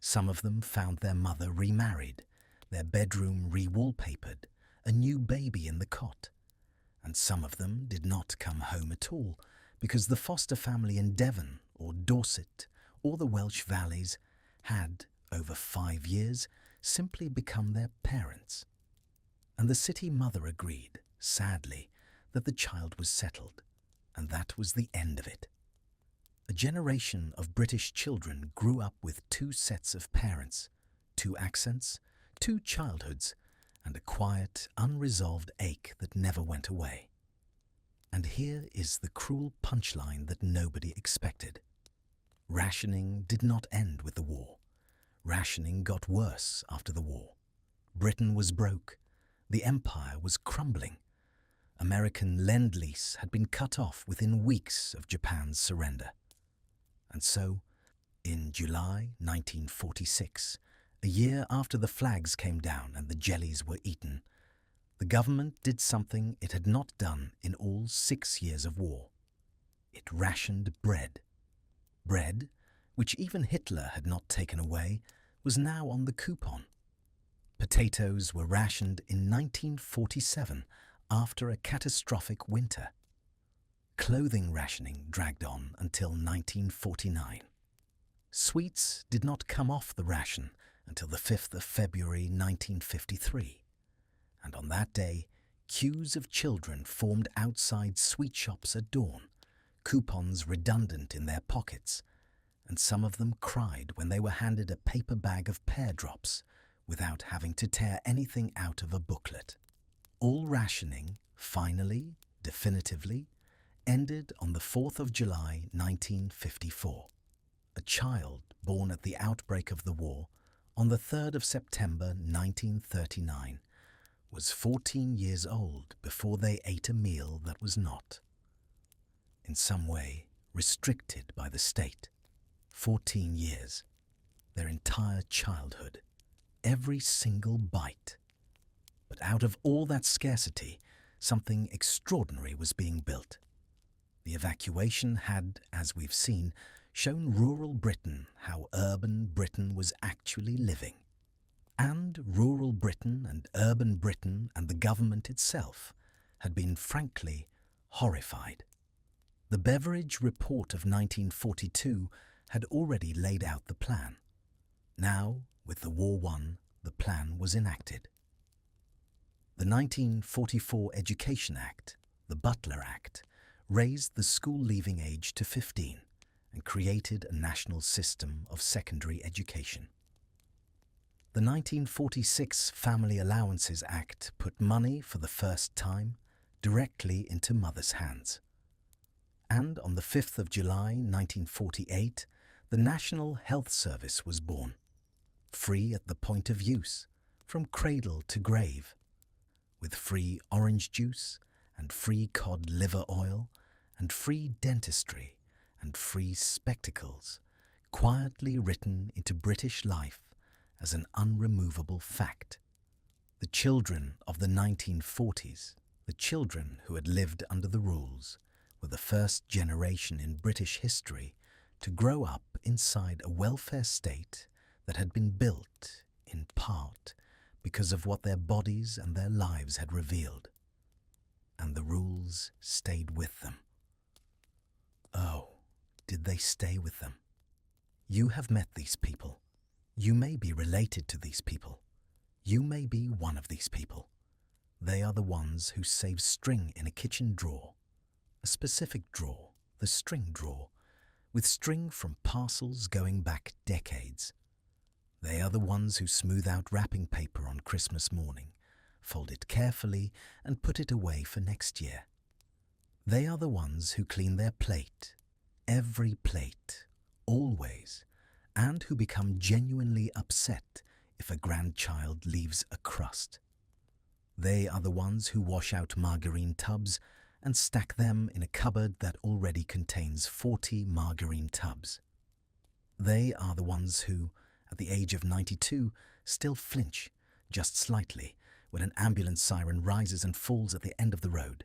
Some of them found their mother remarried, their bedroom re-wallpapered, a new baby in the cot. And some of them did not come home at all, because the foster family in Devon or Dorset or the Welsh Valleys had, over 5 years, simply become their parents. And the city mother agreed, sadly, that the child was settled, and that was the end of it. A generation of British children grew up with two sets of parents, two accents, two childhoods, and a quiet, unresolved ache that never went away. And here is the cruel punchline that nobody expected. Rationing did not end with the war. Rationing got worse after the war. Britain was broke. The empire was crumbling. American lend-lease had been cut off within weeks of Japan's surrender. And so, in July 1946, a year after the flags came down and the jellies were eaten, the government did something it had not done in all 6 years of war. It rationed bread. Bread, which even Hitler had not taken away, was now on the coupon. Potatoes were rationed in 1947 after a catastrophic winter. Clothing rationing dragged on until 1949. Sweets did not come off the ration until the 5th of February 1953. And on that day, queues of children formed outside sweet shops at dawn, coupons redundant in their pockets, and some of them cried when they were handed a paper bag of pear drops without having to tear anything out of a booklet. All rationing, finally, definitively, ended on the 4th of July 1954. A child born at the outbreak of the war on the 3rd of September 1939 was 14 years old before they ate a meal that was not, in some way, restricted by the state. 14 years, their entire childhood, every single bite. But out of all that scarcity, something extraordinary was being built. The evacuation had, as we've seen, shown rural Britain how urban Britain was actually living. And rural Britain and urban Britain and the government itself had been frankly horrified. The Beveridge Report of 1942 had already laid out the plan. Now, with the war won, the plan was enacted. The 1944 Education Act, the Butler Act, raised the school leaving age to 15 and created a national system of secondary education. The 1946 Family Allowances Act put money for the first time directly into mothers' hands. And on the 5th of July 1948, the National Health Service was born, free at the point of use, from cradle to grave, with free orange juice and free cod liver oil and free dentistry and free spectacles, quietly written into British life as an unremovable fact. The children of the 1940s, the children who had lived under the rules, were the first generation in British history to grow up inside a welfare state that had been built, in part, because of what their bodies and their lives had revealed. And the rules stayed with them. Oh, did they stay with them? You have met these people. You may be related to these people. You may be one of these people. They are the ones who save string in a kitchen drawer, a specific drawer, the string drawer, with string from parcels going back decades. They are the ones who smooth out wrapping paper on Christmas morning, fold it carefully and put it away for next year. They are the ones who clean their plate, every plate, always, and who become genuinely upset if a grandchild leaves a crust. They are the ones who wash out margarine tubs and stack them in a cupboard that already contains 40 margarine tubs. They are the ones who, at the age of 92, still flinch, just slightly, when an ambulance siren rises and falls at the end of the road,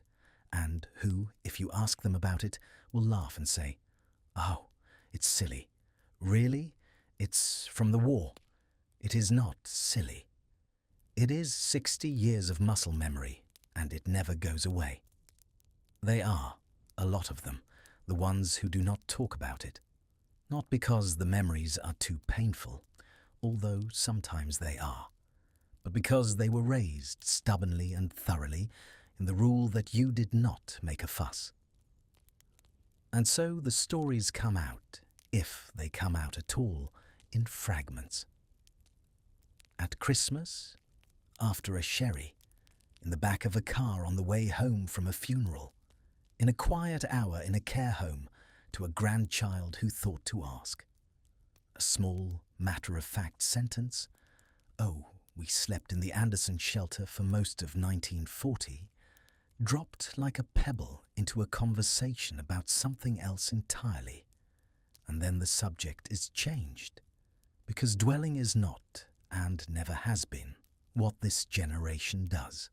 and who, if you ask them about it, will laugh and say, "Oh, it's silly. Really? It's from the war." It is not silly. It is 60 years of muscle memory, and it never goes away. They are, a lot of them, the ones who do not talk about it. Not because the memories are too painful, although sometimes they are, but because they were raised stubbornly and thoroughly in the rule that you did not make a fuss. And so the stories come out, if they come out at all, in fragments. At Christmas, after a sherry, in the back of a car on the way home from a funeral, in a quiet hour in a care home to a grandchild who thought to ask. A small, matter-of-fact sentence, "Oh, we slept in the Anderson shelter for most of 1940, dropped like a pebble into a conversation about something else entirely, and then the subject is changed, because dwelling is not, and never has been, what this generation does.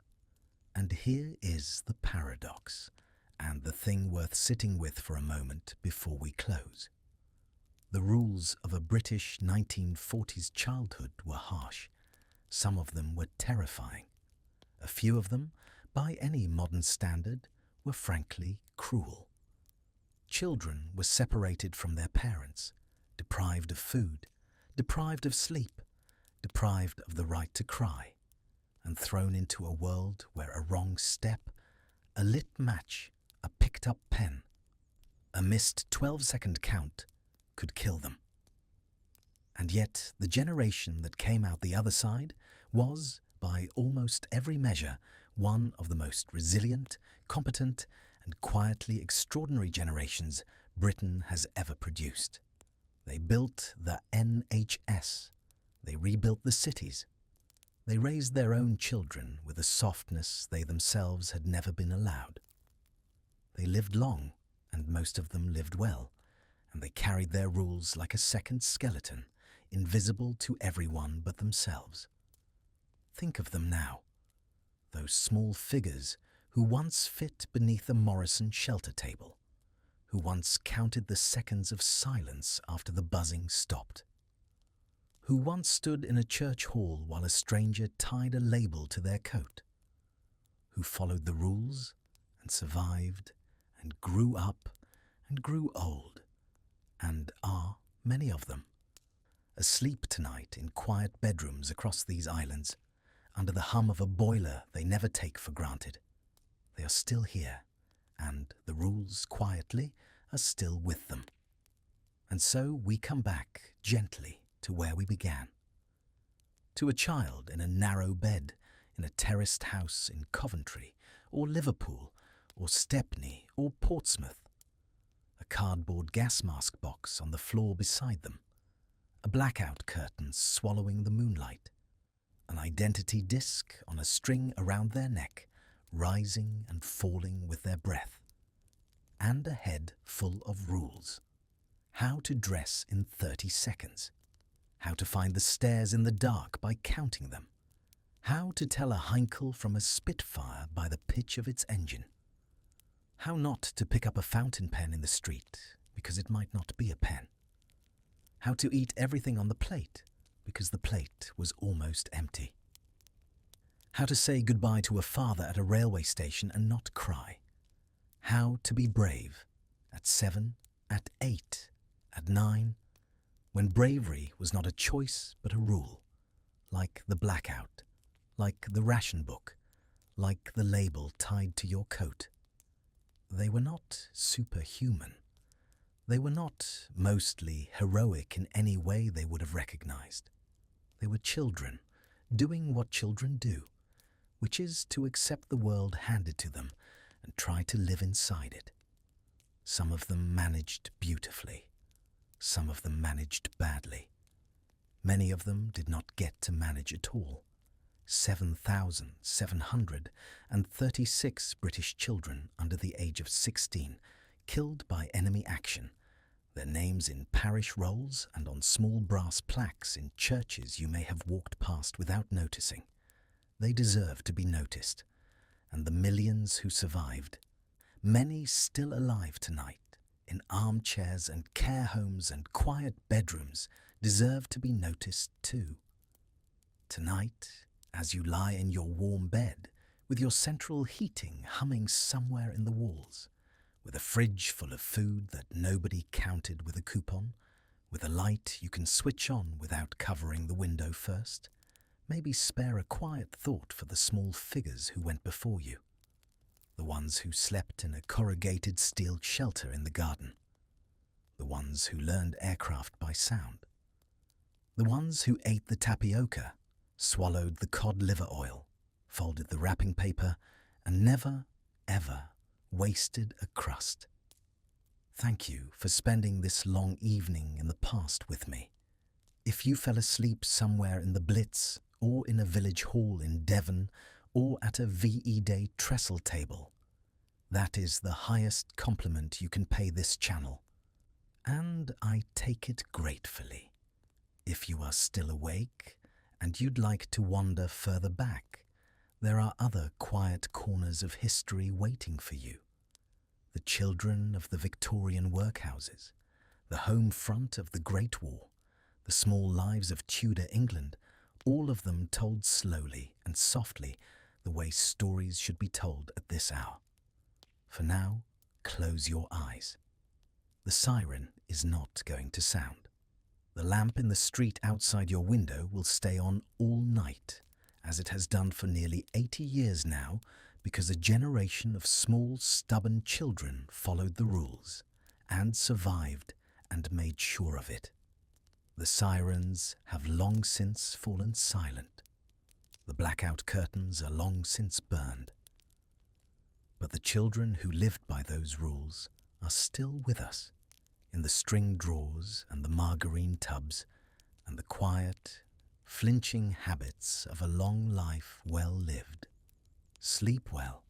And here is the paradox, and the thing worth sitting with for a moment before we close. The rules of a British 1940s childhood were harsh. Some of them were terrifying. A few of them, by any modern standard, were frankly cruel. Children were separated from their parents, deprived of food, deprived of sleep, deprived of the right to cry, and thrown into a world where a wrong step, a lit match, a picked-up pen, a missed 12-second count could kill them. And yet the generation that came out the other side was, by almost every measure, one of the most resilient, competent, and quietly extraordinary generations Britain has ever produced. They built the NHS. They rebuilt the cities. They raised their own children with a softness they themselves had never been allowed. They lived long, and most of them lived well, and they carried their rules like a second skeleton, invisible to everyone but themselves. Think of them now, those small figures who once fit beneath a Morrison shelter table, who once counted the seconds of silence after the buzzing stopped, who once stood in a church hall while a stranger tied a label to their coat, who followed the rules and survived and grew up and grew old, and are, many of them, asleep tonight in quiet bedrooms across these islands, under the hum of a boiler they never take for granted. They are still here, and the rules, quietly, are still with them. And so we come back gently to where we began. To a child in a narrow bed in a terraced house in Coventry, or Liverpool, or Stepney, or Portsmouth. A cardboard gas mask box on the floor beside them. A blackout curtain swallowing the moonlight. An identity disc on a string around their neck, rising and falling with their breath. And a head full of rules. How to dress in 30 seconds. How to find the stairs in the dark by counting them. How to tell a Heinkel from a Spitfire by the pitch of its engine. How not to pick up a fountain pen in the street because it might not be a pen. How to eat everything on the plate because the plate was almost empty. How to say goodbye to a father at a railway station and not cry. How to be brave at 7, at 8, at 9, when bravery was not a choice but a rule, like the blackout, like the ration book, like the label tied to your coat. They were not superhuman. They were not mostly heroic in any way they would have recognized. They were children, doing what children do, which is to accept the world handed to them and try to live inside it. Some of them managed beautifully. Some of them managed badly. Many of them did not get to manage at all. 7,736 British children under the age of 16 killed by enemy action, their names in parish rolls and on small brass plaques in churches you may have walked past without noticing. They deserve to be noticed, and the millions who survived, many still alive tonight, in armchairs and care homes and quiet bedrooms, deserve to be noticed too. Tonight, as you lie in your warm bed, with your central heating humming somewhere in the walls, with a fridge full of food that nobody counted with a coupon, with a light you can switch on without covering the window first. Maybe spare a quiet thought for the small figures who went before you, the ones who slept in a corrugated steel shelter in the garden, the ones who learned aircraft by sound, the ones who ate the tapioca, swallowed the cod liver oil, folded the wrapping paper, and never, ever wasted a crust. Thank you for spending this long evening in the past with me. If you fell asleep somewhere in the Blitz, or in a village hall in Devon, or at a VE Day trestle table, that is the highest compliment you can pay this channel, and I take it gratefully. If you are still awake and you'd like to wander further back, there are other quiet corners of history waiting for you. The children of the Victorian workhouses, the home front of the Great War, the small lives of Tudor England, all of them told slowly and softly, the way stories should be told at this hour. For now, close your eyes. The siren is not going to sound. The lamp in the street outside your window will stay on all night, as it has done for nearly 80 years now, because a generation of small, stubborn children followed the rules and survived and made sure of it. The sirens have long since fallen silent. The blackout curtains are long since burned. But the children who lived by those rules are still with us, in the string drawers and the margarine tubs, and the quiet, flinching habits of a long life well lived. Sleep well.